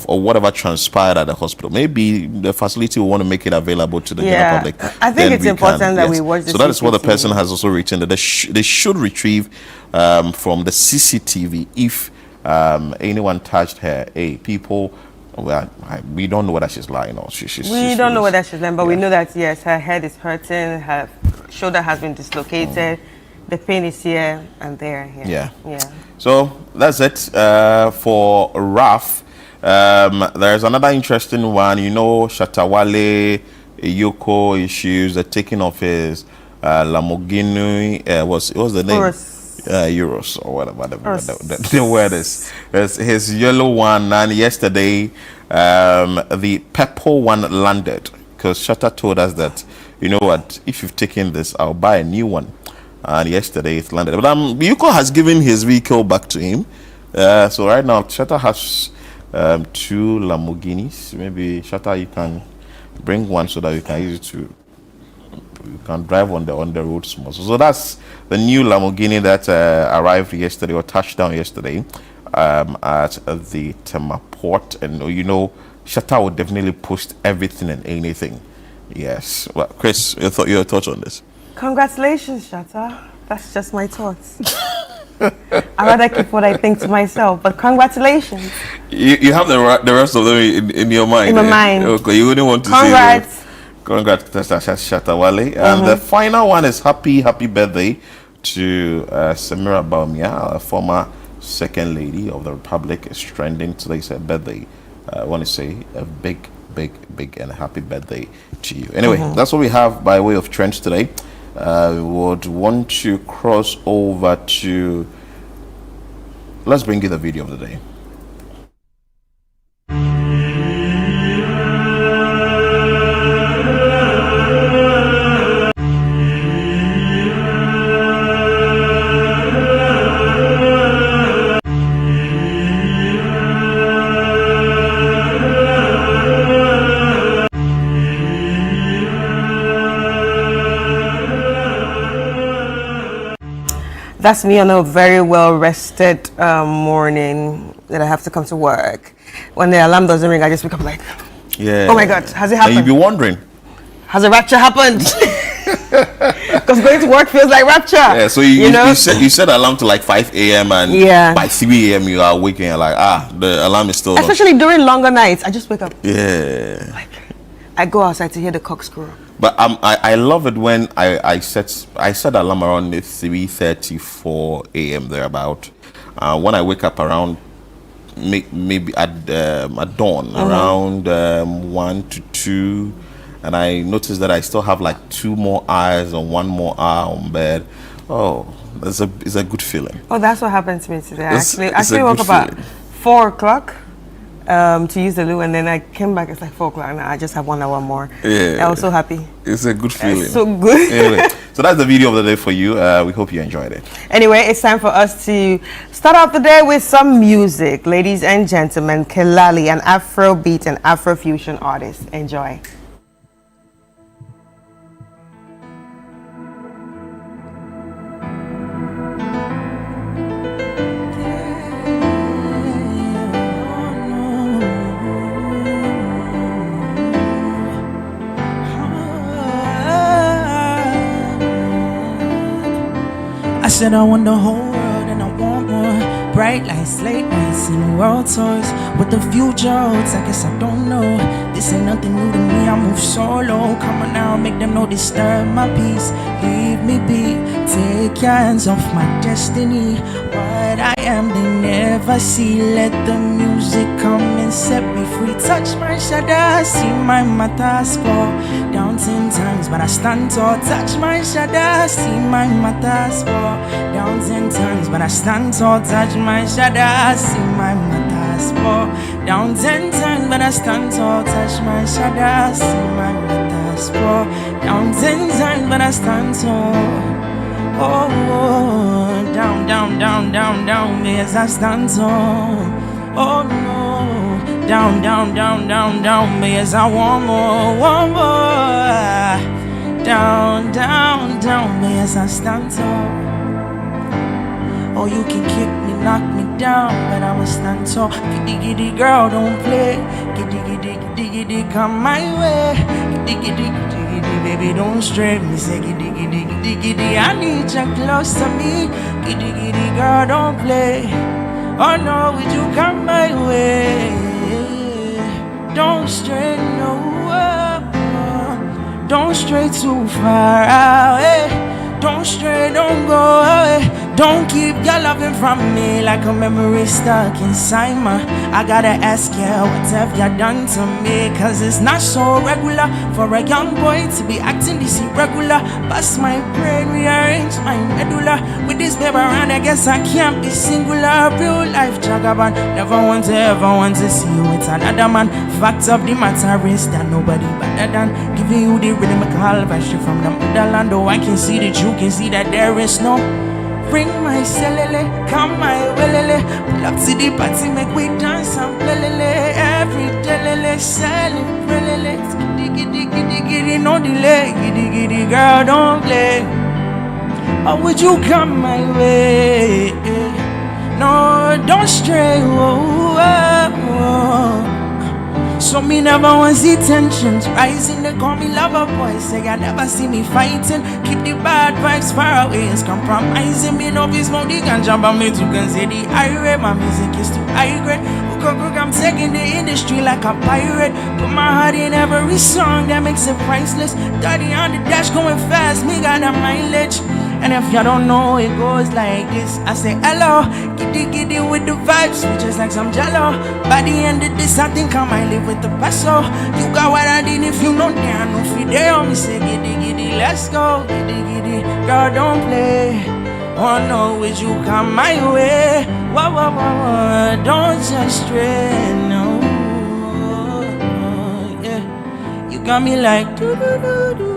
or whatever transpired at the hospital. Maybe the facility will want to make it available to the general public. I think it's important that we watch the So that is what the CCTV. person has also written, that they should retrieve from the CCTV if anyone touched her. Hey, people, we don't know whether she's lying or we don't know whether she's lying, but we know that, yes, her head is hurting, her shoulder has been dislocated, the pain is here and there. Yeah. So that's it for Raf. There's another interesting one. You know, Shatta Wale, Yoko issues, the taking of his Lamborghini. It was the name? Euros or whatever the word is. It's his yellow one, and yesterday the purple one landed because Shatta told us that, you know what, if you've taken this, I'll buy a new one. And yesterday it landed. But Yoko has given his vehicle back to him. So right now Shatta has 2 Lamborghinis. Maybe Shatta, you can bring one so that you can use it to, you can drive on the road small. So that's the new Lamborghini that arrived yesterday or touched down yesterday at the Tema port. And you know, Shatta will definitely post everything and anything. Yes. Well, Chris, your thoughts on this? Congratulations, Shatta. That's just my thoughts. I'd rather keep what I think to myself, but congratulations. You have the rest of them in your mind. In my mind. Okay, you wouldn't want to say congrats, Shatta Wale. And the final one is happy birthday to Samira Baumia, a former second lady of the Republic. Is trending today's her birthday. I want to say a big and happy birthday to you. Anyway, that's what we have by way of trends today. We would want to cross over to, let's bring you the video of the day. That's me on a very well-rested morning that I have to come to work. When the alarm doesn't ring, I just wake up like, oh my God, has it happened? And you'll be wondering, has a rapture happened? Because going to work feels like rapture. Yeah, so you set alarm to like 5 a.m. and by 3 a.m. you are waking and like, the alarm is still especially during longer nights, I just wake up. Yeah. Like, I go outside to hear the cock crow. But I love it when I set alarm around 3:34 a.m. thereabout. When I wake up around maybe at dawn around 1 to 2, and I noticed that I still have like 2 more eyes and 1 more eye on bed. Oh, it's a good feeling. Oh, that's what happened to me today. It's Actually woke up at 4 o'clock to use the loo, and then I came back. It's like 4 o'clock, and I just have 1 hour more. Yeah, I was so happy. It's a good feeling. It's so good. Anyway, so that's the video of the day for you. We hope you enjoyed it. Anyway, it's time for us to start off the day with some music. Ladies and gentlemen, Kelali, an Afrobeat and Afrofusion artist. Enjoy. I said I want the whole world and I want more. Bright lights, late nights, and world tours. What the future holds, I guess I don't know. This ain't nothing new to me, I move solo. Come on now, make them know disturb my peace. Leave me be, take your hands off my destiny. What I am, they never see. Let the music come and set me free. Touch my shadow, see my matters fall down 10 times, but I stand tall. Touch my shadow, see my matters fall down 10 times, but I stand tall. Touch my shadow, see my matters fall down 10 times, but I stand tall. Touch my shadow, see my matters fall down 10 times, but I stand tall. Oh, oh, down, down, down, down, down, as I stand tall. Oh no, down, down, down, down, down, as I want more, want more. Down, down, down, as I stand tall. Oh, you can kick me, knock me down, but I'ma stand tall. Giddy, giddy, girl, don't play. Giddy, giddy, giddy, giddy, come my way. Giddy, giddy, giddy, giddy, baby, don't stray me. Say giddy, giddy, giddy, giddy, I need you close to me. Giddy, giddy, girl, don't play. Oh no, would you come my way? Don't stray, no. Don't stray too far away. Don't stray, don't go away. Don't keep your loving from me like a memory stuck inside my. I gotta ask you, what have you done to me? Cause it's not so regular for a young boy to be acting this irregular. Bust my brain, rearrange my medulla. With this baby around, I guess I can't be singular. Real life jagaban. Never want to ever want to see you with another man. Fact of the matter is that nobody better than giving you the rhythm I call straight from the motherland. Oh, I can see that you can see that there is no. Bring my celele, come my welele. Pull up to the party, make we dance and play. Every day, celebrate. Giddy, giddy, giddy, giddy, no delay. Giddy, giddy, girl, don't play. Or would you come my way? No, don't stray. Whoa, whoa, whoa. So me never want see tensions rising. They call me lover boy. Say I never see me fighting. Keep the bad vibes far away. It's compromising. Me no be smoke the ganja, but me too can say the irate. My music is too high grade. I'm taking the industry like a pirate. Put my heart in every song that makes it priceless. 30 on the dash going fast. Me got a mileage. And if you don't know, it goes like this. I say hello, giddy giddy with the vibes, we just like some jello. By the end of this, I think I might live with the peso. You got what I did if you know there, no fidel. Me say giddy giddy, let's go, giddy giddy. Girl, don't play. Oh no, would you come my way? Whoa, whoa, whoa, whoa. Don't just stray, no. Yeah, you got me like do do do do.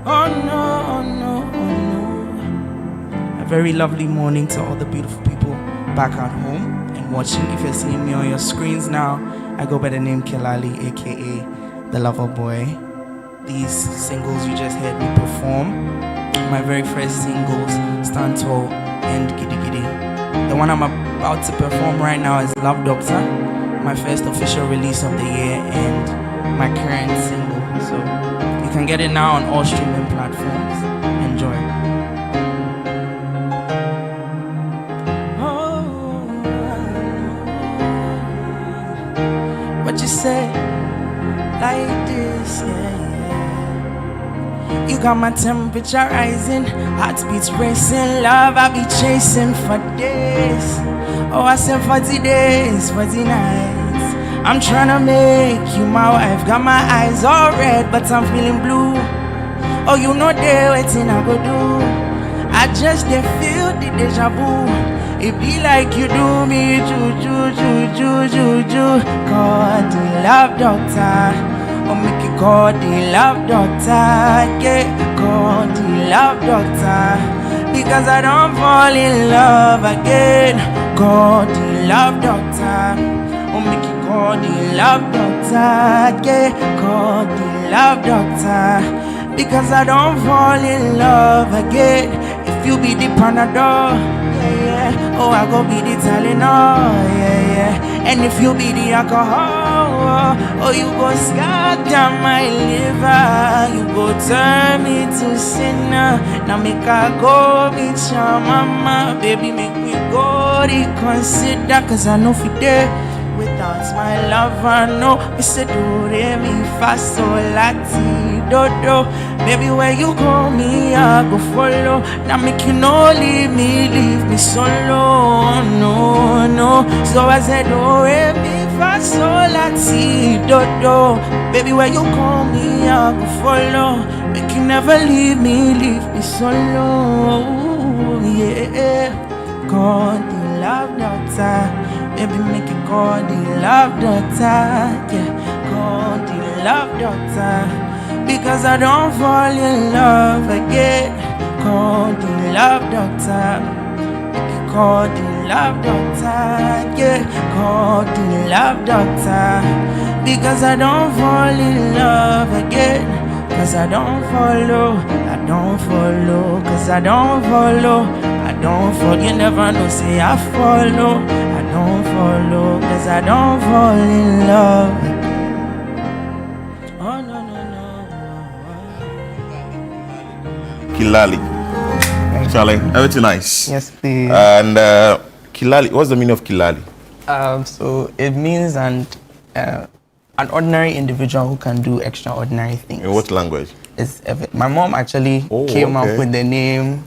Oh no, oh no, oh no. A very lovely morning to all the beautiful people back at home and watching. If you're seeing me on your screens now, I go by the name Kelali, aka the Lover Boy. These singles you just heard me perform, my very first singles, Stand Tall and Giddy Giddy. The one I'm about to perform right now is Love Doctor, my first official release of the year and my current single. So you can get it now on all streaming platforms. Enjoy. Oh, what you say? Like this, yeah, yeah. You got my temperature rising, heartbeats racing, love I be chasing for days. Oh, I said 40 days, 40 nights. I'm tryna make you my wife. Got my eyes all red, but I'm feeling blue. Oh, you know they waiting I go do. I just they feel the deja vu. It be like you do me, call the love doctor. Oh, make you call the love doctor. Yeah, call the love doctor. Because I don't fall in love again. Call the love doctor. Oh, make you call the love doctor. Yeah, call the love doctor. Because I don't fall in love again. If you be the Panadol, yeah, yeah. Oh, I go be the Tylenol, yeah, yeah. And if you be the alcohol, oh, you go scatter my liver. You go turn me to sinner. Now make I go meet your mama. Baby, make me go reconsider. Cause I know for there without my love, I know it's a do, re, mi, fa, sol, la, ti, do, do. Baby, where you go, me, I go follow. Now make you no leave me solo, no, no. So I said, do, re, mi, fa, sol, la, ti, do, do. Baby, where you go, me, I go follow. Make you never leave me solo, yeah. God, the love doctor. Baby, make it call the love doctor, yeah. Call the love doctor. Because I don't fall in love again. Call the love doctor. Make it call the love doctor, yeah. Call the love doctor. Because I don't fall in love again. Cause I don't follow, cause I don't follow, you never know, say I follow, I don't follow, cause I don't fall in love again. Oh no, no, no. Kilali. Charlie, everything nice. Yes, please. And Kilali, what's the meaning of Kilali? So it means an ordinary individual who can do extraordinary things. In what language? My mom actually came up with the name,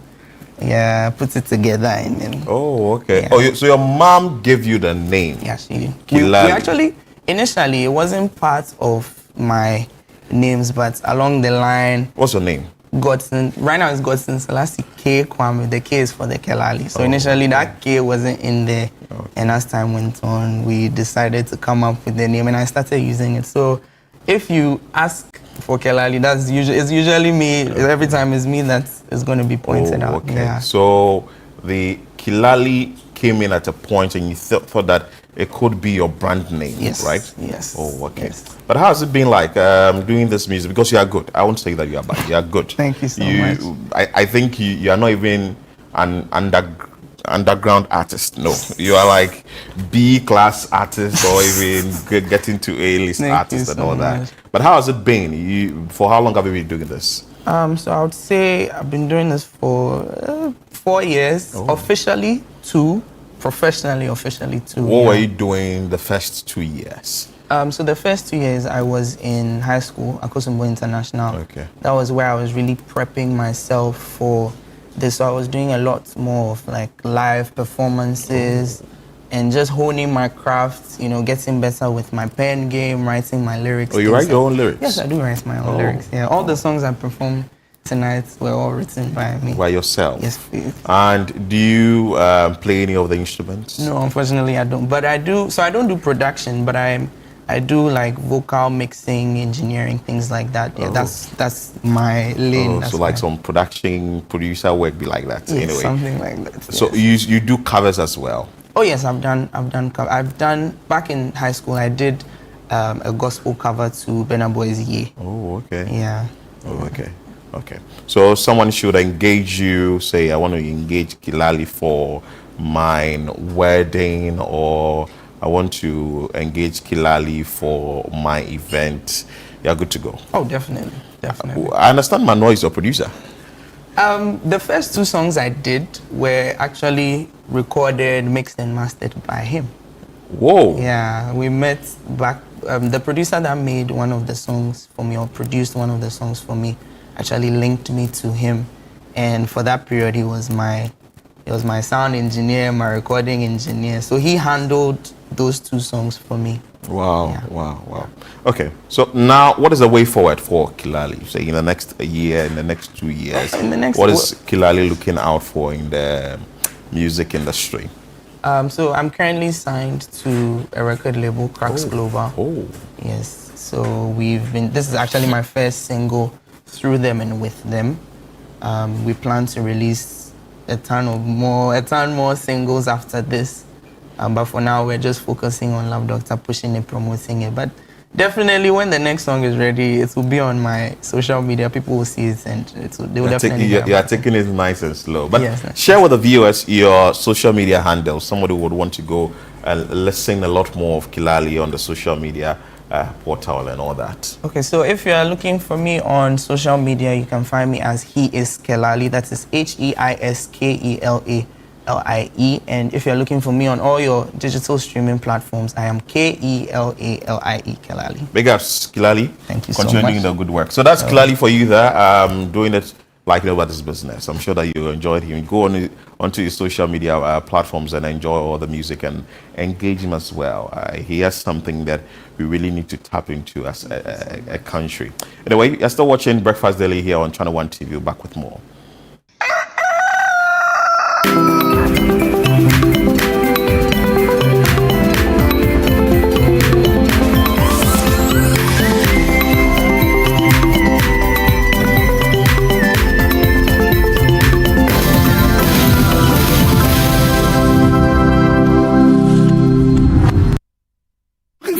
put it together and then. Oh, okay. Yeah. Oh, so your mom gave you the name? Yeah, she did. We actually, initially, it wasn't part of my names, but along the line. What's your name? Godson. Right now it's Godson Selassie K. Kwame. The K is for the Kelali. So initially that K wasn't in there. And as time went on, we decided to come up with the name and I started using it. So if you ask for Kelali, it's usually me. Every time it's me that is going to be pointed out. Okay. Yeah. So the Kilali came in at a point and you thought that it could be your brand name, right? Yes. Oh, okay. Yes. But how has it been like doing this music? Because you are good. I won't say that you are bad. You are good. Thank you so much. I think you are not even an underground artist. No, you are like B-class artist or even getting to A-list artist and all that. But how has it been? For how long have you been doing this? So I would say I've been doing this for 4 years. Officially 2. Professionally, officially 2. What were you doing the first 2 years? So the first 2 years I was in high school, Akosombo International. Okay. That was where I was really prepping myself for this. So I was doing a lot more of like live performances and just honing my craft, getting better with my pen game, writing my lyrics. Oh, you write your own lyrics? Yes, I do write my own lyrics. Yeah, all the songs I perform tonight were all written by me. By yourself? Yes, please. And do you play any of the instruments? No, unfortunately I don't. But I do, so I don't do production, but I do like vocal mixing, engineering, things like that. Yeah, that's my lane. So like some producer work be like that. Yes, anyway. Something like that. So yes. you do covers as well? Oh yes, I've done back in high school. I did a gospel cover to Burna Boy's Ye. Oh, okay. Yeah. Oh, okay. Okay. So someone should engage you, say, I want to engage Kilali for my wedding, or I want to engage Kilali for my event. You're good to go. Oh, definitely. Definitely. I understand Mano is your producer. The first 2 songs I did were actually recorded, mixed and mastered by him. Whoa. Yeah, we met back, the producer that made one of the songs for me, or produced one of the songs for me, actually linked me to him. And for that period, he was my sound engineer, my recording engineer. So he handled those 2 songs for me. Wow, yeah. Wow. Okay, so now what is the way forward for Kilali? Say in the next year, in the next 2 years, what is Kilali looking out for in the music industry? So I'm currently signed to a record label, Cracks Global. Oh. Yes. So this is actually my first single through them and with them. We plan to release a ton more singles after this. But for now, we're just focusing on Love Doctor, pushing it, promoting it. But definitely, when the next song is ready, it will be on my social media. People will see it, and they will definitely. You are taking it nice and slow. But yes, share with the viewers your social media handles. Somebody would want to go and listen a lot more of Kilali on the social media portal and all that. Okay, so if you are looking for me on social media, you can find me as He Is Kelali. That is HEISKELALIE. And if you're looking for me on all your digital streaming platforms, I am KELALIE Kelali. Big ups, Kilali. Thank you so much. Continue doing the good work. So that's Kilali for you there, doing it like nobody's business. I'm sure that you enjoyed him. Go onto his social media platforms and enjoy all the music and engage him as well. He has something that we really need to tap into as a country. Anyway, you're still watching Breakfast Daily here on Channel 1 TV. Back with more.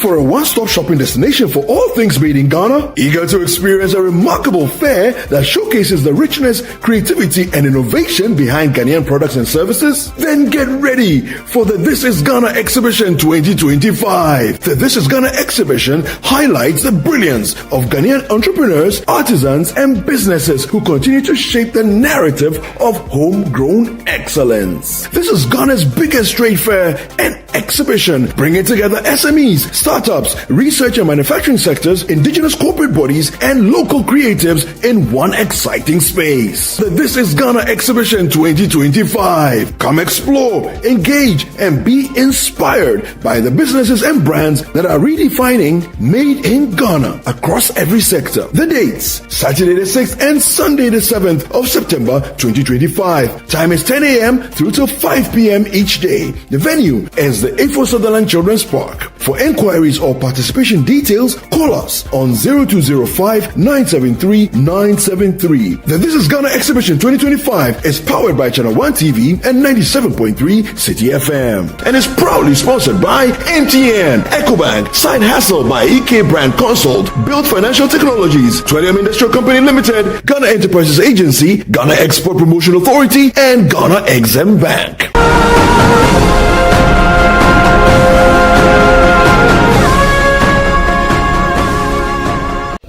For a one-stop shopping destination for all things made in Ghana? Eager to experience a remarkable fair that showcases the richness, creativity, and innovation behind Ghanaian products and services? Then get ready for the This is Ghana Exhibition 2025. The This is Ghana Exhibition highlights the brilliance of Ghanaian entrepreneurs, artisans, and businesses who continue to shape the narrative of homegrown excellence. This is Ghana's biggest trade fair and exhibition, bringing together SMEs, startups, research and manufacturing sectors, indigenous corporate bodies, and local creatives in one exciting space. The This is Ghana Exhibition 2025. Come explore, engage, and be inspired by the businesses and brands that are redefining Made in Ghana across every sector. The dates: Saturday the 6th and Sunday the 7th of September 2025. Time is 10 a.m. through till 5 p.m. each day. The venue is the Afo Sutherland Children's Park. For inquiries or participation details, call us on 0205-973-973. The This is Ghana Exhibition 2025 is powered by Channel 1 TV and 97.3 City FM and is proudly sponsored by MTN, EcoBank, Side Hustle by EK Brand Consult, Build Financial Technologies, 20M Industrial Company Limited, Ghana Enterprises Agency, Ghana Export Promotion Authority, and Ghana Exim Bank.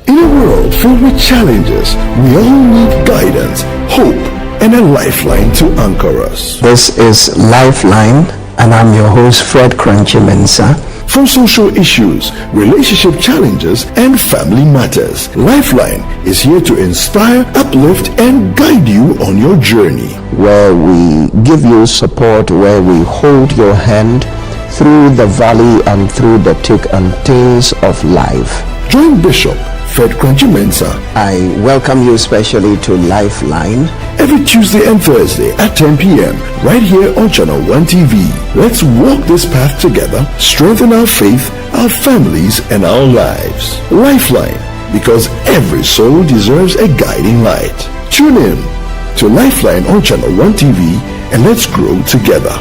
In a world filled with challenges, we all need guidance, hope, and a lifeline to anchor us. This is Lifeline, and I'm your host, Fred Crunchy Mensa. From social issues, relationship challenges, and family matters, Lifeline is here to inspire, uplift, and guide you on your journey. Where we give you support, where we hold your hand through the valley and through the thick and thins of life. Join Bishop Fred Crunchy Mensa. I welcome you especially to Lifeline. Every Tuesday and Thursday at 10 p.m. right here on Channel 1 TV. Let's walk this path together, strengthen our faith, our families, and our lives. Lifeline, because every soul deserves a guiding light. Tune in to Lifeline on Channel 1 TV and let's grow together.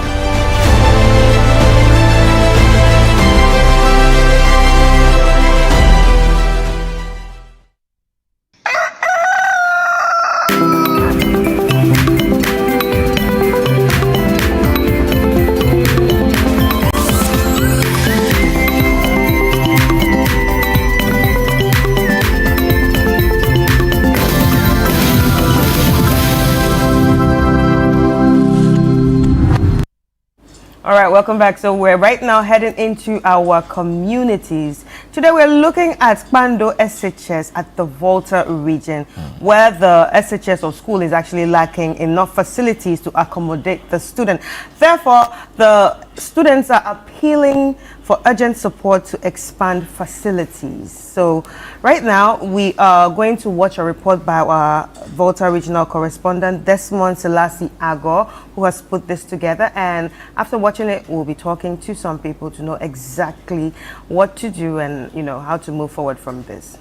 All right, welcome back. So we're right now heading into our communities. Today we're looking at Kpando SHS at the Volta region, where the SHS or school is actually lacking enough facilities to accommodate the student. Therefore, the students are appealing for urgent support to expand facilities. So right now we are going to watch a report by our Volta regional correspondent Desmond Selassie Agor, who has put this together, and after watching it we'll be talking to some people to know exactly what to do and how to move forward from this.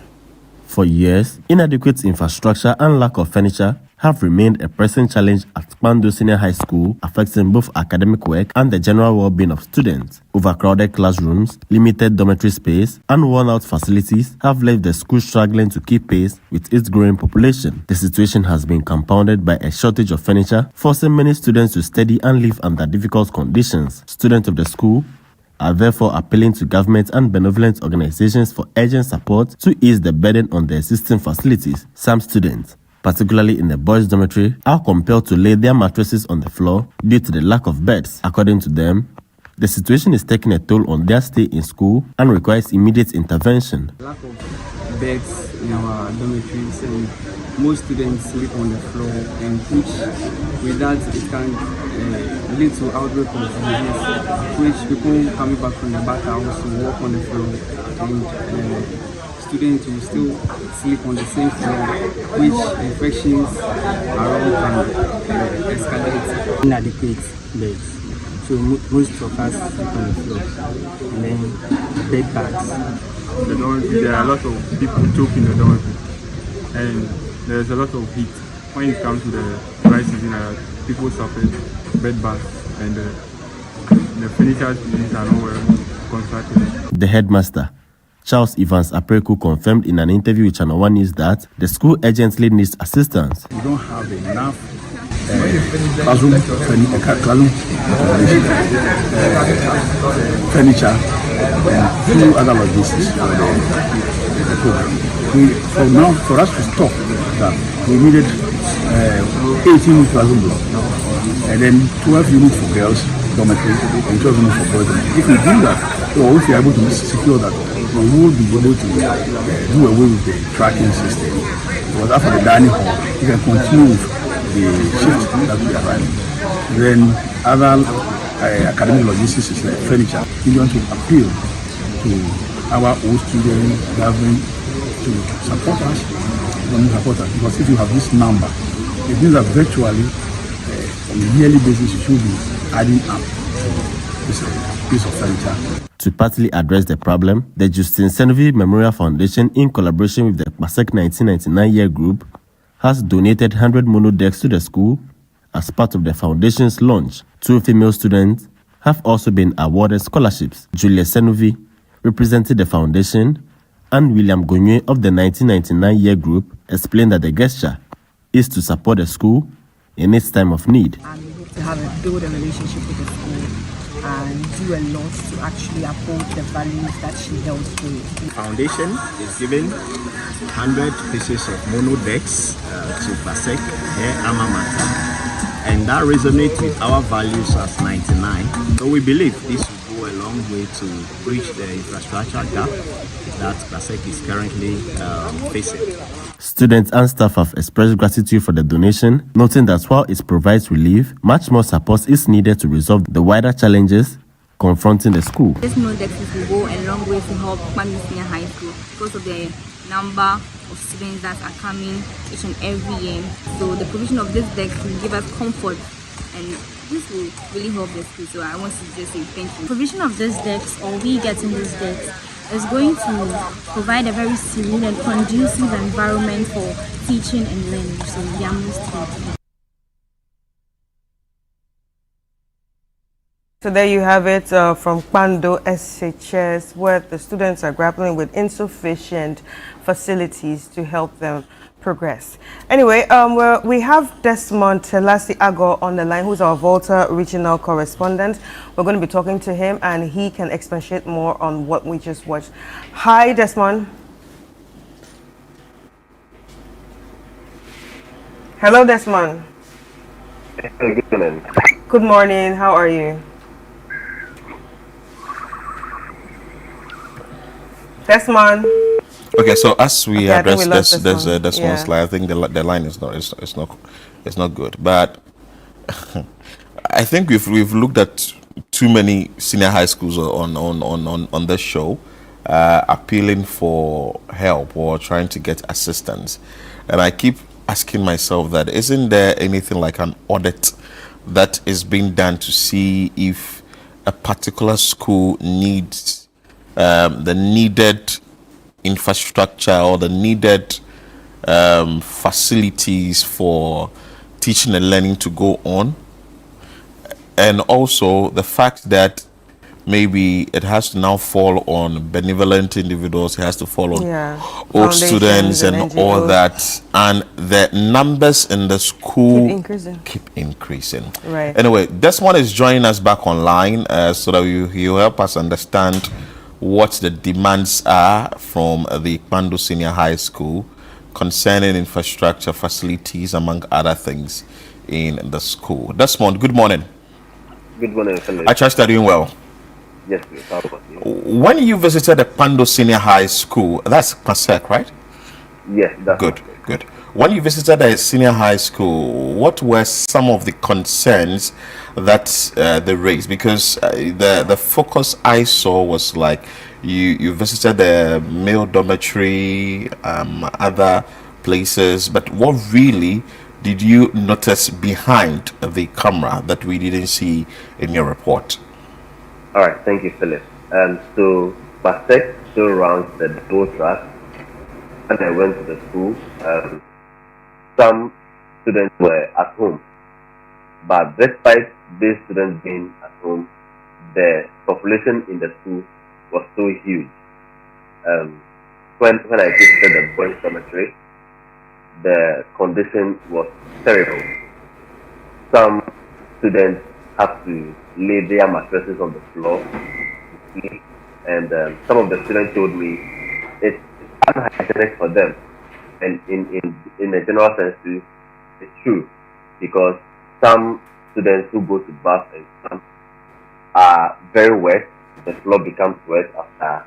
For years, inadequate infrastructure and lack of furniture have remained a pressing challenge at Kpando Senior High School, affecting both academic work and the general well-being of students. Overcrowded classrooms, limited dormitory space, and worn-out facilities have left the school struggling to keep pace with its growing population. The situation has been compounded by a shortage of furniture, forcing many students to study and live under difficult conditions. Students of the school are therefore appealing to government and benevolent organizations for urgent support to ease the burden on the existing facilities. Some students, particularly in the boys' dormitory, are compelled to lay their mattresses on the floor due to the lack of beds. According to them, the situation is taking a toll on their stay in school and requires immediate intervention. Lack of beds in our dormitories, and most students sleep on the floor, and which with that it can lead to outbreak of disease, which people coming back from the bathhouse will walk on the floor, and students will still sleep on the same floor, which infections around can escalate. Inadequate beds, so most of us sleep on the floor, and then bed bags. There are a lot of people choke in the dormitory, and there's a lot of heat. When it comes to the dry season, people suffer bed bags, and the furniture units are not well constructed. The headmaster, Charles Evans Apreku, confirmed in an interview with Channel 1 News that the school urgently needs assistance. We don't have enough classroom furniture and few other logistics for the program. For us to stop that, we needed 18 classroom blocks, and then 12 units for girls dormitory and 12 units for boys dormitory. If we do that, we will be able to secure that we will be able to do away with the tracking system. Because after the dining hall, we can continue with the shift that we are running. Then other academic logistics is like furniture. We want to appeal to our old students, government, to support us. Because if you have this number, it means that virtually on a yearly basis you should be adding up this piece of furniture. To partly address the problem, the Justin Senvi Memorial Foundation, in collaboration with the PASEC 1999 year group, has donated 100 mono decks to the school as part of the foundation's launch. 2 female students have also been awarded scholarships. Julia Senvi, representing the foundation, and William Gonye of the 1999 year group explained that the gesture is to support the school in its time of need. And we hope to build a relationship with the school and do a lot to actually uphold the values that she held true. The foundation is giving 100 pieces of mono decks to PASEC, her alma mater, and that resonates with our values as 99. So we believe this will go a long way to bridge the infrastructure gap that PASEC is currently facing. Students and staff have expressed gratitude for the donation, noting that while it provides relief, much more support is needed to resolve the wider challenges confronting the school. This modex will go a long way to help Kpando Senior High School because of the number of students that are coming each and every year. So the provision of this deck will give us comfort, and this will really help the school. So I want to just say thank you. Provision of this decks, or we getting these decks, is going to provide a very serene and conducive environment for teaching and learning. So we are most thankful. So there you have it from Kpando SHS, where the students are grappling with insufficient facilities to help them progress. Anyway, we have Desmond Selassie Agor on the line, who's our Volta regional correspondent. We're going to be talking to him, and he can expatiate more on what we just watched. Hi, Desmond. Hello, Desmond. Hey, good morning. Good morning. How are you? Desmond. Okay, so as we Okay, I think address we lost this Yeah. one's line, I think the line is not good. But I think we've looked at too many senior high schools on this show, appealing for help or trying to get assistance, and I keep asking myself that isn't there anything like an audit that is being done to see if a particular school needs the needed infrastructure or the needed facilities for teaching and learning to go on, and also the fact that maybe it has to now fall on benevolent individuals, it has to fall on old students and all NGOs. that, and the numbers in the school Keep increasing. Right. Anyway, this one is joining us back online so that you help us understand what the demands are from the Ikpando Senior High School concerning infrastructure, facilities, among other things in the school. Desmond, good morning. Good morning, Philip. I trust you're doing well. Yes, please. How about you? When you visited the Pando Senior High School, that's Pasek, right? Yes, that's good. Good. When you visited the senior high school, what were some of the concerns that they raised? Because the focus I saw was like you visited the male dormitory, other places, but what really did you notice behind the camera that we didn't see in your report? All right, thank you, Philip. So Pasek still runs the dual track, and I went to the school. Some students were at home, but despite these students being at home, the population in the school was so huge. When I visited the boys' dormitory, the condition was terrible. Some students have to lay their mattresses on the floor to sleep, and some of the students told me it's unhygienic for them. And in a general sense too, it's true, because some students who go to bath and some are very wet. The floor becomes wet after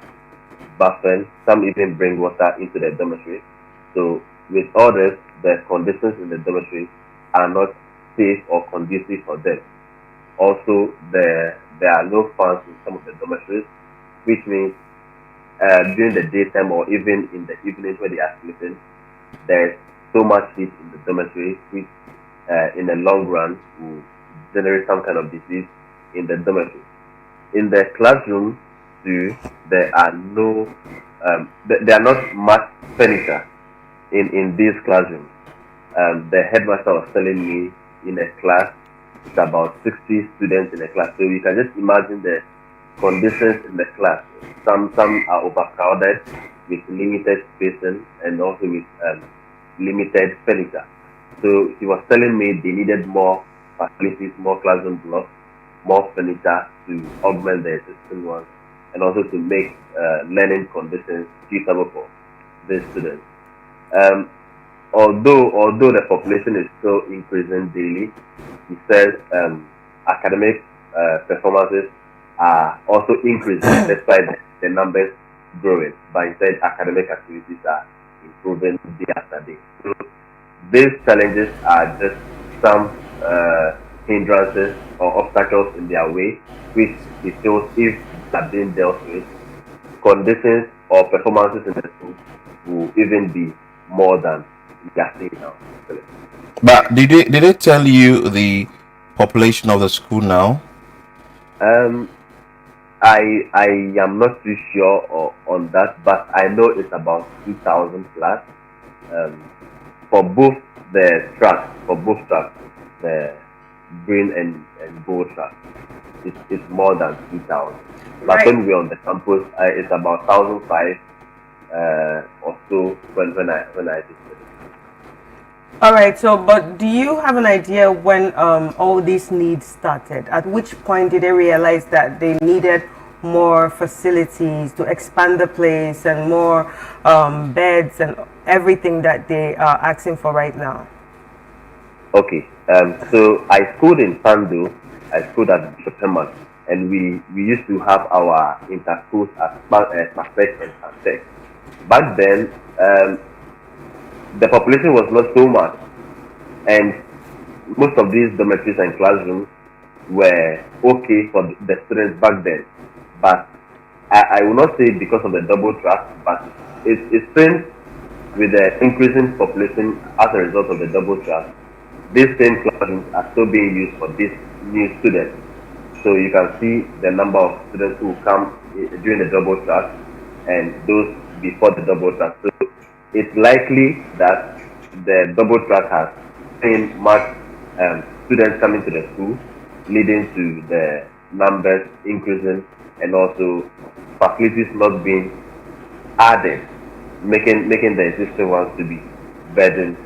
bathing. Some even bring water into the dormitory. So with all this, the conditions in the dormitory are not safe or conducive for them. Also, there are no fans in some of the dormitories, which means during the daytime or even in the evenings when they are sleeping, there's so much heat in the dormitory, which in the long run will generate some kind of disease in the dormitory. In the classroom too, there are not much furniture in these classrooms. The headmaster was telling me in a class, it's about 60 students in a class. So you can just imagine the conditions in the class. Some are overcrowded with limited spacing and also with limited furniture. So he was telling me they needed more facilities, more classroom blocks, more furniture to augment the existing ones, and also to make learning conditions suitable for these students. Although the population is still increasing daily, he says academic performances are also increasing despite the numbers growing. But he said academic activities are improving day after day. So these challenges are just some hindrances or obstacles in their way, which he feels if are being dealt with, conditions or performances in the school will even be more than we are seeing now. But did they tell you the population of the school now? I am not too sure on that, but I know it's about 2,000 plus. For both tracks, the green and gold track, it's more than 2,000. But Right. when we're on the campus, it's about 1,005 or so when I visited. All right. So, but do you have an idea when all these needs started? At which point did they realize that they needed more facilities to expand the place and more beds and everything that they are asking for right now? Okay. So I schooled in Pando. I schooled at Bishop Headmaster. and we used to have our interschools at Pasek and Pasek. Back then, the population was not so much, and most of these dormitories and classrooms were okay for the students back then. But I will not say because of the double track, but it seems with the increasing population as a result of the double track, these same classrooms are still being used for these new students. So you can see the number of students who come during the double track and those before the double track. So it's likely that the double track has seen much students coming to the school, leading to the numbers increasing and also facilities not being added, making the existing ones to be burdened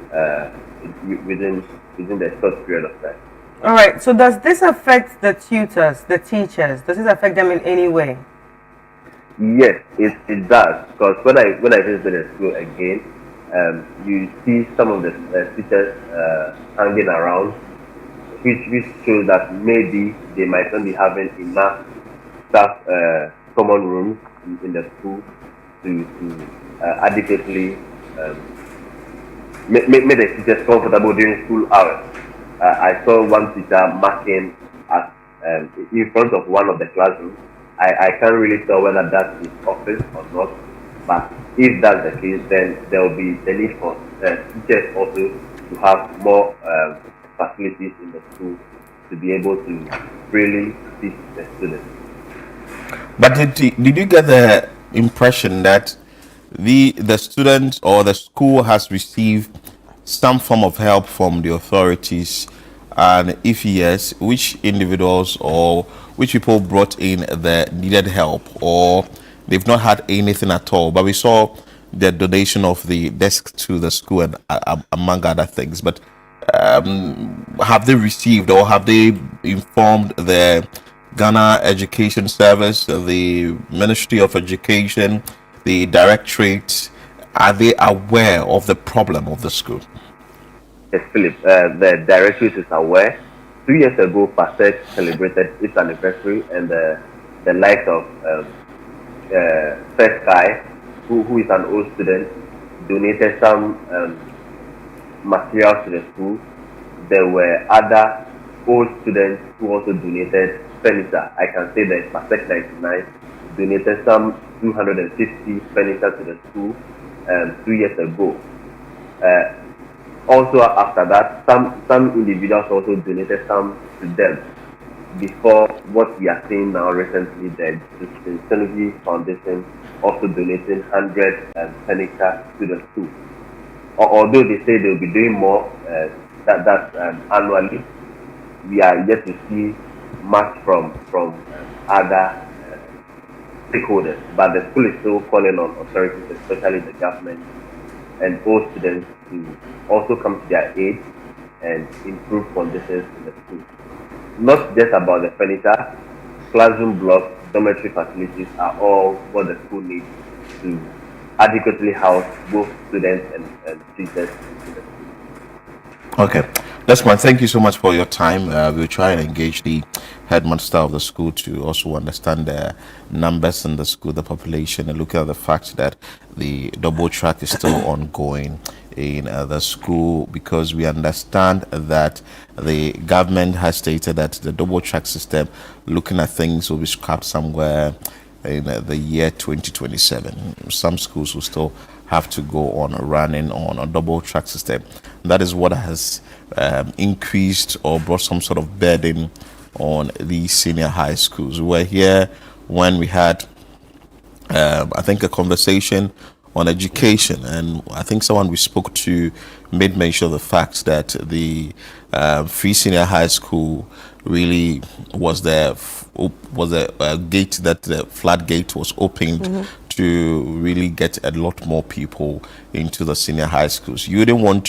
within the short period of time. All right. So does this affect the tutors, the teachers? Does this affect them in any way? Yes, it does. Because when I visited the school again, you see some of the teachers hanging around, which shows that maybe they might not be having enough staff common rooms in the school to adequately make the teachers comfortable during school hours. I saw one teacher marking at in front of one of the classrooms. I can't really tell whether that's his office or not, but if that's the case, then there will be the need for teachers also to have more facilities in the school to be able to really teach the students. But did you get the impression that the student or the school has received some form of help from the authorities? And if yes, which individuals or which people brought in the needed help, or they've not had anything at all? But we saw the donation of the desk to the school and among other things. But have they received or have they informed the Ghana Education Service, the Ministry of Education, the Directorate? Are they aware of the problem of the school? Yes, Philip, the Directorate is aware. 2 years ago, PASEC celebrated its anniversary, and the likes of First Guy, who is an old student, donated some materials to the school. There were other old students who also donated furniture. I can say that PASEC 99 donated some 250 furniture to the school 2 years ago. Also, after that, some individuals also donated some to them. Before what we are seeing now recently, the Synergy Foundation also donating 100 furniture to the school. Although they say they will be doing more annually, we are yet to see much from other stakeholders. But the school is still calling on authorities, especially the government and all students, to also come to their aid and improve conditions in the school. Not just about the furniture, classroom blocks, dormitory facilities are all what the school needs to adequately house both students and teachers in the school. Okay, that's fine. Thank you so much for your time. We'll try and engage the headmaster of the school to also understand the numbers in the school, the population, and look at the fact that the double track is still ongoing in the school, because we understand that the government has stated that the double track system, looking at things, will be scrapped somewhere in the year 2027. Some schools will still have to go on running on a double track system. That is what has increased or brought some sort of burden on the senior high schools. We were here when we had I think a conversation on education, and I think someone we spoke to made mention of the fact that the free senior high school really was the gate, that the floodgate was opened to really get a lot more people into the senior high schools. You didn't want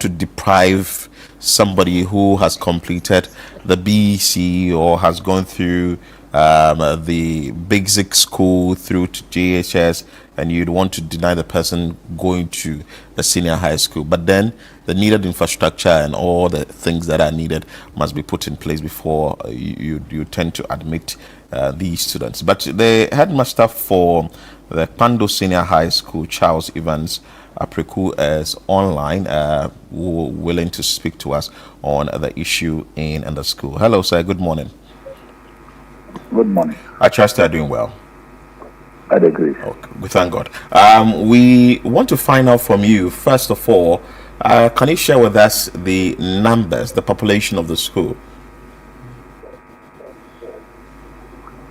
to deprive somebody who has completed the BEC or has gone through the basic school through to JHS and you'd want to deny the person going to the senior high school. But then the needed infrastructure and all the things that are needed must be put in place before you tend to admit these students. But the headmaster for the Pando Senior High School, Charles Evans Apreku, is online, willing to speak to us on the issue in the school. Hello, sir. Good morning. Good morning. I trust you are doing well. I agree. Okay, we thank God. We want to find out from you, first of all, can you share with us the numbers, the population of the school?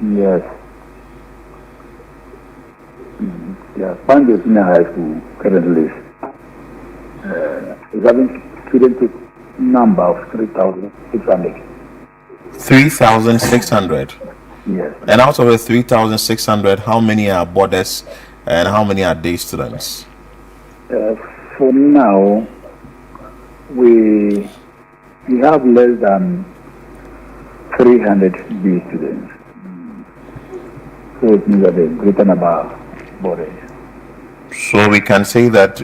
Yes. Yeah, Pando Senior High School currently is having student number of 3,600. 3,600? Yes. And out of the 3,600, how many are boarders and how many are day students? For now, we have less than 300 day students. So it means that there's greater number of boarders. So we can say that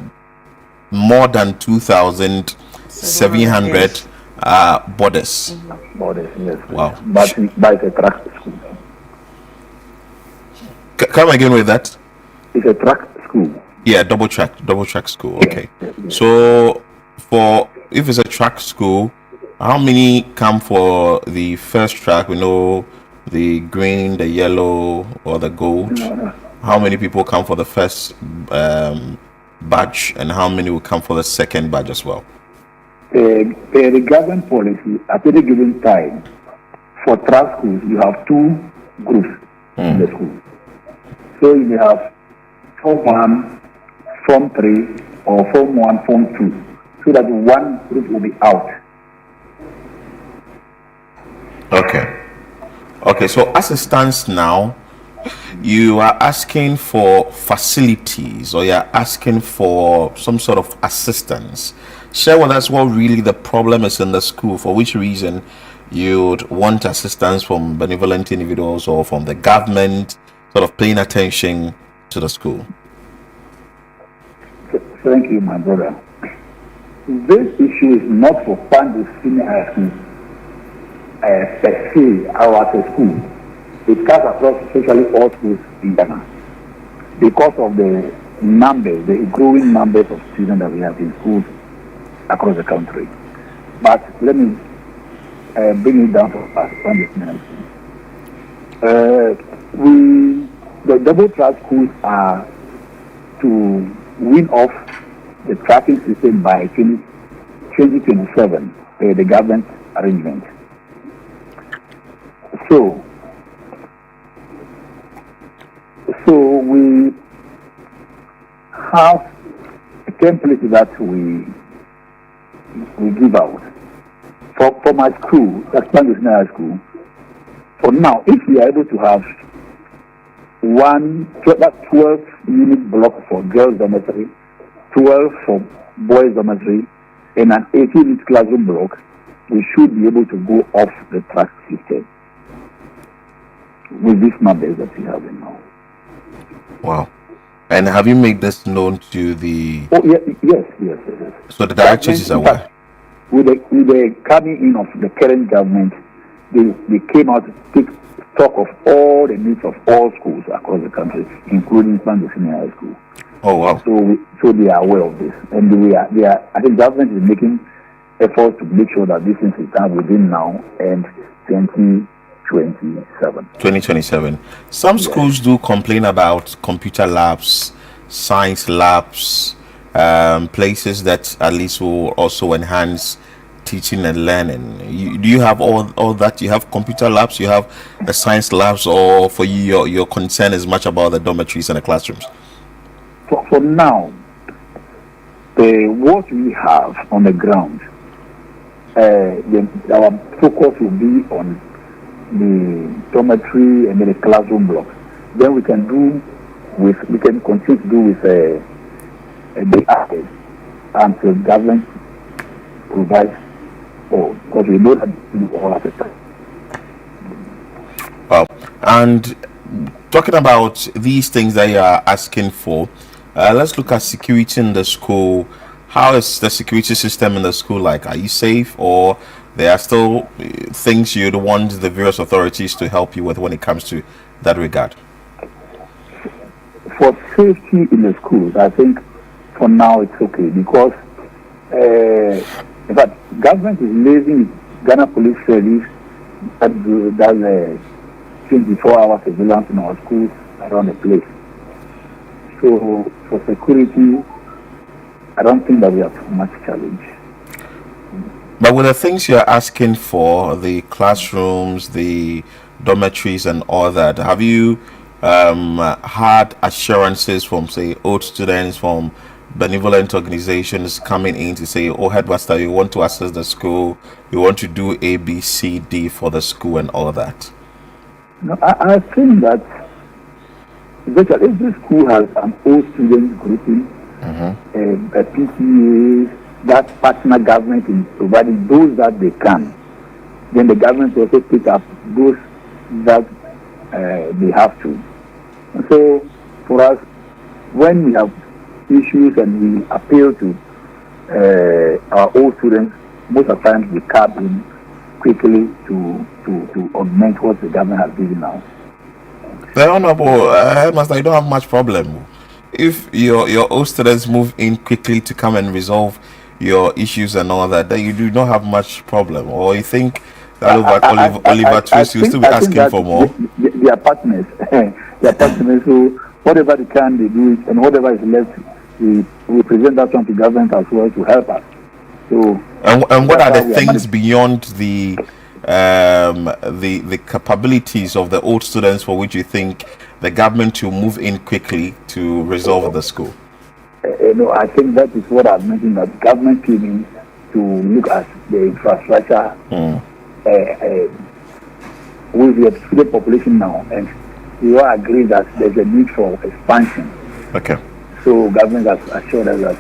more than 2,700 are boarders. Boarders, yes. Wow. But it's a track school. Come again with that? It's a track school. Yeah, double track school. Okay. So if it's a track school, how many come for the first track? We know the green, the yellow, or the gold. How many people come for the first badge, and how many will come for the second badge as well? The government policy at any given time for track schools, you have two groups in the school. So you may have Form 1, Form 3, or Form 1, Form 2, so that one group will be out. Okay, so as it stands now, you are asking for facilities, or you're asking for some sort of assistance. Share with us what really the problem is in the school, for which reason you'd want assistance from benevolent individuals or from the government, sort of paying attention to the school. Thank you, my brother. This issue is not for Pando Senior High School per se, or as a school. It cuts across essentially all schools in Ghana because of the numbers, the growing numbers of students that we have in schools across the country. But let me bring it down to us. The double track schools are to win off the tracking system by 2027, the government arrangement. So we have a template that we give out for my school, that's Pando Senior High School. For now, if we are able to have 12-unit block for girls dormitory, 12 for boys dormitory, and an 18-unit classroom block, we should be able to go off the track system with these numbers that we have in now. Wow. And have you made this known to the... Oh, yes. So the directors is aware? With the coming in of the current government, they came out to take stock of all the needs of all schools across the country, including Pando Senior High School. Oh, wow. So they are aware of this. And they are, I think government is making efforts to make sure that this thing is done within now and 2027. Some schools do complain about computer labs, science labs, places that at least will also enhance teaching and learning. Do you have all that? You have computer labs, you have the science labs, or for you your concern is much about the dormitories and the classrooms? For now, what we have on the ground, our focus will be on the dormitory and then the classroom block. Then we can continue to do with the access until government provides all, because we know that we do all at the time. Wow. And talking about these things that you are asking for, let's look at security in the school. How is the security system in the school like? Are you safe, or there are still things you'd want the various authorities to help you with when it comes to that regard? For safety in the schools, I think for now it's okay, because in fact, government is raising Ghana Police Service that does 24-hour surveillance in our schools around the place. So for security, I don't think that we have much challenge. But with the things you're asking for, the classrooms, the dormitories and all that, have you had assurances from, say, old students, from benevolent organizations coming in to say, oh, Headmaster, you want to access the school, you want to do A, B, C, D for the school and all that? No, I think that virtually every school has an old student grouping, a PTA, that partner government in providing those that they can. Then the government also pick up those that they have to. And so for us, when we have issues and we appeal to our old students, most of the times we cap in quickly to augment what the government has given now. The Honorable Headmaster, you don't have much problem. If your old students move in quickly to come and resolve your issues and all that, then you do not have much problem. Or you think that Oliver Twist will still be asking for more? They are partners. They are partners, so whatever they can, they do it, and whatever is left, we present that one to government as well to help us. So, and what are the things beyond the capabilities of the old students for which you think the government will move in quickly to resolve the school? No, I think that is what I've mentioned, that government came in to look at the infrastructure with the student population now, and we all agree that there's a need for expansion. Okay. So government has assured us that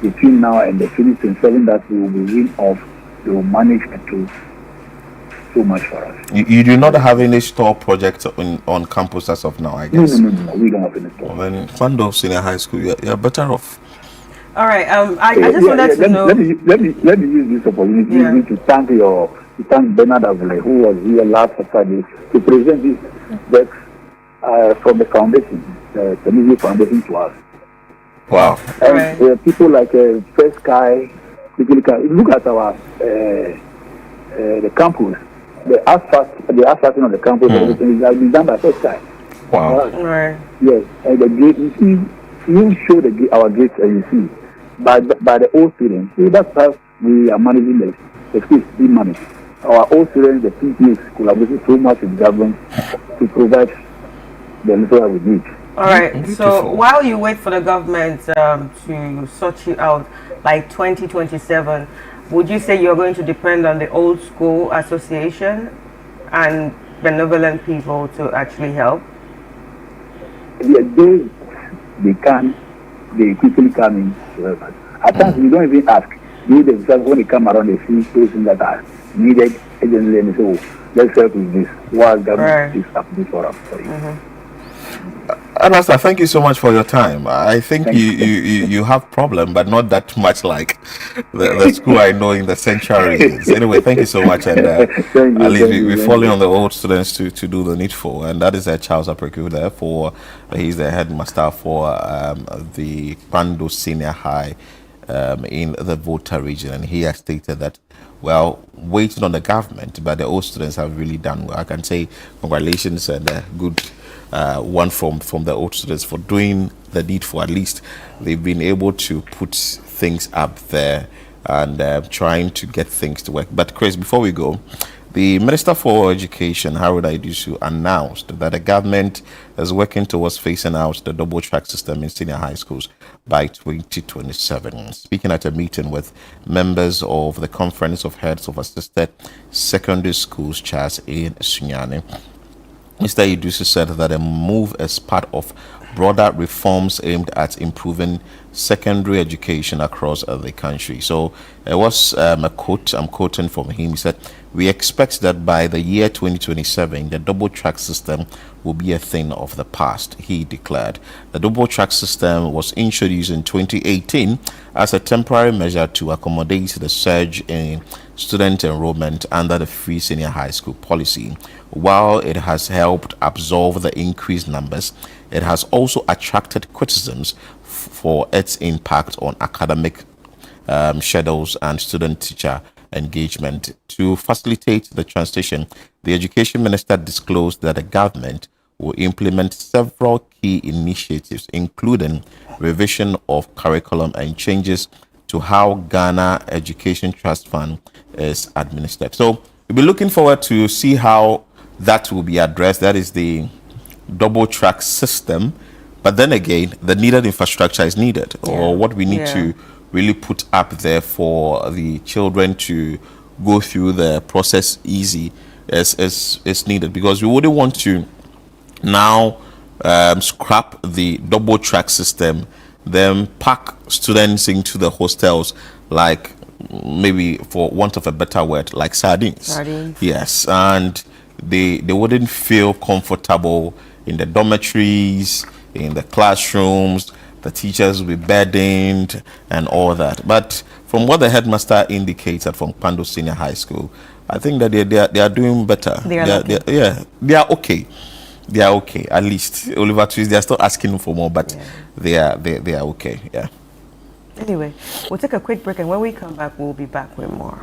between now and the 2027 that we will be rid of, they will manage to do so much for us. You do not have any store projects on campus as of now, I guess? No, we don't have any store. Well, then, Kwando Senior High School, you're better off. All right. I just wanted to know. Let me use this opportunity to thank Bernard Avule, who was here last Saturday, to present this work from the foundation, the music foundation, to us. Wow. And people like First Sky, look at our the campus, the asphalting on the campus, everything has been done by First Sky. Wow. Right. Yes, and the gate, you see, you show our gates, and you see, by the old students. So that's how we are managing the space being managed. Our old students, the PTAs, collaborating so much with government to provide the little we need. All right. So while you wait for the government to sort you out, like 2027, would you say you're going to depend on the old school association and benevolent people to actually help? Yeah, they quickly come in to help us. At times we don't even ask. They themselves, when they come around, they see things that are needed, and then they say, oh, let's help with this. While government is happening for us. Headmaster, thank you so much for your time. I think you have problem, but not that much like the school I know in the centuries. Anyway, thank you so much, and at least we're falling on the old students to do the needful, and that is Charles Apreku there for he's the headmaster for the Kwando Senior High in the Volta region, and he has stated that, well, waiting on the government, but the old students have really done well. I can say congratulations and good one from the old students for doing the needful. At least they've been able to put things up there and trying to get things to work. But Chris, before we go, the Minister for Education, Harold Idusu, announced that the government is working towards phasing out the double track system in senior high schools by 2027. Speaking at a meeting with members of the Conference of Heads of Assisted Secondary Schools, CHAS, in Sunyani, Mr. Idusu said that a move is part of broader reforms aimed at improving secondary education across the country. So it was a quote, I'm quoting from him. He said, "We expect that by the year 2027, the double track system will be a thing of the past," he declared. The double track system was introduced in 2018 as a temporary measure to accommodate the surge in student enrollment under the free senior high school policy. While it has helped absorb the increased numbers, it has also attracted criticisms for its impact on academic schedules and student-teacher engagement. To facilitate the transition, the Education Minister disclosed that the government will implement several key initiatives, including revision of curriculum and changes to how Ghana Education Trust Fund is administered. So we'll be looking forward to see how that will be addressed. That is the double track system. But then again, the needed infrastructure is needed, or what we need to really put up there for the children to go through the process easy is needed, because we wouldn't want to now scrap the double track system, then pack students into the hostels like, maybe for want of a better word, like sardines. Yes, and they wouldn't feel comfortable in the dormitories, in the classrooms. The teachers will be burdened and all that. But from what the headmaster indicated from Pando Senior High School, I think that they are doing better. They are okay. They are okay. At least Oliver Twist, they are still asking for more, but they are okay. Yeah. Anyway, we'll take a quick break, and when we come back, we'll be back with more.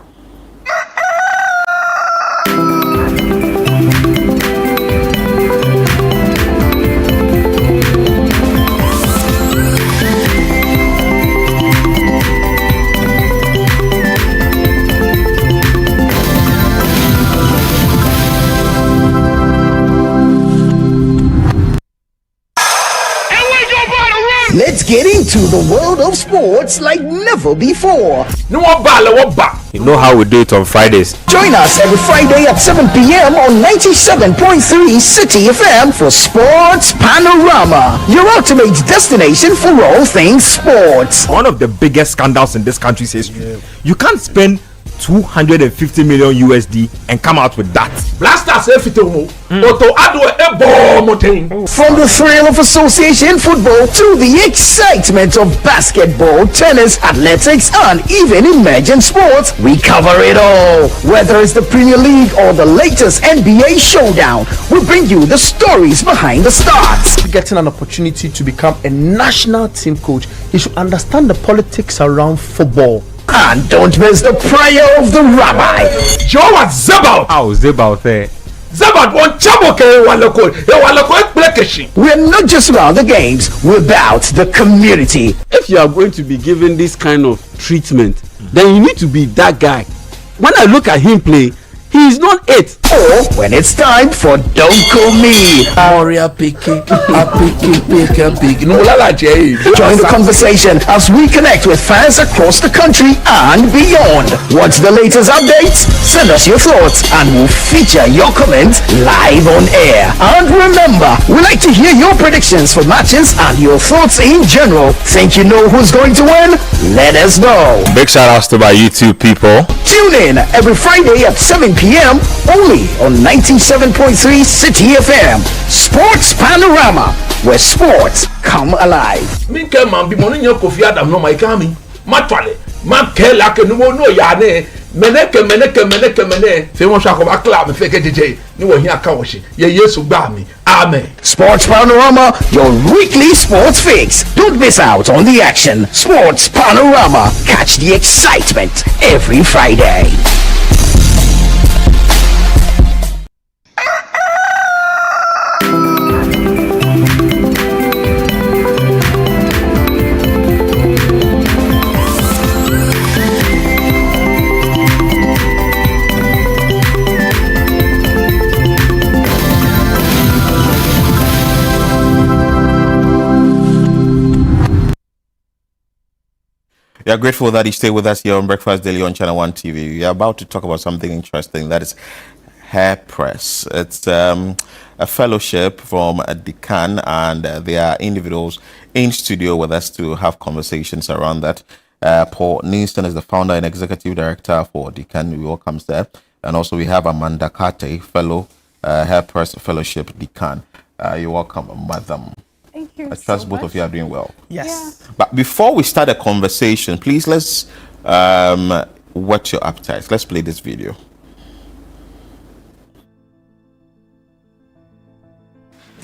Let's get into the world of sports like never before. You know how we do it on Fridays. Join us every Friday at 7 p.m. on 97.3 City FM for Sports Panorama, your ultimate destination for all things sports. One of the biggest scandals in this country's history. You can't spend 250 million USD and come out with that. From the thrill of association football to the excitement of basketball, tennis, athletics, and even emerging sports, we cover it all. Whether it's the Premier League or the latest NBA showdown, we bring you the stories behind the stars. Getting an opportunity to become a national team coach, he should understand the politics around football. And don't miss the prayer of the rabbi. Joe Zabal. How Zabal there? Zabal won We're not just about the games, we're about the community. If you are going to be given this kind of treatment, then you need to be that guy. When I look at him play, he is not it. Or when it's time for Don't Call Me. Join the conversation as we connect with fans across the country and beyond. What's the latest updates? Send us your thoughts and we'll feature your comments live on air. And remember, we like to hear your predictions for matches and your thoughts in general. Think you know who's going to win? Let us know. Big shout outs to my YouTube people. Tune in every Friday at 7 p.m. only on 97.3 City FM. Sports Panorama, where sports come alive. Sports Panorama, your weekly sports fix. Don't miss out on the action. Sports Panorama, catch the excitement every Friday. We are grateful that you stay with us here on Breakfast Daily on Channel 1 TV. We are about to talk about something interesting, that is hair press. It's a fellowship from Decan, and there are individuals in studio with us to have conversations around that. Paul Ninston is the founder and executive director for Decan. We welcome there. And also we have Amanda Kate, fellow Hairpress Fellowship Decan. You're welcome, madam. Thank you. I trust so both much. of you are doing well. Yes. But before we start a conversation, please let's whet your appetite. Let's play this video.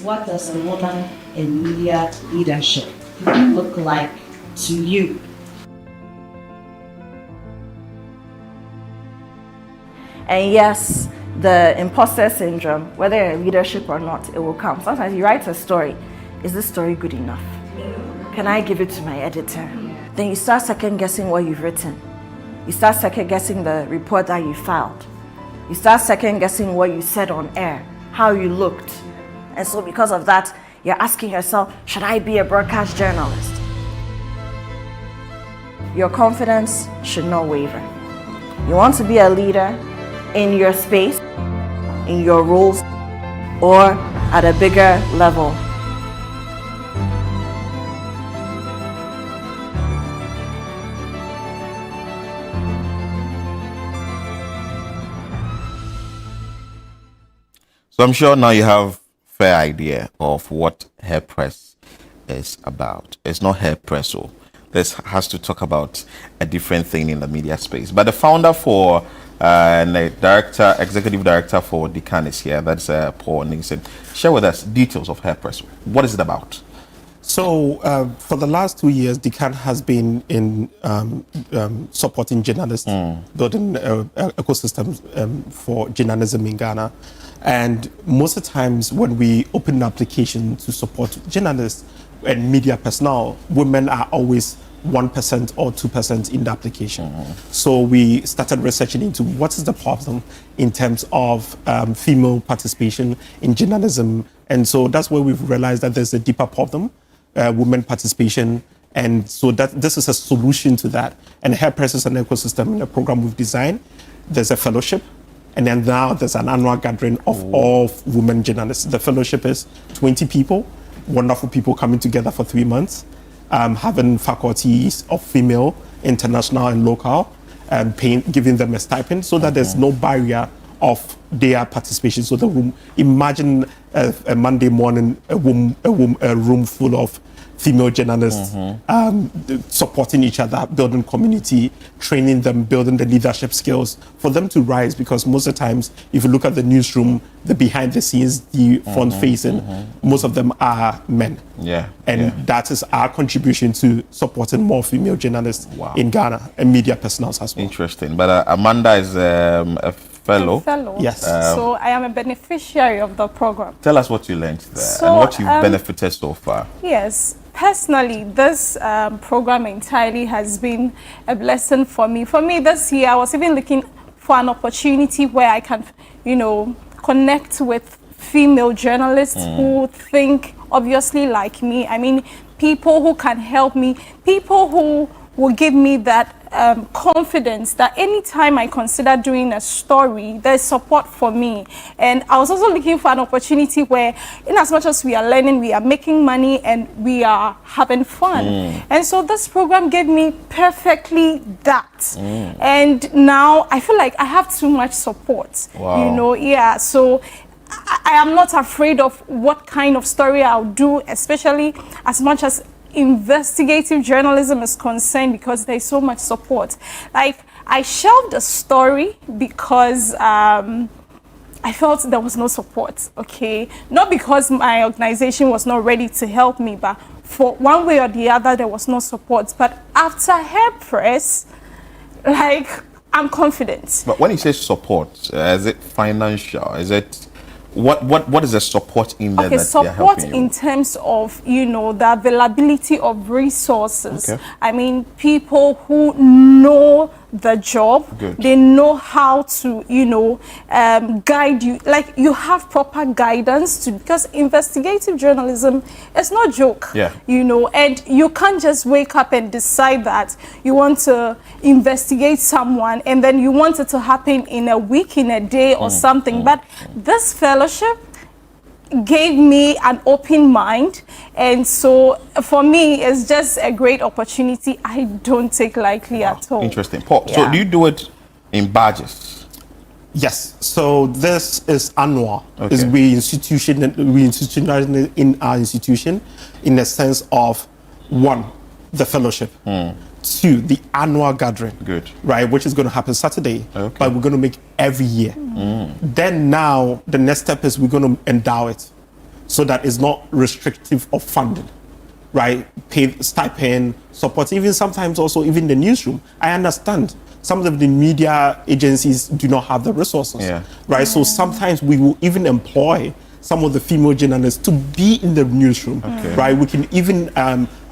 What does a woman in media leadership look like to you? And yes, the imposter syndrome, whether you're in leadership or not, it will come. Sometimes you write a story. Is this story good enough? Can I give it to my editor? Then you start second guessing what you've written. You start second guessing the report that you filed. You start second guessing what you said on air, how you looked. And so because of that, you're asking yourself, should I be a broadcast journalist? Your confidence should not waver. You want to be a leader in your space, in your roles, or at a bigger level. So I'm sure now you have fair idea of what Hairpress is about. It's not Hairpress, so this has to talk about a different thing in the media space. But the founder for and the director, executive director for Decan is here. That's Paul Ninston. Share with us details of Hairpress. What is it about? So for the last 2 years, Decan has been in supporting journalists, building ecosystems for journalism in Ghana. And most of the times when we open an application to support journalists and media personnel, women are always 1% or 2% in the application. So we started researching into what is the problem in terms of female participation in journalism. And so that's where we've realized that there's a deeper problem, women participation. And so that this is a solution to that. And Hairpress is an ecosystem in a program we've designed. There's a fellowship. And then now there's an annual gathering of all women journalists. The fellowship is 20 people, wonderful people coming together for 3 months. Having faculties of female, international and local, giving them a stipend so that there's no barrier of their participation. So the room, imagine a Monday morning, a room full of female journalists supporting each other, building community, training them, building the leadership skills for them to rise, because most of the times, if you look at the newsroom, the behind the scenes, the front facing, most of them are men. That is our contribution to supporting more female journalists in Ghana and media personnel as well. Interesting. But Amanda is a fellow. Yes. So I am a beneficiary of the program. Tell us what you learned there and what you've benefited so far. Yes. Personally, this program entirely has been a blessing for me. For me, this year, I was even looking for an opportunity where I can, connect with female journalists who think obviously like me. I mean, people who can help me, people who will give me that confidence that anytime I consider doing a story, there's support for me. And I was also looking for an opportunity where, in as much as we are learning, we are making money and we are having fun. And so this program gave me perfectly that. And now I feel like I have too much support. So I am not afraid of what kind of story I'll do, especially as much as investigative journalism is concerned, because there's so much support. Like, I shelved a story because I felt there was no support, okay? Not because my organization was not ready to help me, but for one way or the other, there was no support. But after Hairpress, I'm confident. But when you say support, is it financial? Is it what is the support in there that support they're helping you? In terms of the availability of resources. I mean, people who know the job, they know how to guide you, like you have proper guidance because investigative journalism is no joke. And you can't just wake up and decide that you want to investigate someone and then you want it to happen in a week, in a day or something. But this fellowship, gave me an open mind, and so for me it's just a great opportunity I don't take lightly at all. Interesting. Paul, Yeah. so do you do it in badges? Yes. So this is annual. Okay. Is we institutionalize it in our institution in the sense of 1, the fellowship. 2, the annual gathering. Good. Right, which is going to happen Saturday. Okay. But we're going to make every year. Then now the next step is we're going to endow it so that it's not restrictive of funding. Right, pay stipend, support, even sometimes also even the newsroom. I understand some of the media agencies do not have the resources. Yeah. Right, so sometimes we will even employ some of the female journalists to be in the newsroom. Okay. Right, we can even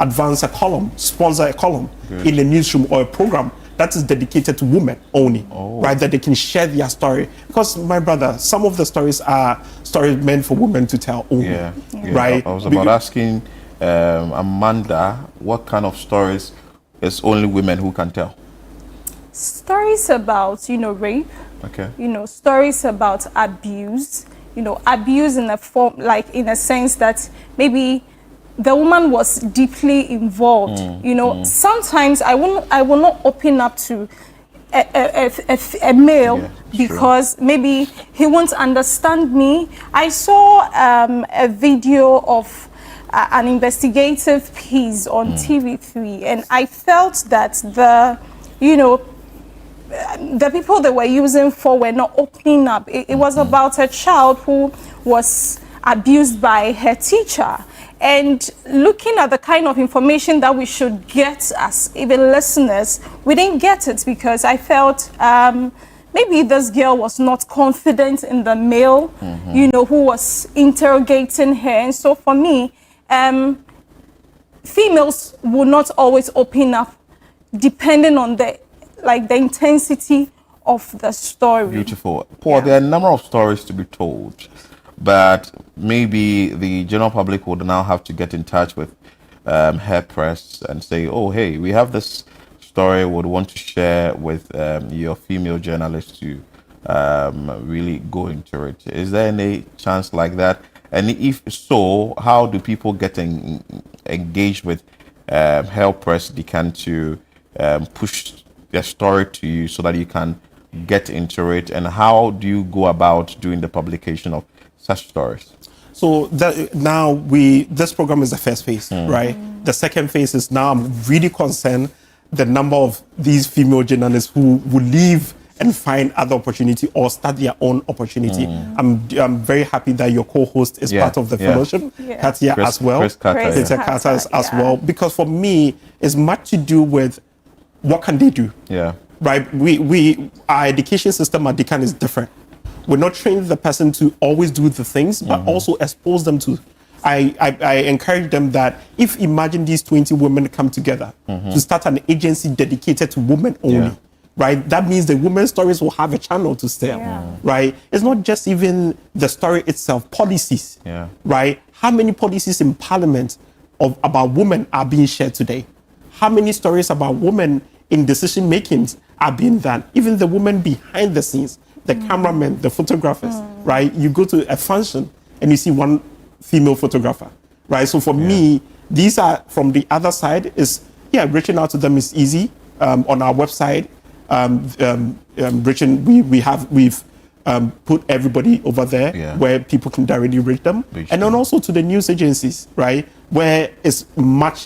advance a column, sponsor a column Good. in the newsroom or a program that is dedicated to women only. Right, that they can share their story. Because my brother, some of the stories are stories meant for women to tell only. Yeah. Right. I was about asking Amanda, what kind of stories is only women who can tell? Stories about, rape, Okay. Stories about abuse, abuse in a form, like in a sense that maybe the woman was deeply involved. Sometimes I will not open up to a male because maybe he won't understand me. I saw a video of an investigative piece on TV3, and I felt that the people they were using for were not opening up. It was about a child who was abused by her teacher. And looking at the kind of information that we should get as even listeners, we didn't get it because I felt maybe this girl was not confident in the male, who was interrogating her. And so for me, females will not always open up depending on the intensity of the story. Beautiful. Paul, there are a number of stories to be told, but maybe the general public would now have to get in touch with Hair Press and say, oh, hey, we have this story would want to share with your female journalists to really go into it. Is there any chance like that? And if so, how do people get engaged with Hair Press? They can to push their story to you so that you can get into it, and how do you go about doing the publication of such stories? So now this program is the first phase, right? The second phase is now I'm really concerned the number of these female journalists who will leave and find other opportunity or start their own opportunity. I'm very happy that your co-host is part of the fellowship, Katia as well. Chris Carter as well, because for me, it's much to do with what can they do? Yeah. Right. Our education system at Decan is different. We're not training the person to always do the things, but also expose them to. I encourage them that if imagine these 20 women come together to start an agency dedicated to women only, right? That means the women's stories will have a channel to sell, right? It's not just even the story itself, policies, right? How many policies in Parliament about women are being shared today? How many stories about women in decision makings are being done? Even the women behind the scenes, the cameramen, the photographers, right? You go to a function and you see one female photographer, right? So for me, these are from the other side is, reaching out to them is easy. On our website, we've put everybody over there where people can directly reach them. And then also to the news agencies, right? Where it's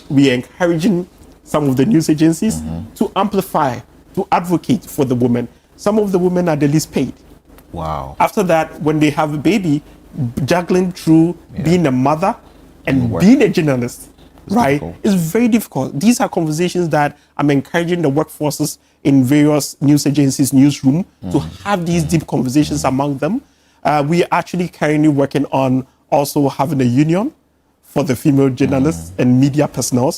we are encouraging some of the news agencies to amplify, to advocate for the women. Some of the women are the least paid. Wow. After that, when they have a baby, juggling through being a mother and being a journalist, right? It's very difficult. These are conversations that I'm encouraging the workforces in various news agencies, newsroom, to have these deep conversations among them. We are actually currently working on also having a union for the female journalists and media personnel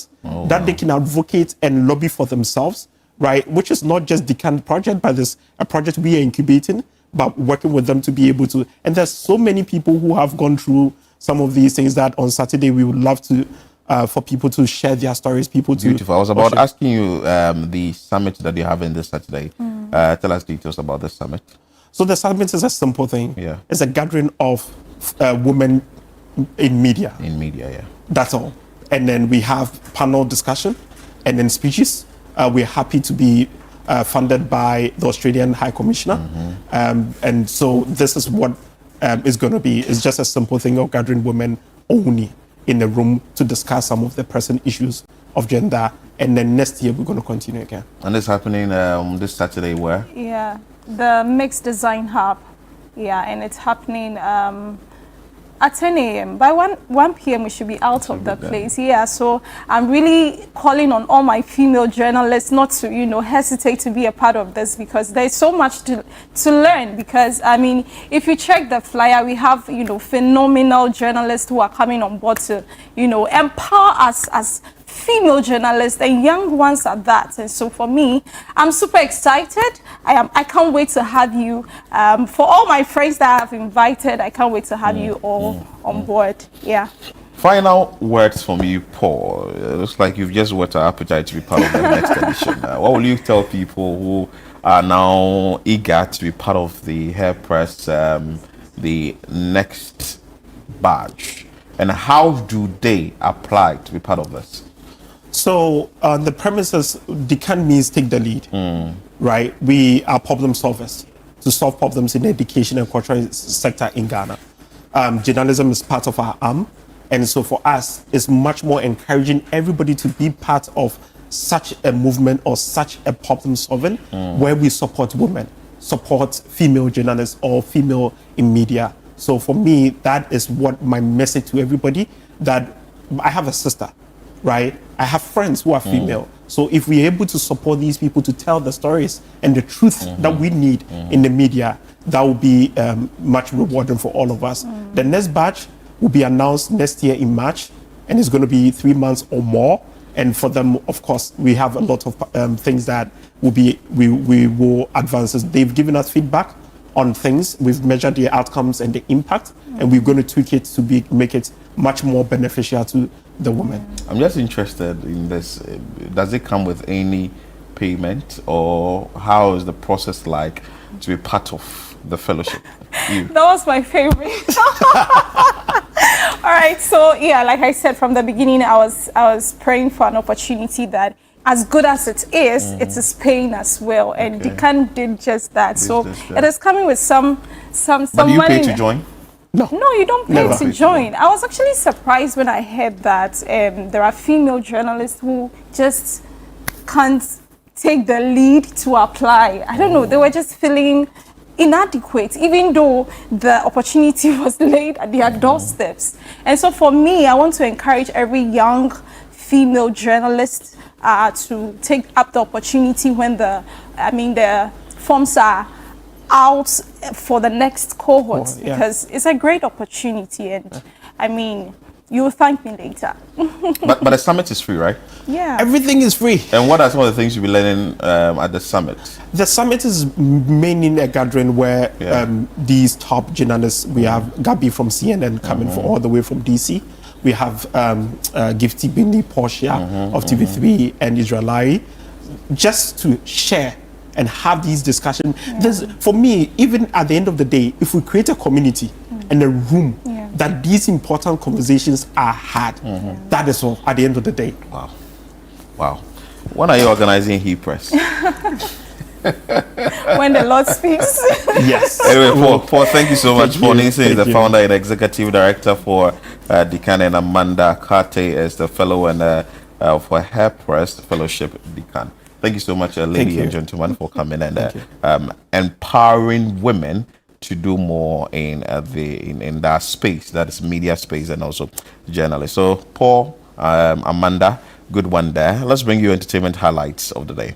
that they can advocate and lobby for themselves, right? Which is not just the kind of project, but it's a project we are incubating, but working with them to be able to. And there's so many people who have gone through some of these things that on Saturday we would love to, for people to share their stories, Beautiful. I was about asking you the summit that you're having this Saturday. Tell us details about the summit. So the summit is a simple thing. It's a gathering of women in media. In media, yeah. That's all. And then we have panel discussion and then speeches. We're happy to be funded by the Australian High Commissioner. And so this is what is going to be. It's just a simple thing of gathering women only in the room to discuss some of the present issues of gender. And then next year, we're going to continue again. And it's happening this Saturday where? Yeah, the Mixed Design Hub. Yeah, and it's happening at 10 a.m. By 1 p.m. we should be out of the place. Yeah, so I'm really calling on all my female journalists not to, hesitate to be a part of this, because there's so much to learn. Because, I mean, if you check the flyer, we have, phenomenal journalists who are coming on board to, empower us as female journalists and young ones at that. And so for me, I'm super excited. I can't wait to have you. For all my friends that I have invited, I can't wait to have you all on board. Yeah. Final words from you, Paul. It looks like you've just whet our appetite to be part of the next edition. What will you tell people who are now eager to be part of the Hair Press, the next badge? And how do they apply to be part of this? So the premises, Decan means take the lead, right? We are problem solvers to solve problems in the education and cultural sector in Ghana. Journalism is part of our arm. And so for us, it's much more encouraging everybody to be part of such a movement or such a problem solving where we support women, support female journalists or female in media. So for me, that is what my message to everybody, that I have a sister, right? I have friends who are female. So if we're able to support these people to tell the stories and the truth that we need in the media, that will be much rewarding for all of us. The next batch will be announced next year in March, and it's going to be 3 months or more. And for them, of course, we have a lot of things that will be, we will advance. They've given us feedback on things. We've measured the outcomes and the impact, and we're going to tweak it to make it much more beneficial to the women. I'm just interested in this. Does it come with any payment, or how is the process like to be part of the fellowship? That was my favorite. All right, so yeah, like I said from the beginning, I was praying for an opportunity that, as good as it is paying as well, and Decan did just that. So it is coming with some But do you money. pay to join? No, you don't pay to join. I was actually surprised when I heard that there are female journalists who just can't take the lead to apply. I don't know, they were just feeling inadequate, even though the opportunity was laid at their doorsteps. And so for me, I want to encourage every young female journalist to take up the opportunity when the forms are out for the next cohort, because it's a great opportunity, and I mean, you'll thank me later. but the summit is free, right? Yeah. Everything is free. And what are some of the things you'll be learning at the summit? The summit is mainly a gathering where these top journalists, we have Gabi from CNN coming from all the way from DC. We have Gifty Bindi Portia of TV3 and Israelai, just to share and have these discussions. For me, even at the end of the day, if we create a community and a room that these important conversations are had, that is all at the end of the day. Wow. When are you organizing He Press? When the Lord speaks. Yes. Anyway, Paul, thank you so much. Paul Nielsen is the founder and executive director for Decan, and Amanda Karte is the fellow and for Hair Press Fellowship Decan. Thank you so much, ladies and gentlemen, for coming and empowering women to do more in that space, that is media space, and also journalists. So, Paul, Amanda, good one there. Let's bring you entertainment highlights of the day.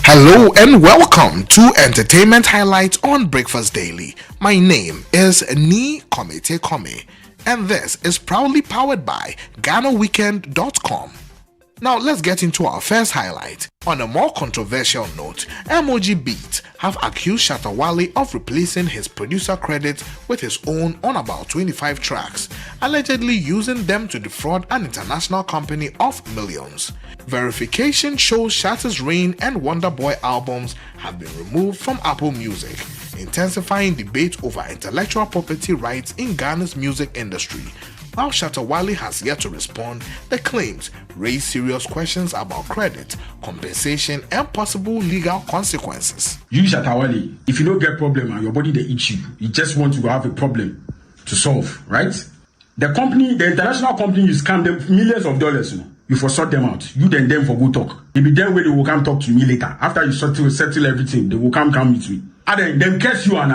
Hello and welcome to Entertainment Highlights on Breakfast Daily. My name is Ni Komete Kome, and this is proudly powered by GhanaWeekend.com. Now let's get into our first highlight. On a more controversial note, MOG Beat have accused Shatta Wale of replacing his producer credit with his own on about 25 tracks, allegedly using them to defraud an international company of millions. Verification shows Shatta's Rain and Wonder Boy albums have been removed from Apple Music. intensifying debate over intellectual property rights in Ghana's music industry. While Shatta Wale has yet to respond, the claims raise serious questions about credit, compensation, and possible legal consequences. You, Shatta Wale, if you don't get problem and your body they itch you just want to have a problem to solve, right? The company, the international company, you scam them millions of dollars, you for sort them out. You then them for go talk. It be them where they will come talk to me later. After you settle everything, they will come meet me. And then them catch you and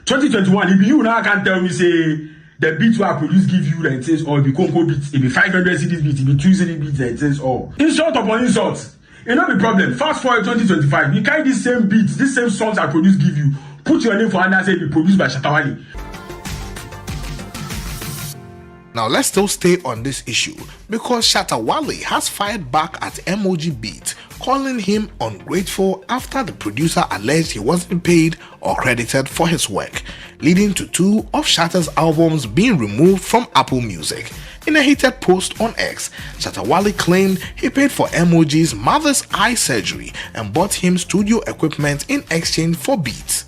2021, if you now can't tell me say the beats where I produce give you and says, or if you Congo beats, it be 500 CDs beats, it be 2 CD beats and says, oh. Insult upon insult. It not the problem. Fast forward 2025, you carry these same beats, these same songs I produce give you, put your name for and say it be produced by Shatta Wale. Now let's still stay on this issue because Shatta Wale has fired back at MOG Beat, calling him ungrateful after the producer alleged he wasn't paid or credited for his work, leading to 2 of Shatta's albums being removed from Apple Music. In a heated post on X, Shatta Wale claimed he paid for MOG's mother's eye surgery and bought him studio equipment in exchange for beats,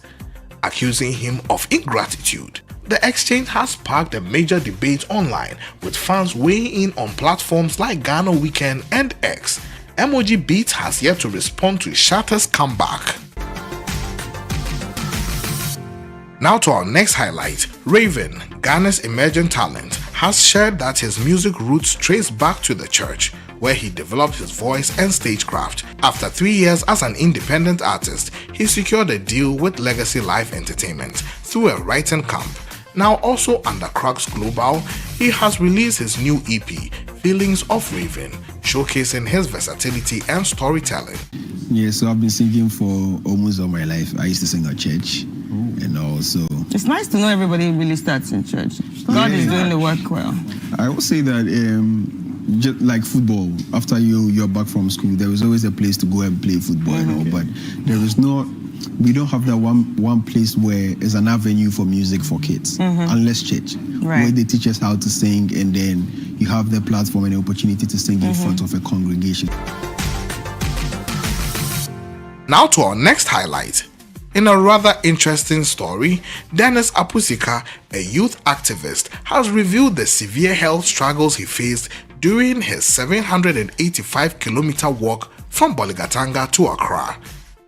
accusing him of ingratitude. The exchange has sparked a major debate online, with fans weighing in on platforms like Ghana Weekend and X. MOG Beats has yet to respond to Shatta's comeback. Now to our next highlight. Raven, Ghana's emerging talent, has shared that his music roots trace back to the church, where he developed his voice and stagecraft. After 3 years as an independent artist, he secured a deal with Legacy Live Entertainment through a writing camp. Now also under Crux Global, he has released his new EP, Feelings of Raven, showcasing his versatility and storytelling. Yeah, so I've been singing for almost all my life. I used to sing at church, and also... It's nice to know everybody really starts in church. God is doing the work well. I will say that just like football, after you're back from school, there is always a place to go and play football and all, but there is not... We don't have that one place where it's an avenue for music for kids, unless church, where they teach us how to sing, and then you have the platform and the opportunity to sing in front of a congregation. Now to our next highlight. In a rather interesting story, Dennis Apusika, a youth activist, has revealed the severe health struggles he faced during his 785-kilometer walk from Boligatanga to Accra.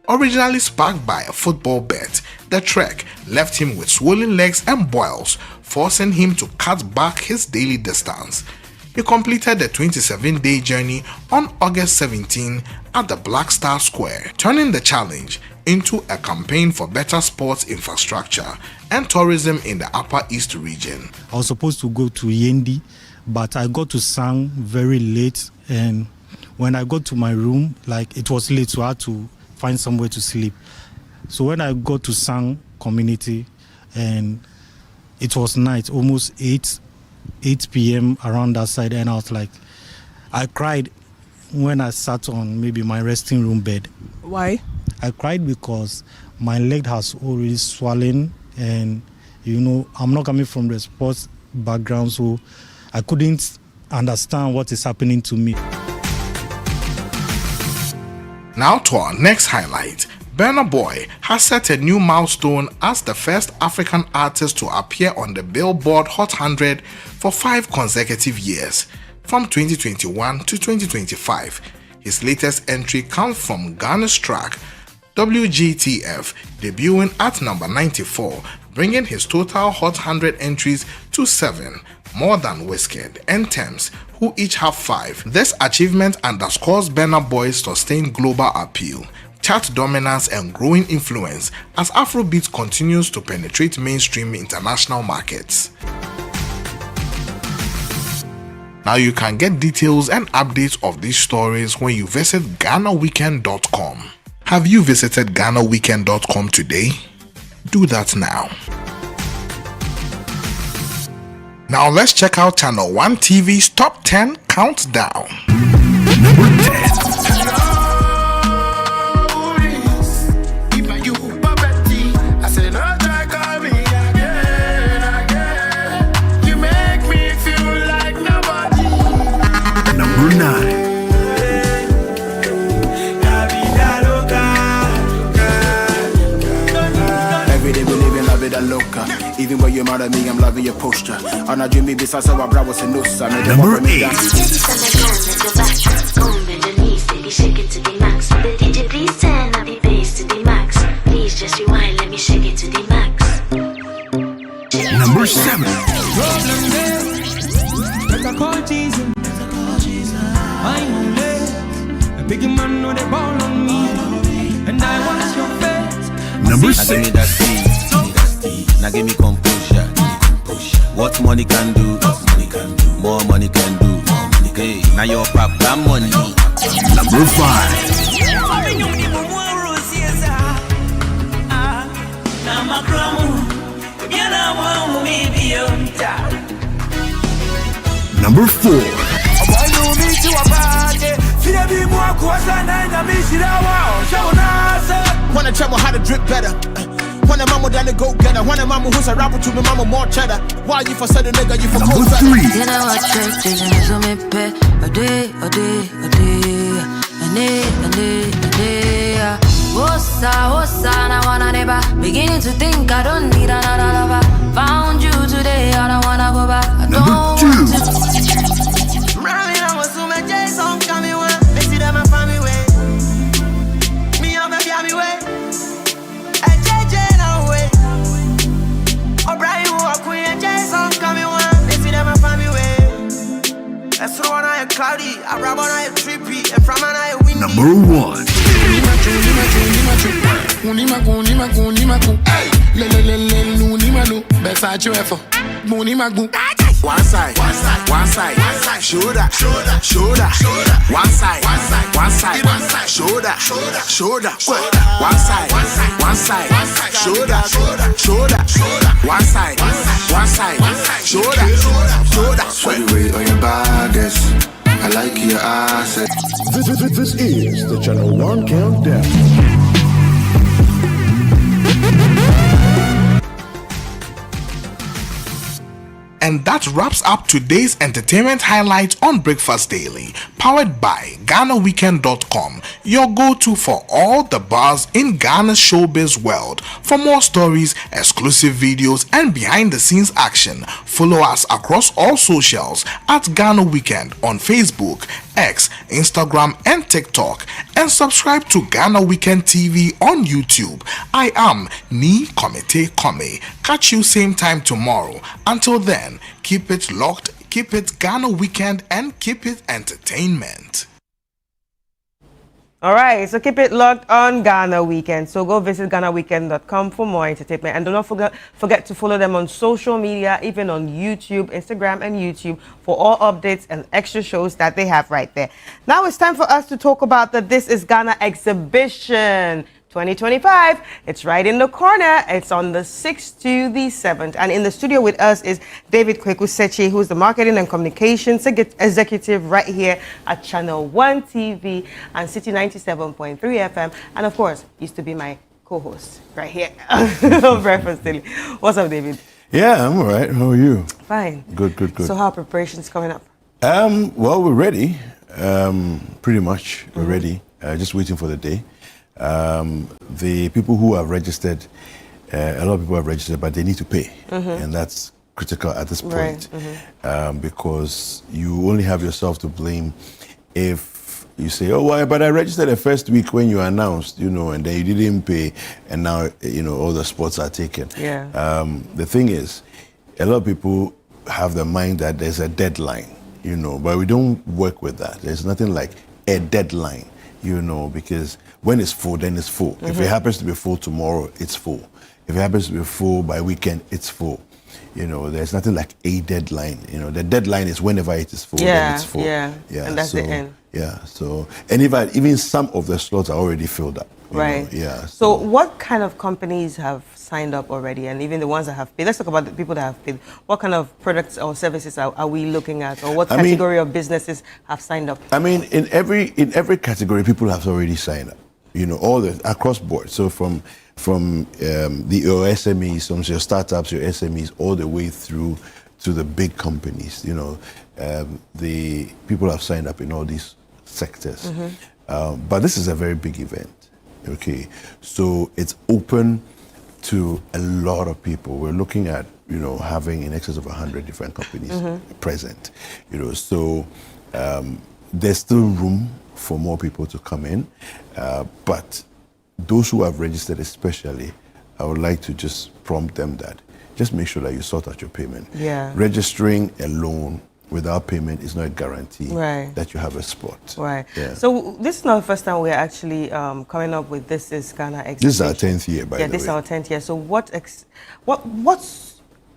Originally sparked by a football bet, the trek left him with swollen legs and boils, forcing him to cut back his daily distance. He completed the 27-day journey on August 17 at the Black Star Square, turning the challenge into a campaign for better sports infrastructure and tourism in the Upper East region. I was supposed to go to Yendi, but I got to Sang very late, and when I got to my room, like it was late, so I had to find somewhere to sleep. So when I got to Sang community, and it was night, almost 8 p.m. around that side, and I was like, I cried when I sat on maybe my resting room bed. Why? I cried because my leg has already swollen, and I'm not coming from the sports background, so I couldn't understand what is happening to me. Now to our next highlight. Burna Boy has set a new milestone as the first African artist to appear on the Billboard Hot 100 for 5 consecutive years, from 2021 to 2025. His latest entry comes from Ghana's track WGTF, debuting at number 94, bringing his total Hot 100 entries to 7, more than Wizkid and Thames, who each have 5. This achievement underscores Burna Boy's sustained global appeal, chart dominance, and growing influence as Afrobeat continues to penetrate mainstream international markets. Now you can get details and updates of these stories when you visit GhanaWeekend.com. Have you visited GhanaWeekend.com today? Do that now. Now let's check out Channel 1 TV's Top 10 Countdown. Number 10. Number 9. Every day Even when you're mad at me, I'm loving your posture. And I dream me besides our brothers and notes. Number 8. Shake it to the max. The DJ please turn up the bass to the max. Please just rewind, let me shake it to the max. Number 7. Problem there. Let I call Jesus. I know late. A big man know the ball on me. And I want your face. Number 6. Now give me that speed. Now give me composure. What money can do, more money can do. Hey, now your papa money. Number 5. Number 4. Wanna tell me how to drip better. Wanna mama down the go getter. Wanna mama who's a rapper to me, mama more cheddar. Why you for sudden nigga, you for cold better. You know what trick is and so me pay a day. Wossa, I wanna never. Beginning to think I don't need another lover. Found you today, I don't wanna go back. I don't want to. Running, I was so much Jason coming way. They see that my family way. Me, I'm a family way. And JJ now way. O'Brien walk with and Jason coming way. They see that my family way. That's the one I cloudy. I grab on I trippy. And from an I windy. Number 1. One side, shoulder, shoulder, one side, shoulder, shoulder, one side, shoulder, one side, shoulder, shoulder. Sweaty weight on your baddest. I like your ass. This is the Channel 1 Countdown. And that wraps up today's entertainment highlights on Breakfast Daily, powered by GhanaWeekend.com, your go-to for all the buzz in Ghana's showbiz world. For more stories, exclusive videos, and behind-the-scenes action, follow us across all socials at Ghana Weekend on Facebook, X, Instagram, and TikTok, and subscribe to Ghana Weekend TV on YouTube. I am Ni Komite Kome. Catch you same time tomorrow. Until then, keep it locked, keep it Ghana Weekend, and keep it entertainment. All right, so keep it locked on Ghana Weekend. So go visit GhanaWeekend.com for more entertainment. And do not forget to follow them on social media, even on YouTube, Instagram, and YouTube for all updates and extra shows that they have right there. Now it's time for us to talk about the This is Ghana exhibition 2025. It's right in the corner. It's on the 6th to the 7th. And in the studio with us is David Kweku-Sechi, who's the marketing and communications executive right here at Channel 1 TV and City 97.3 FM. And of course, used to be my co-host right here on Breakfast Daily. What's up, David? Yeah, I'm all right. How are you? Fine. Good. So how are preparations coming up? Well, we're ready. Pretty much, we're ready. Just waiting for the day. The people who have registered, a lot of people have registered, but they need to pay, and that's critical at this point, because you only have yourself to blame if you say, "Oh, why? But I registered the first week when you announced, and then you didn't pay, and now all the spots are taken." Yeah. The thing is, a lot of people have the mind that there's a deadline, but we don't work with that. There's nothing like a deadline. Because when it's full, then it's full. If it happens to be full tomorrow, it's full. If it happens to be full by weekend, it's full. There's nothing like a deadline. The deadline is whenever it is full, then it's full. Yeah, and that's the end. Yeah, so, and even some of the slots are already filled up. Right. Yeah. So what kind of companies have signed up already, and even the ones that have paid? Let's talk about the people that have paid. What kind of products or services are we looking at, or what category of businesses have signed up? In every category, people have already signed up. All across board. So from your SMEs, from your startups, your SMEs, all the way through to the big companies. The people have signed up in all these sectors. But this is a very big event. Okay, so it's open to a lot of people. We're looking at, having in excess of 100 different companies present, so there's still room for more people to come in, but those who have registered especially, I would like to just prompt them that just make sure that you sort out your payment. Yeah. Registering alone without payment is not a guarantee that you have a spot. Right. Yeah. So this is not the first time we're actually coming up with This is Ghana exhibition. This is our 10th year, by the way. Yeah, this is our 10th year. So what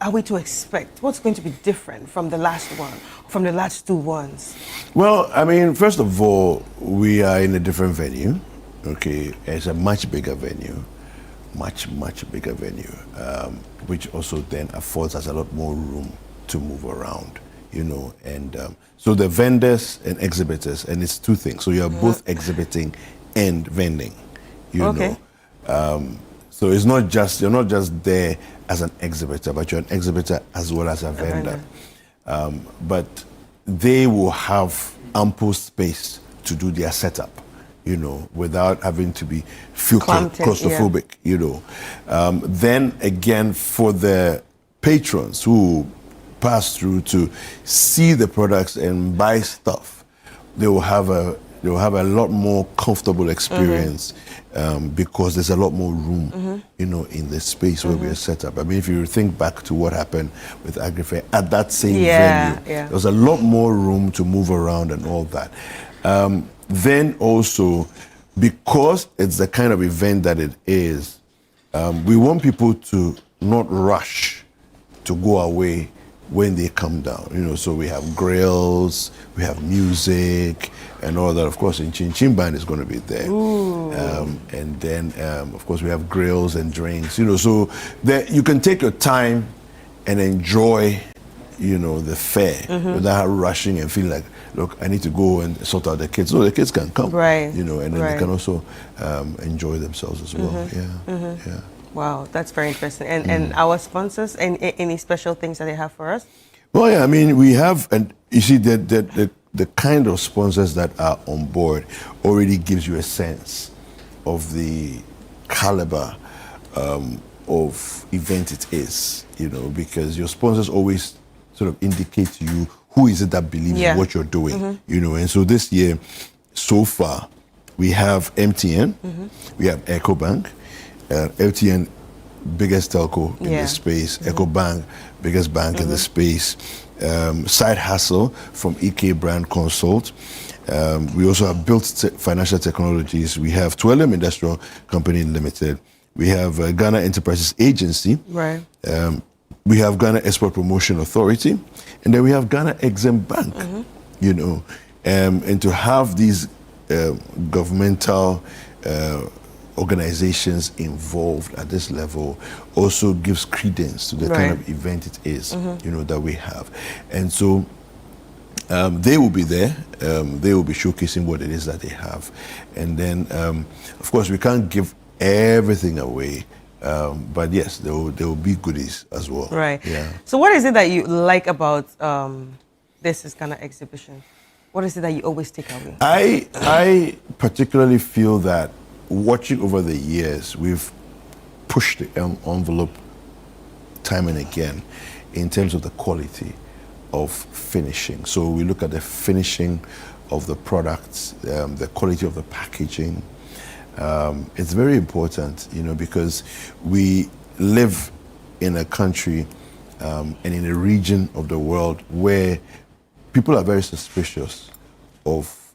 are we to expect? What's going to be different from the last one, from the last two ones? Well, I mean, first of all, we are in a different venue. Okay, it's a much bigger venue, much bigger venue, which also then affords us a lot more room to move around, and so the vendors and exhibitors, and it's two things. So you are both exhibiting and vending, know. So it's not just, you're not just there as an exhibitor, but you're an exhibitor as well as a vendor. But they will have ample space to do their setup, without having to feel claustrophobic, Then again, for the patrons who pass through to see the products and buy stuff, they will have a lot more comfortable experience because there's a lot more room, in the space where we are set up. I mean, if you think back to what happened with AgriFair at that same venue, there was a lot more room to move around and all that. Then also, because it's the kind of event that it is, we want people to not rush to go away when they come down, so we have grills, we have music and all that. Of course, in Chin Band is going to be there. And then, of course, we have grills and drinks, so that you can take your time and enjoy, the fair without rushing and feeling like, look, I need to go and sort out the kids. No, the kids can come, and then they can also enjoy themselves as well. Yeah. Wow, that's very interesting. And our sponsors, and any special things that they have for us? Well, yeah, I mean, we have, and you see, the kind of sponsors that are on board already gives you a sense of the caliber of event it is, because your sponsors always sort of indicate to you who is it that believes in what you're doing, and so this year, so far, we have MTN, we have EcoBank, LTN, biggest telco in the space, EcoBank, biggest bank in the space, Side Hustle from EK Brand Consult. We also have Built Financial Technologies. We have Twelem Industrial Company Limited. We have Ghana Enterprises Agency. Right. We have Ghana Export Promotion Authority. And then we have Ghana Exim Bank, and to have these governmental organizations involved at this level also gives credence to the kind of event it is, that we have. And so they will be there. They will be showcasing what it is that they have. And then, of course, we can't give everything away. But yes, there will be goodies as well. Right. Yeah. So what is it that you like about This is Ghana exhibition? What is it that you always take away? I particularly feel that watching over the years, we've pushed the envelope time and again in terms of the quality of finishing. So we look at the finishing of the products, the quality of the packaging. It's very important, because we live in a country and in a region of the world where people are very suspicious of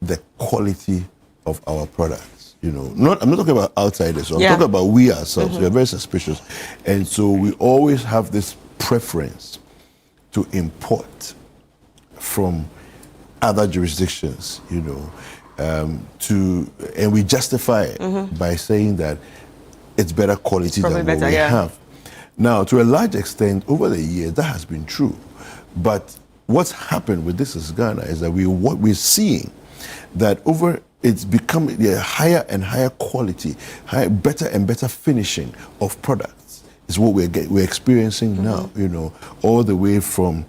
the quality of our products. I'm not talking about outsiders. I'm talking about we ourselves. We are very suspicious, and so we always have this preference to import from other jurisdictions. And we justify it by saying that it's better quality than what we have. Now, to a large extent, over the years, that has been true. But what's happened with This is Ghana is that what we're seeing that it's become a higher and higher quality, better and better finishing of products is what we're experiencing now. All the way from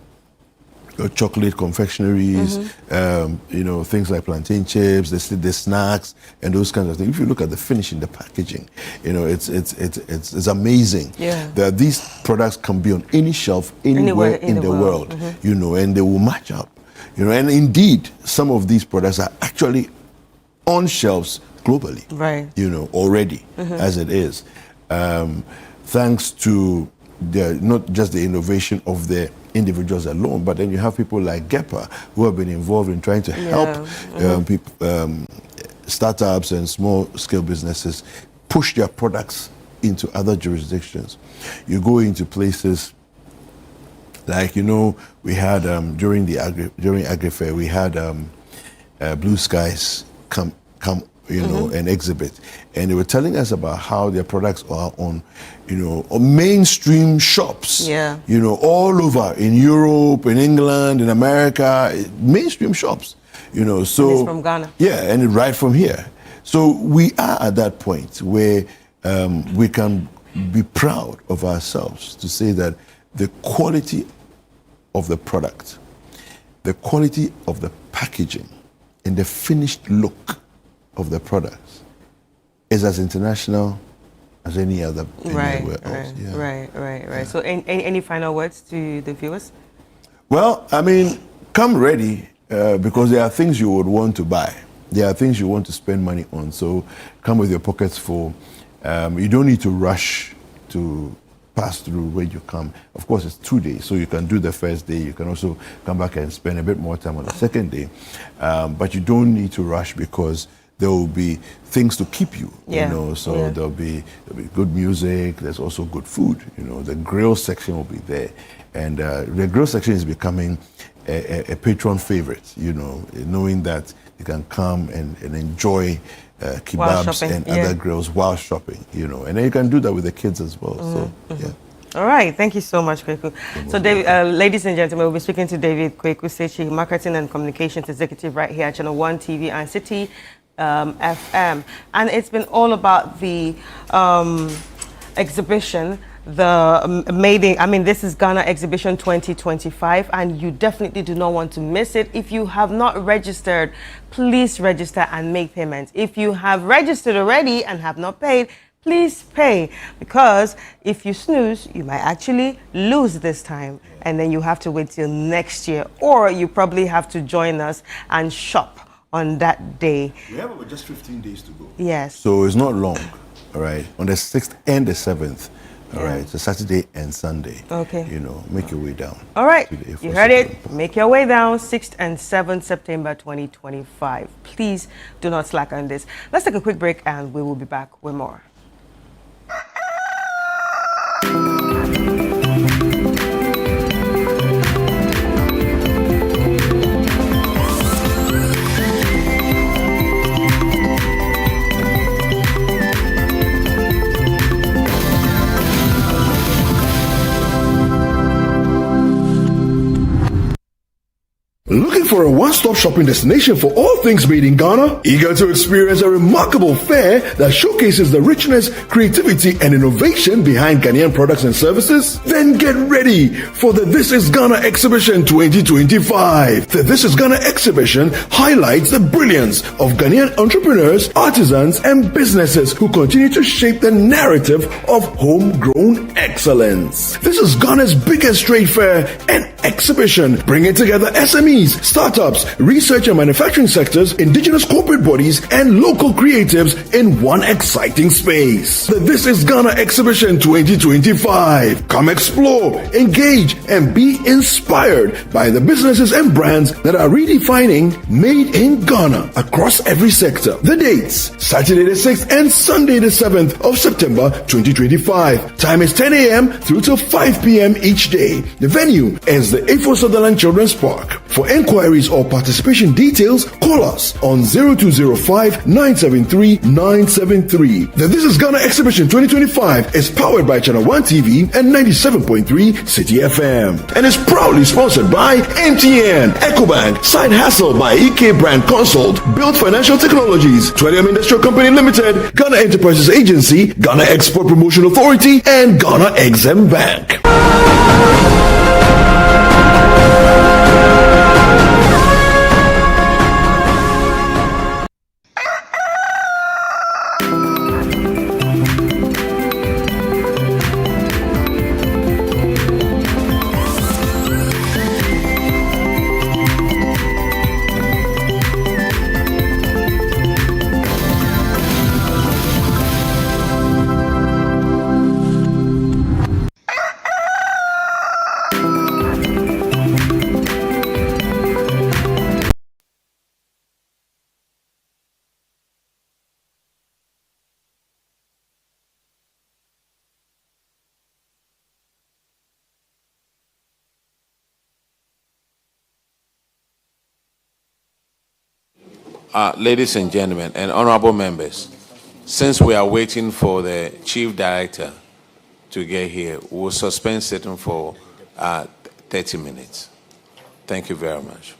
your chocolate confectionaries, things like plantain chips, the snacks, and those kinds of things. If you look at the finishing, the packaging, it's amazing. Yeah. That these products can be on any shelf anywhere in the world, and they will match up. And indeed, some of these products are actually on shelves globally, right? Already as it is, thanks to not just the innovation of the individuals alone, but then you have people like GEPA who have been involved in trying to help people, startups and small-scale businesses push their products into other jurisdictions. You go into places like, we had during Agri-Fair, we had Blue Skies come and exhibit, and they were telling us about how their products are on mainstream shops, all over in Europe, in England, in America, mainstream shops, so and it's from Ghana. Yeah, and right from here. So we are at that point where we can be proud of ourselves to say that the quality of the product, the quality of the packaging, and the finished look of the products is as international as any other anywhere else. Right. So any final words to the viewers? Well, I mean, come ready because there are things you would want to buy. There are things you want to spend money on. So come with your pockets full. You don't need to rush to pass through when you come. Of course, it's 2 days, so you can do the first day. You can also come back and spend a bit more time on the second day. But you don't need to rush because there will be things to keep you, So there'll be good music. There's also good food. The grill section will be there, and the grill section is becoming a patron favorite. Knowing that you can come and enjoy kebabs and other grills while shopping. And then you can do that with the kids as well. So yeah. All right, thank you so much, Kweku. So, David, ladies and gentlemen, we'll be speaking to David Kweku Sechi, Marketing and Communications Executive right here at Channel 1 TV and City FM. And it's been all about the exhibition, this is Ghana Exhibition 2025, and you definitely do not want to miss it. If you have not registered, please register and make payments. If you have registered already and have not paid, please pay, because if you snooze, you might actually lose this time, and then you have to wait till next year, or you probably have to join us and shop on that day. We have about just 15 days to go. Yes. So it's not long, all right? On the 6th and the 7th, all right? So Saturday and Sunday. Okay. Make your way down. All right. You heard it. Make your way down, 6th and 7th September 2025. Please do not slack on this. Let's take a quick break, and we will be back with more. Looking for a one-stop shopping destination for all things made in Ghana? Eager to experience a remarkable fair that showcases the richness, creativity, and innovation behind Ghanaian products and services? Then get ready for the This is Ghana Exhibition 2025. The This is Ghana Exhibition highlights the brilliance of Ghanaian entrepreneurs, artisans, and businesses who continue to shape the narrative of homegrown excellence. This is Ghana's biggest trade fair and exhibition, bringing together SMEs, startups, research and manufacturing sectors, indigenous corporate bodies, and local creatives in one exciting space. The This is Ghana Exhibition 2025. Come explore, engage, and be inspired by the businesses and brands that are redefining Made in Ghana across every sector. The dates: Saturday the 6th and Sunday the 7th of September 2025. Time is 10 a.m. through to 5 p.m. each day. The venue is the A4 Sutherland Children's Park. For inquiries or participation details, call us on 0205 973 973. The This is Ghana Exhibition 2025 is powered by Channel 1 TV and 97.3 City FM, and is proudly sponsored by MTN, EcoBank, Side Hustle by EK Brand Consult, Build Financial Technologies, 20M Industrial Company Limited, Ghana Enterprises Agency, Ghana Export Promotion Authority, and Ghana Exim Bank. Ladies and gentlemen, and honorable members, since we are waiting for the chief director to get here, we'll suspend sitting for 30 minutes. Thank you very much.